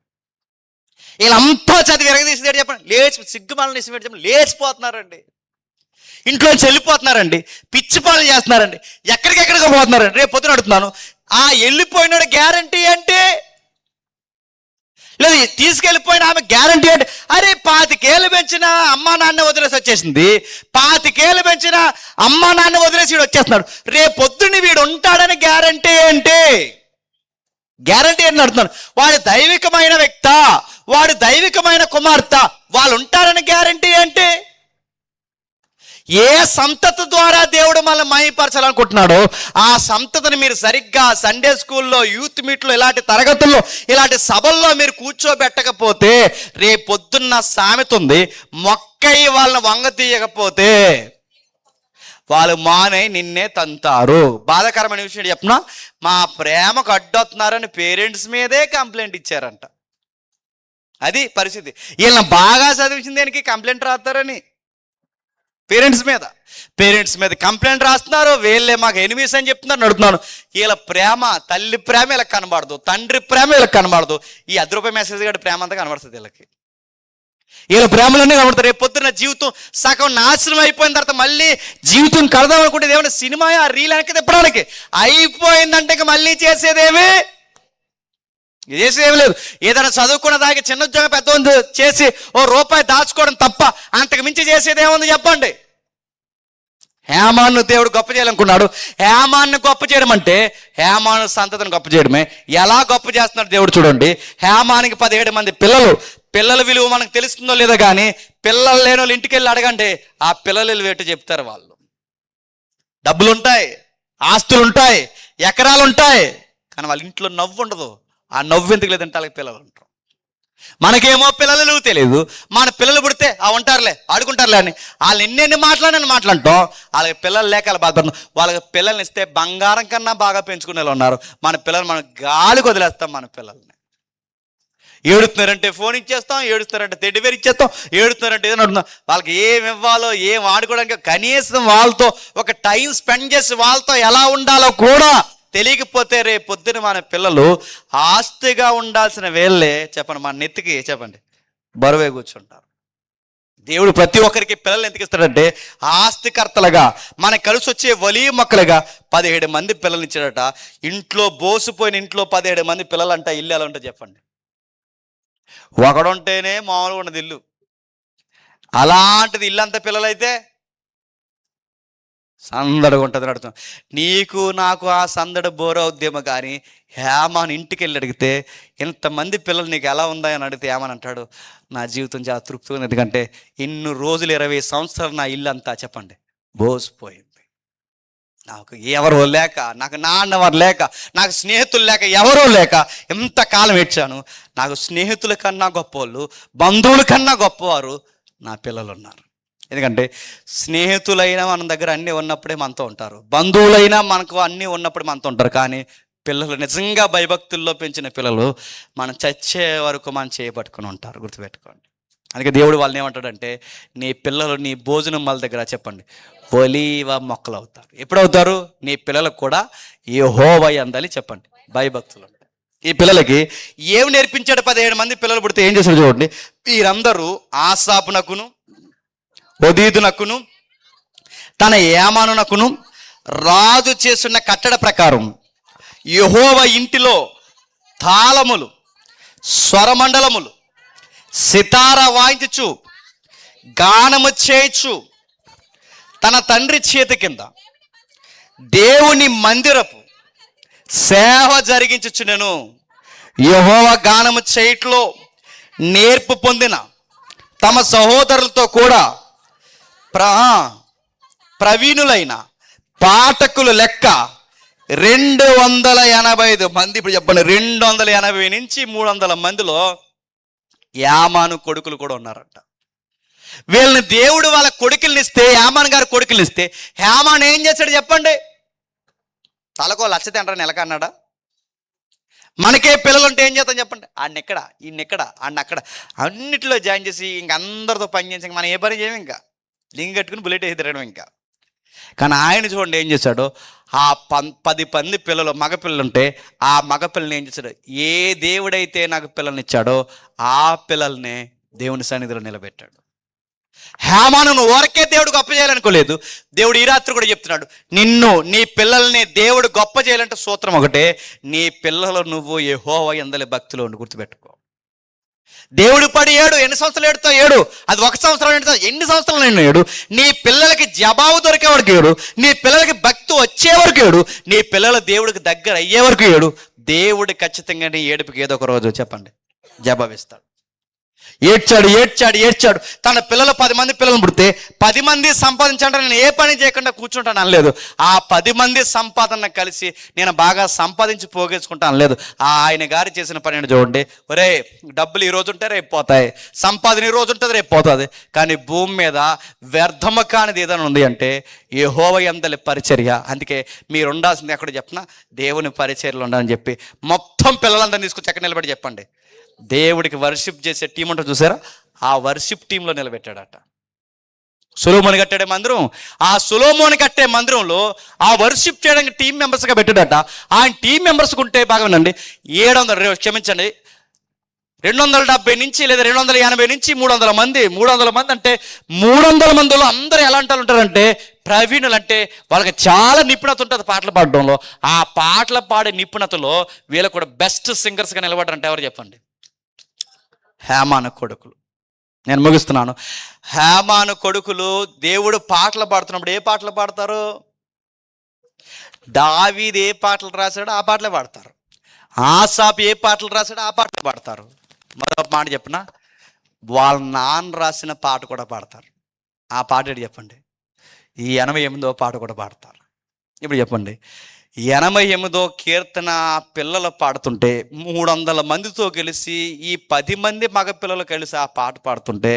Speaker 2: వీళ్ళంతా చదివి ఎరగదీసి చెప్పండి, లేచి సిగ్గుమాలని చెప్పండి, లేచిపోతున్నారండి, ఇంట్లో వెళ్ళిపోతున్నారండి, పిచ్చి పాలు చేస్తున్నారండి, ఎక్కడికెక్కడికి పోతున్నారండి. రేపు పొద్దున అడుగుతున్నాను, ఆ వెళ్ళిపోయినాడు గ్యారంటీ అంటే, లేదు తీసుకెళ్ళిపోయిన ఆమె గ్యారంటీ అంటే, అరే 25 ఏళ్ళు పెంచిన అమ్మా నాన్న వదిలేసి వచ్చేసింది, 25 ఏళ్ళు పెంచిన అమ్మా నాన్న వదిలేసి వీడు వచ్చేస్తున్నాడు, రేపు పొద్దున్న వీడు ఉంటాడని గ్యారంటీ ఏంటి? గ్యారంటీ ఏంటి అడుగుతున్నాను. వాడు దైవికమైన వ్యక్త, వాడు దైవికమైన కుమార్తె, వాళ్ళు ఉంటారని గ్యారంటీ ఏంటి? ఏ సంతతి ద్వారా దేవుడు మనల్ని మహిమపరచాలనుకుంటున్నాడో ఆ సంతతిని మీరు సరిగ్గా సండే స్కూల్లో, యూత్ మీట్లో, ఇలాంటి తరగతుల్లో, ఇలాంటి సభల్లో మీరు కూర్చోబెట్టకపోతే రేపొద్దున్న సామెత ఉంది, మొక్కయి వాళ్ళని వంగ తీయకపోతే వాళ్ళు మానై నిన్నే తంతారు. బాధాకరమైన విషయం చెప్పిన, మా ప్రేమకు అడ్డొస్తున్నారని పేరెంట్స్ మీదే కంప్లైంట్ ఇచ్చారంట. అది పరిస్థితి. వీళ్ళని బాగా చదివించిన దానికి కంప్లైంట్ రాస్తారని పేరెంట్స్ మీద కంప్లైంట్ రాస్తున్నారు. వీళ్ళే మాకు ఎనిమిస్ అని చెప్తున్నారు. నడుతున్నాను, వీళ్ళ ప్రేమ, తల్లి ప్రేమ వీళ్ళకి కనబడదు, తండ్రి ప్రేమ వీళ్ళకి కనబడదు, ఈ ₹10 మెసేజ్ గడి ప్రేమ అంతా కనబడుతుంది వీళ్ళకి. వీళ్ళ ప్రేమలోనే కనబడతారు. రేపు పొద్దున్న జీవితం సగం నాశనం అయిపోయిన తర్వాత మళ్ళీ జీవితం కడదాం అనుకుంటే ఏమైనా సినిమా ఆ రీల్ వెనక్కి తిప్పడానికి అయిపోయిందంటే ఇక మళ్ళీ చేసేదేమి లేదు. ఏదైనా చదువుకున్న దానికి చిన్న ఉద్యోగం పెద్ద చేసి ₹1 దాచుకోవడం తప్ప అంతకు మించి చేసేది ఏముంది చెప్పండి? హేమాను దేవుడు గొప్ప చేయాలనుకున్నాడు. హేమాన్ని గొప్ప చేయడం అంటే హేమాను సంతతిని గొప్ప చేయడమే. ఎలా గొప్ప చేస్తున్నాడు దేవుడు చూడండి. హేమానికి 17 మంది పిల్లల విలువ మనకు తెలుస్తుందో లేదో కానీ పిల్లలు లేని వాళ్ళు ఇంటికి వెళ్ళి అడగండి, ఆ పిల్లలు వేటు చెప్తారు. వాళ్ళు డబ్బులుంటాయి, ఆస్తులుంటాయి, ఎకరాలుంటాయి, కానీ వాళ్ళ ఇంట్లో నవ్వు ఉండదు. ఆ నవ్వు ఎందుకు లేదంటే వాళ్ళకి పిల్లలు ఉంటారు. మనకేమో పిల్లలు తెలియదు, మన పిల్లలు పుడితే ఉంటారులే, ఆడుకుంటారులే అని వాళ్ళు ఎన్నెన్ని మాట్లాడటం, వాళ్ళకి పిల్లలు లేక వాళ్ళు బాధపడుతున్నాం. వాళ్ళకి పిల్లల్ని ఇస్తే బంగారం కన్నా బాగా పెంచుకునే వాళ్ళు ఉన్నారు. మన పిల్లలు మనం గాలికి వదిలేస్తాం. మన పిల్లల్ని ఏడుస్తున్నారంటే ఫోన్ ఇచ్చేస్తాం, ఏడుస్తున్నారంటే తెడ్డివేరు ఇచ్చేస్తాం, ఏడుస్తున్నారంటే ఏదైనా అడుగుతాం. వాళ్ళకి ఏమి ఇవ్వాలో, ఏం ఆడుకోవడానికి కనీసం వాళ్ళతో ఒక టైం స్పెండ్ చేసి వాళ్ళతో ఎలా ఉండాలో కూడా తెలియకపోతే రేపు పొద్దున మన పిల్లలు ఆస్తిగా ఉండాల్సిన వేళ్ళే చెప్పండి మన నెత్తికి చెప్పండి బరువే కూర్చుంటారు. దేవుడు ప్రతి ఒక్కరికి పిల్లలు ఎందుకు ఇస్తాడంటే ఆస్తికర్తలుగా, మనకు కలిసి వచ్చే ఒలివ మొక్కలుగా 17 మంది పిల్లలు ఇచ్చాడట. ఇంట్లో బోసిపోయిన ఇంట్లో 17 మంది పిల్లలు అంట. ఇల్లు ఎలా ఉంటుంది చెప్పండి? ఒకడుంటేనే మామూలుగా ఉన్నది ఇల్లు, అలాంటిది ఇల్లు అంత పిల్లలైతే సందడిగా ఉంటుంది. అడుగుతాం, నీకు నాకు ఆ సందడి బోరవుద్దేమో కానీ హేమాను ఇంటికి వెళ్ళి అడిగితే ఇంతమంది పిల్లలు నీకు ఎలా ఉందా అని అడిగితే ఏమని అంటాడు, నా జీవితం చాలా తృప్తిగా ఉంది, ఎందుకంటే ఇన్ని రోజులు 20 సంవత్సరాలు నా ఇల్లు అంతా చెప్పండి బోసిపోయింది. నాకు ఎవరో లేక, నాకు నాన్నవారు లేక, నాకు స్నేహితులు లేక, ఎవరో లేక ఎంతకాలం ఏడ్చాను. నాకు స్నేహితుల కన్నా గొప్పవాళ్ళు, బంధువుల కన్నా గొప్పవారు నా పిల్లలు ఉన్నారు. ఎందుకంటే స్నేహితులైనా మన దగ్గర అన్నీ ఉన్నప్పుడే మనతో ఉంటారు, బంధువులైనా మనకు అన్నీ ఉన్నప్పుడు మనతో ఉంటారు. కానీ పిల్లలు నిజంగా భయభక్తుల్లో పెంచిన పిల్లలు మనం చచ్చే వరకు మనం చేయబట్టుకుని ఉంటారు, గుర్తుపెట్టుకోండి. అందుకే దేవుడు వాళ్ళని ఏమంటాడంటే, నీ పిల్లలు నీ భోజనం వాళ్ళ దగ్గర చెప్పండి ఒలీవ మొక్కలు అవుతారు. ఎప్పుడవుతారు? నీ పిల్లలకు కూడా యెహోవా యందలి చెప్పండి భయభక్తులు ఉంటాయి. ఈ పిల్లలకి ఏమి నేర్పించాడు? 17 మంది పిల్లలు పుడితే ఏం చేశాడు చూడండి. వీరందరూ ఆసాపునకును, ఒదీదునకును, తన ఏమానునకును రాజు చేస్తున్న కట్టడ ప్రకారం యెహోవా ఇంటిలో తాళములు, స్వరమండలములు, సితార వాయించుచు, గానము చేయుచు, తన తండ్రి చేతి కింద దేవుని మందిరపు సేవ జరిగించుచునెను. యెహోవా గానము చేయట్లో నేర్పు పొందిన తమ సహోదరులతో కూడా ప్రవీణులైన పాఠకులు లెక్క 285 మంది. ఇప్పుడు చెప్పండి, 280 నుంచి 300 మందిలో యామాను కొడుకులు కూడా ఉన్నారంట. వీళ్ళని దేవుడు వాళ్ళ కొడుకుల్ని ఇస్తే, యామాన్ గారి కొడుకుల్ని ఇస్తే, యామాన్ ఏం చేశాడు చెప్పండి? తలకో లచ్చ తింటారు నెలకన్నాడా? మనకే పిల్లలు ఉంటే ఏం చేస్తాం చెప్పండి? ఆడినెక్కడ, ఈయనెక్కడ, ఆడినక్కడ అన్నిటిలో జాయిన్ చేసి ఇంక అందరితో పని చేసి మనం ఏ పని చేయము, ఇంకా లింగ్ కట్టుకుని బుల్లెట్ వేసి తిరగడం ఇంకా. కానీ ఆయన చూడండి ఏం చేశాడు, ఆ 10 మంది పిల్లలు మగపిల్లలు ఉంటే ఆ మగపిల్లని ఏం చేశాడు? ఏ దేవుడైతే నాకు పిల్లల్ని ఇచ్చాడో ఆ పిల్లల్ని దేవుని సన్నిధిలో నిలబెట్టాడు. హేమాను ఊరకే దేవుడు గొప్ప చేయాలనుకోలేదు. దేవుడు ఈ రాత్రి కూడా చెప్తున్నాడు, నిన్ను నీ పిల్లల్ని దేవుడు గొప్ప చేయాలంటే సూత్రం ఒకటే, నీ పిల్లలు నువ్వు యెహోవా యందలి భక్తిలో ఉండి గుర్తుపెట్టుకో. దేవుడు పడి ఏడు, ఎన్ని సంవత్సరాలు ఏడుతో ఏడు, అది 1 సంవత్సరం ఏడుతో ఎన్ని సంవత్సరాలు ఏడు, నీ పిల్లలకి జవాబు దొరికే వరకు ఏడు, నీ పిల్లలకి భక్తి వచ్చే వరకు ఏడు, నీ పిల్లలు దేవుడికి దగ్గర అయ్యే వరకు ఏడు. దేవుడు ఖచ్చితంగా నీ ఏడుపుకి ఏదో ఒక రోజు చెప్పండి జవాబిస్తాడు. ఏడ్చాడు ఏడ్చాడు ఏడ్చాడు. తన పిల్లలు 10 మంది పిల్లలు పుడితే 10 మంది సంపాదించంటే నేను ఏ పని చేయకుండా కూర్చుంటాను అనలేదు. ఆ 10 మంది సంపాదన కలిసి నేను బాగా సంపాదించి పోగేసుకుంటాను అనలేదు. ఆయన గారు చేసిన పని ఏంటో చూడండి. ఒరే, డబ్బులు ఈ రోజు ఉంటే రేపు పోతాయి, సంపాదన ఈ రోజు ఉంటుంది రేపు పోతుంది, కానీ భూమి మీద వ్యర్థము కానిది ఏదైనా ఉంది అంటే యెహోవా యందలి పరిచర్య. అందుకే మీరు ఉండాల్సింది ఎక్కడ చెప్పినా దేవుని పరిచర్యలు ఉండాలని చెప్పి మొత్తం పిల్లలందరినీ తీసుకొచ్చి ఎక్కడ నిలబడి చెప్పండి, దేవుడికి వర్షిప్ చేసే టీం ఉంటుంది చూసారా, ఆ వర్షిప్ టీంలో నిలబెట్టాడట. సొలొమోను కట్టాడే మందిరం, ఆ సొలొమోను కట్టే మందిరంలో ఆ వర్షిప్ చేయడానికి టీం మెంబర్స్గా పెట్టాడట. ఆయన టీం మెంబర్స్కి ఉంటే బాగానండి 700, క్షమించండి 270 నుంచి లేదా 280 నుంచి 300 మంది. 300 మంది అంటే 300 మందిలో అందరూ ఎలాంటి వాళ్ళు ఉంటారంటే ప్రవీణులు, అంటే వాళ్ళకి చాలా నిపుణత ఉంటుంది పాటలు పాడడంలో. ఆ పాటలు పాడే నిపుణతలో వీళ్ళకు కూడా బెస్ట్ సింగర్స్గా నిలబడ్డారంటే ఎవరు చెప్పండి? హేమాను కొడుకులు. నేను ముగిస్తున్నాను. హేమాను కొడుకులు దేవుడు పాటలు పాడుతున్నప్పుడు ఏ పాటలు పాడతారు? దావీదు ఏ పాటలు రాశాడో ఆ పాటలే పాడతారు. ఆసాపు ఏ పాటలు రాశాడో ఆ పాటలు పాడతారు. మరొక మాట చెప్పిన, వాళ్ళ నాన్న రాసిన పాట కూడా పాడతారు. ఆ పాట ఏంటి చెప్పండి? ఈ 88వ పాట కూడా పాడతారు. ఇప్పుడు చెప్పండి, 88వ కీర్తన పిల్లలు పాడుతుంటే 300 మందితో కలిసి ఈ 10 మంది మగ పిల్లలు కలిసి ఆ పాట పాడుతుంటే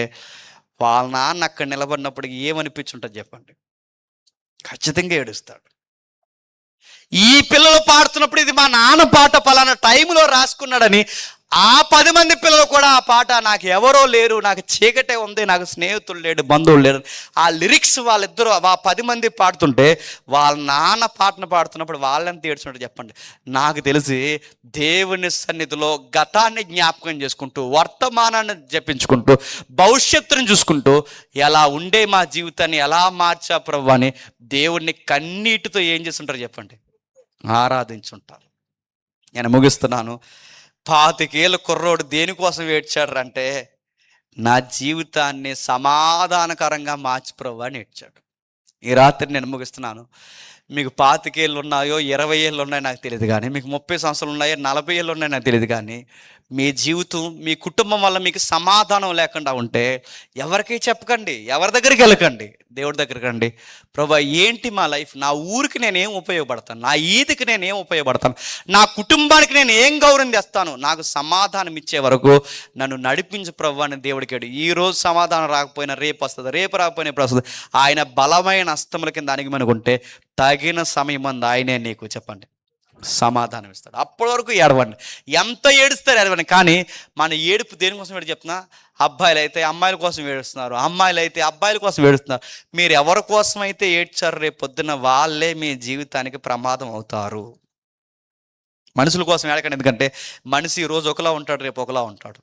Speaker 2: వాళ్ళ నాన్న అక్కడ నిలబడినప్పుడు ఏమనిపించుంటుంది చెప్పండి? ఖచ్చితంగా ఏడుస్తాడు. ఈ పిల్లలు పాడుతున్నప్పుడు ఇది మా నాన్న పాట పలానా టైంలో రాసుకున్నాడని ఆ 10 మంది పిల్లలు కూడా ఆ పాట, నాకు ఎవరో లేరు, నాకు చీకటే ఉంది, నాకు స్నేహితులు లేడు, బంధువులు లేరు, ఆ లిరిక్స్ వాళ్ళిద్దరూ ఆ 10 మంది పాడుతుంటే వాళ్ళ నాన్న పాటను పాడుతున్నప్పుడు వాళ్ళంతా ఏడ్చుంటారు చెప్పండి? నాకు తెలిసి దేవుని సన్నిధిలో గతాన్ని జ్ఞాపకం చేసుకుంటూ, వర్తమానాన్ని జపించుకుంటూ, భవిష్యత్తుని చూసుకుంటూ, ఎలా ఉండే మా జీవితాన్ని ఎలా మార్చా ప్రభు అని దేవుణ్ణి కన్నీటితో ఏం చేస్తుంటారు చెప్పండి? ఆరాధించుంటారు. నేను ముగిస్తున్నాను. 25 ఏళ్ళ కుర్రోడు దేనికోసం ఏడ్చాడు అంటే, నా జీవితాన్ని సమాధానకరంగా మార్చి ప్రభు అని ఏడ్చాడు. ఈ రాత్రి నేను ముగిస్తున్నాను. మీకు 25 ఏళ్ళు ఉన్నాయో 20 ఏళ్ళు ఉన్నాయో నాకు తెలియదు, కానీ మీకు 30 సంవత్సరాలు ఉన్నాయో 40 ఏళ్ళు ఉన్నాయో నాకు తెలియదు, కానీ మీ జీవితం మీ కుటుంబం వల్ల మీకు సమాధానం లేకుండా ఉంటే ఎవరికి చెప్పకండి, ఎవరి దగ్గరికి వెళ్ళకండి, దేవుడి దగ్గరికి రండి. ప్రభా, ఏంటి మా లైఫ్? నా ఊరికి నేను ఏం ఉపయోగపడతాను? నా ఈదికి నేను ఏం ఉపయోగపడతాను? నా కుటుంబానికి నేను ఏం గౌరవం తెస్తాను? నాకు సమాధానం ఇచ్చే వరకు నన్ను నడిపించు ప్రభు అని దేవుడికి. ఈరోజు సమాధానం రాకపోయినా రేపు వస్తుంది, రేపు రాకపోయినా ఇప్పుడు వస్తుంది. ఆయన బలమైన హస్తముల కింద అణిగిమనుకుంటే తగిన సమయం అంది ఆయనే నీకు చెప్పండి సమాధానం ఇస్తాడు. అప్పటి వరకు ఏడవండి, ఎంత ఏడుస్తారు ఏడవండి. కానీ మన ఏడుపు దేనికోసం ఏడు చెప్తున్నా? అబ్బాయిలు అయితే అమ్మాయిల కోసం ఏడుస్తున్నారు, అమ్మాయిలు అయితే అబ్బాయిల కోసం ఏడుస్తున్నారు. మీరు ఎవరి కోసం అయితే ఏడ్చారు రేపు పొద్దున్న వాళ్ళే మీ జీవితానికి ప్రమాదం అవుతారు. మనుషుల కోసం ఏడకండి, ఎందుకంటే మనిషి ఈరోజు ఒకలా ఉంటాడు, రేపు ఒకలా ఉంటాడు.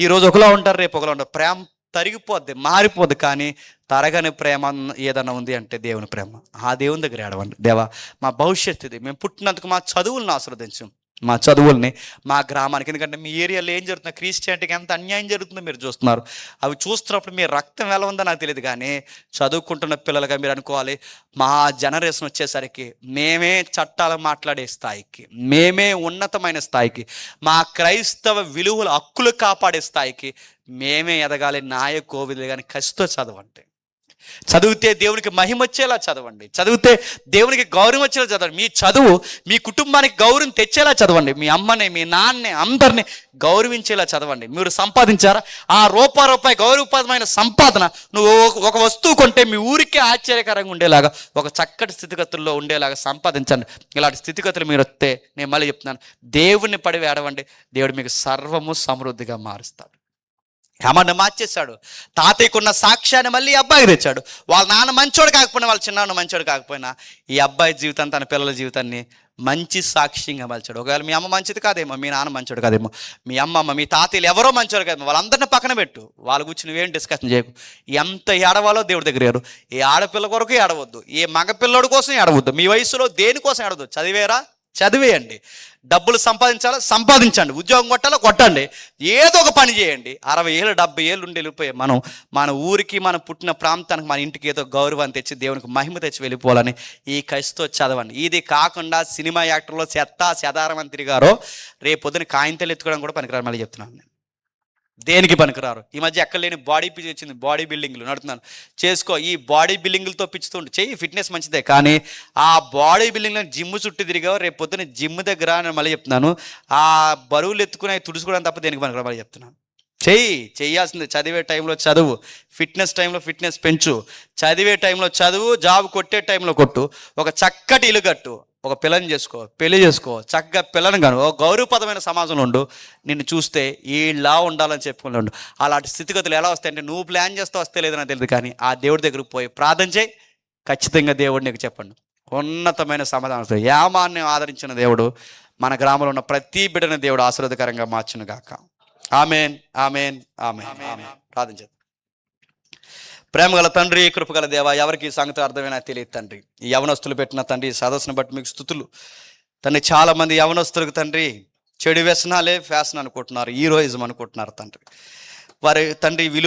Speaker 2: ఈరోజు ఒకలా ఉంటారు, రేపు ఒకలా ఉంటారు. ప్రేమ తరిగిపోద్ది, మారిపోద్ది. కానీ తరగని ప్రేమ ఏదైనా ఉంది అంటే దేవుని ప్రేమ. ఆ దేవుని దగ్గర ఏడవండి. దేవా, మా భవిష్యత్తు ఇది, మేము పుట్టినందుకు మా చదువులను ఆశీర్వదించు, మా చదువుల్ని, మా గ్రామానికి. ఎందుకంటే మీ ఏరియాలో ఏం జరుగుతుందో, క్రిస్టియానిటీకి ఎంత అన్యాయం జరుగుతుందో మీరు చూస్తున్నారు. అవి చూస్తున్నప్పుడు మీ రక్తం ఎలా ఉందో నాకు తెలియదు, కానీ చదువుకుంటున్న పిల్లలుగా మీరు అనుకోవాలి, మా జనరేషన్ వచ్చేసరికి మేమే చట్టాలు మాట్లాడే స్థాయికి, మేమే ఉన్నతమైన స్థాయికి, మా క్రైస్తవ విలువల హక్కులు కాపాడే స్థాయికి మేమే ఎదగాలి. నాయ కోవిదులు కానీ కసితో చదవండి. చదివితే దేవునికి మహిమ వచ్చేలా చదవండి. చదివితే దేవునికి గౌరవం వచ్చేలా చదవండి. మీ చదువు మీ కుటుంబానికి గౌరవం తెచ్చేలా చదవండి. మీ అమ్మని, మీ నాన్నని, అందరిని గౌరవించేలా చదవండి. మీరు సంపాదించారా? ఆ రూపాయి గౌరవప్రదమైన సంపాదన నువ్వు ఒక వస్తువు కొంటే మీ ఊరికే ఆశ్చర్యకరంగా ఉండేలాగా, ఒక చక్కటి స్థితిగతుల్లో ఉండేలాగా సంపాదించండి. ఇలాంటి స్థితిగతులు మీరు వస్తే నేను మళ్ళీ చెప్తున్నాను, దేవుణ్ణి పడి వేడవండి. దేవుడు మీకు సర్వము సమృద్ధిగా మారుస్తాడు. హేమను మార్చేశాడు. తాతయ్యకున్న సాక్ష్యాన్ని మళ్ళీ ఈ అబ్బాయికి తెచ్చాడు. వాళ్ళ నాన్న మంచోడు కాకపోయినా, వాళ్ళ చిన్నాన్న మంచోడు కాకపోయినా, ఈ అబ్బాయి జీవితాన్ని, తన పిల్లల జీవితాన్ని మంచి సాక్ష్యంగా మలిచాడు. ఒకవేళ మీ అమ్మ మంచిది కాదేమో, మీ నాన్న మంచోడు కాదేమో, మీ అమ్మమ్మ, మీ తాతయ్యలు ఎవరో మంచోడు కాదేమో, వాళ్ళందరినీ పక్కన పెట్టు. వాళ్ళ గురించి నువ్వేం డిస్కషన్ చేయకు. ఎంత ఏడవాలో దేవుడి దగ్గర ఏడు. ఏ ఆడపిల్ల కొరకు ఏడవద్దు, ఏ మగపిల్లడి కోసం ఏడవద్దు, మీ వయసులో దేనికోసం ఏడవద్దు. చదివేరా? చదివేయండి. డబ్బులు సంపాదించాలా? సంపాదించండి. ఉద్యోగం కొట్టాలా? కొట్టండి. ఏదో ఒక పని చేయండి. 60 ఏళ్ళు 70 ఏళ్ళు ఉండి వెళ్ళిపోయి మనం మన ఊరికి, మన పుట్టిన ప్రాంతానికి, మన ఇంటికి ఏదో గౌరవాన్ని తెచ్చి దేవునికి మహిమ తెచ్చి వెళ్ళిపోవాలని ఈ కసితో చదవండి. ఇది కాకుండా సినిమా యాక్టర్లో చెదారం తిరిగారో రేపొద్దున కాయింతలు ఎత్తుకోవడం కూడా పనికిరారు. మళ్ళీ చెప్తున్నాను నేను, దేనికి పనికిరారు. ఈ మధ్య ఎక్కడ లేని బాడీ పిచ్చి వచ్చింది. బాడీ బిల్డింగ్లు నడుతున్నాను, చేసుకో. ఈ బాడీ బిల్డింగ్లతో పిచ్చుతుంటే చెయ్యి, ఫిట్నెస్ మంచిదే, కానీ ఆ బాడీ బిల్డింగ్లో జిమ్ చుట్టూ తిరిగావు, రేపు పొద్దున్న జిమ్ దగ్గర నేను మళ్ళీ చెప్తున్నాను, ఆ బరువులు ఎత్తుకుని తుడుచుకోవడం తప్ప దేనికి పనికిరారు. మళ్ళీ చెప్తున్నాను, చెయ్యాల్సిందే. చదివే టైంలో చదువు, ఫిట్నెస్ టైంలో ఫిట్నెస్ పెంచు, చదివే టైంలో చదువు, జాబ్ కొట్టే టైంలో కొట్టు, ఒక చక్కటి ఇల్లు కట్టు, ఒక పిల్లని చేసుకో, పెళ్లి చేసుకో, చక్కగా పిల్లని కాను, ఒక గౌరవప్రదమైన సమాజంలో ఉండు. నిన్ను చూస్తే ఇలా ఉండాలని చెప్పుకుని ఉండు. అలాంటి స్థితిగతులు ఎలా వస్తాయంటే నువ్వు ప్లాన్ చేస్తే వస్తే లేదో నాకు తెలియదు, కానీ ఆ దేవుడి దగ్గరకు పోయి ప్రార్థన చేయి. ఖచ్చితంగా దేవుడు నీకు చెప్పండి ఉన్నతమైన సమాధానం వస్తుంది. యామాన్ని ఆదరించిన దేవుడు మన గ్రామంలో ఉన్న ప్రతి బిడ్డని దేవుడు ఆశీర్వాదకరంగా మార్చును గాక. Amen, amen, amen, amen. ప్రార్థన చేద్దాం. ప్రేమగల తండ్రి, కృపగల దేవ, ఎవరికి ఈ సంగతి అర్థమైనా తెలియదు తండ్రి. ఈ యవనస్తులు పెట్టిన తండ్రి సదస్సును బట్టి మీకు స్తుతులు తండ్రి. చాలామంది యవనస్తులకు తండ్రి చెడు వ్యసనాలే ఫ్యాషన్ అనుకుంటున్నారు, హీరోయిజం అనుకుంటున్నారు తండ్రి. వారి తండ్రి విలువ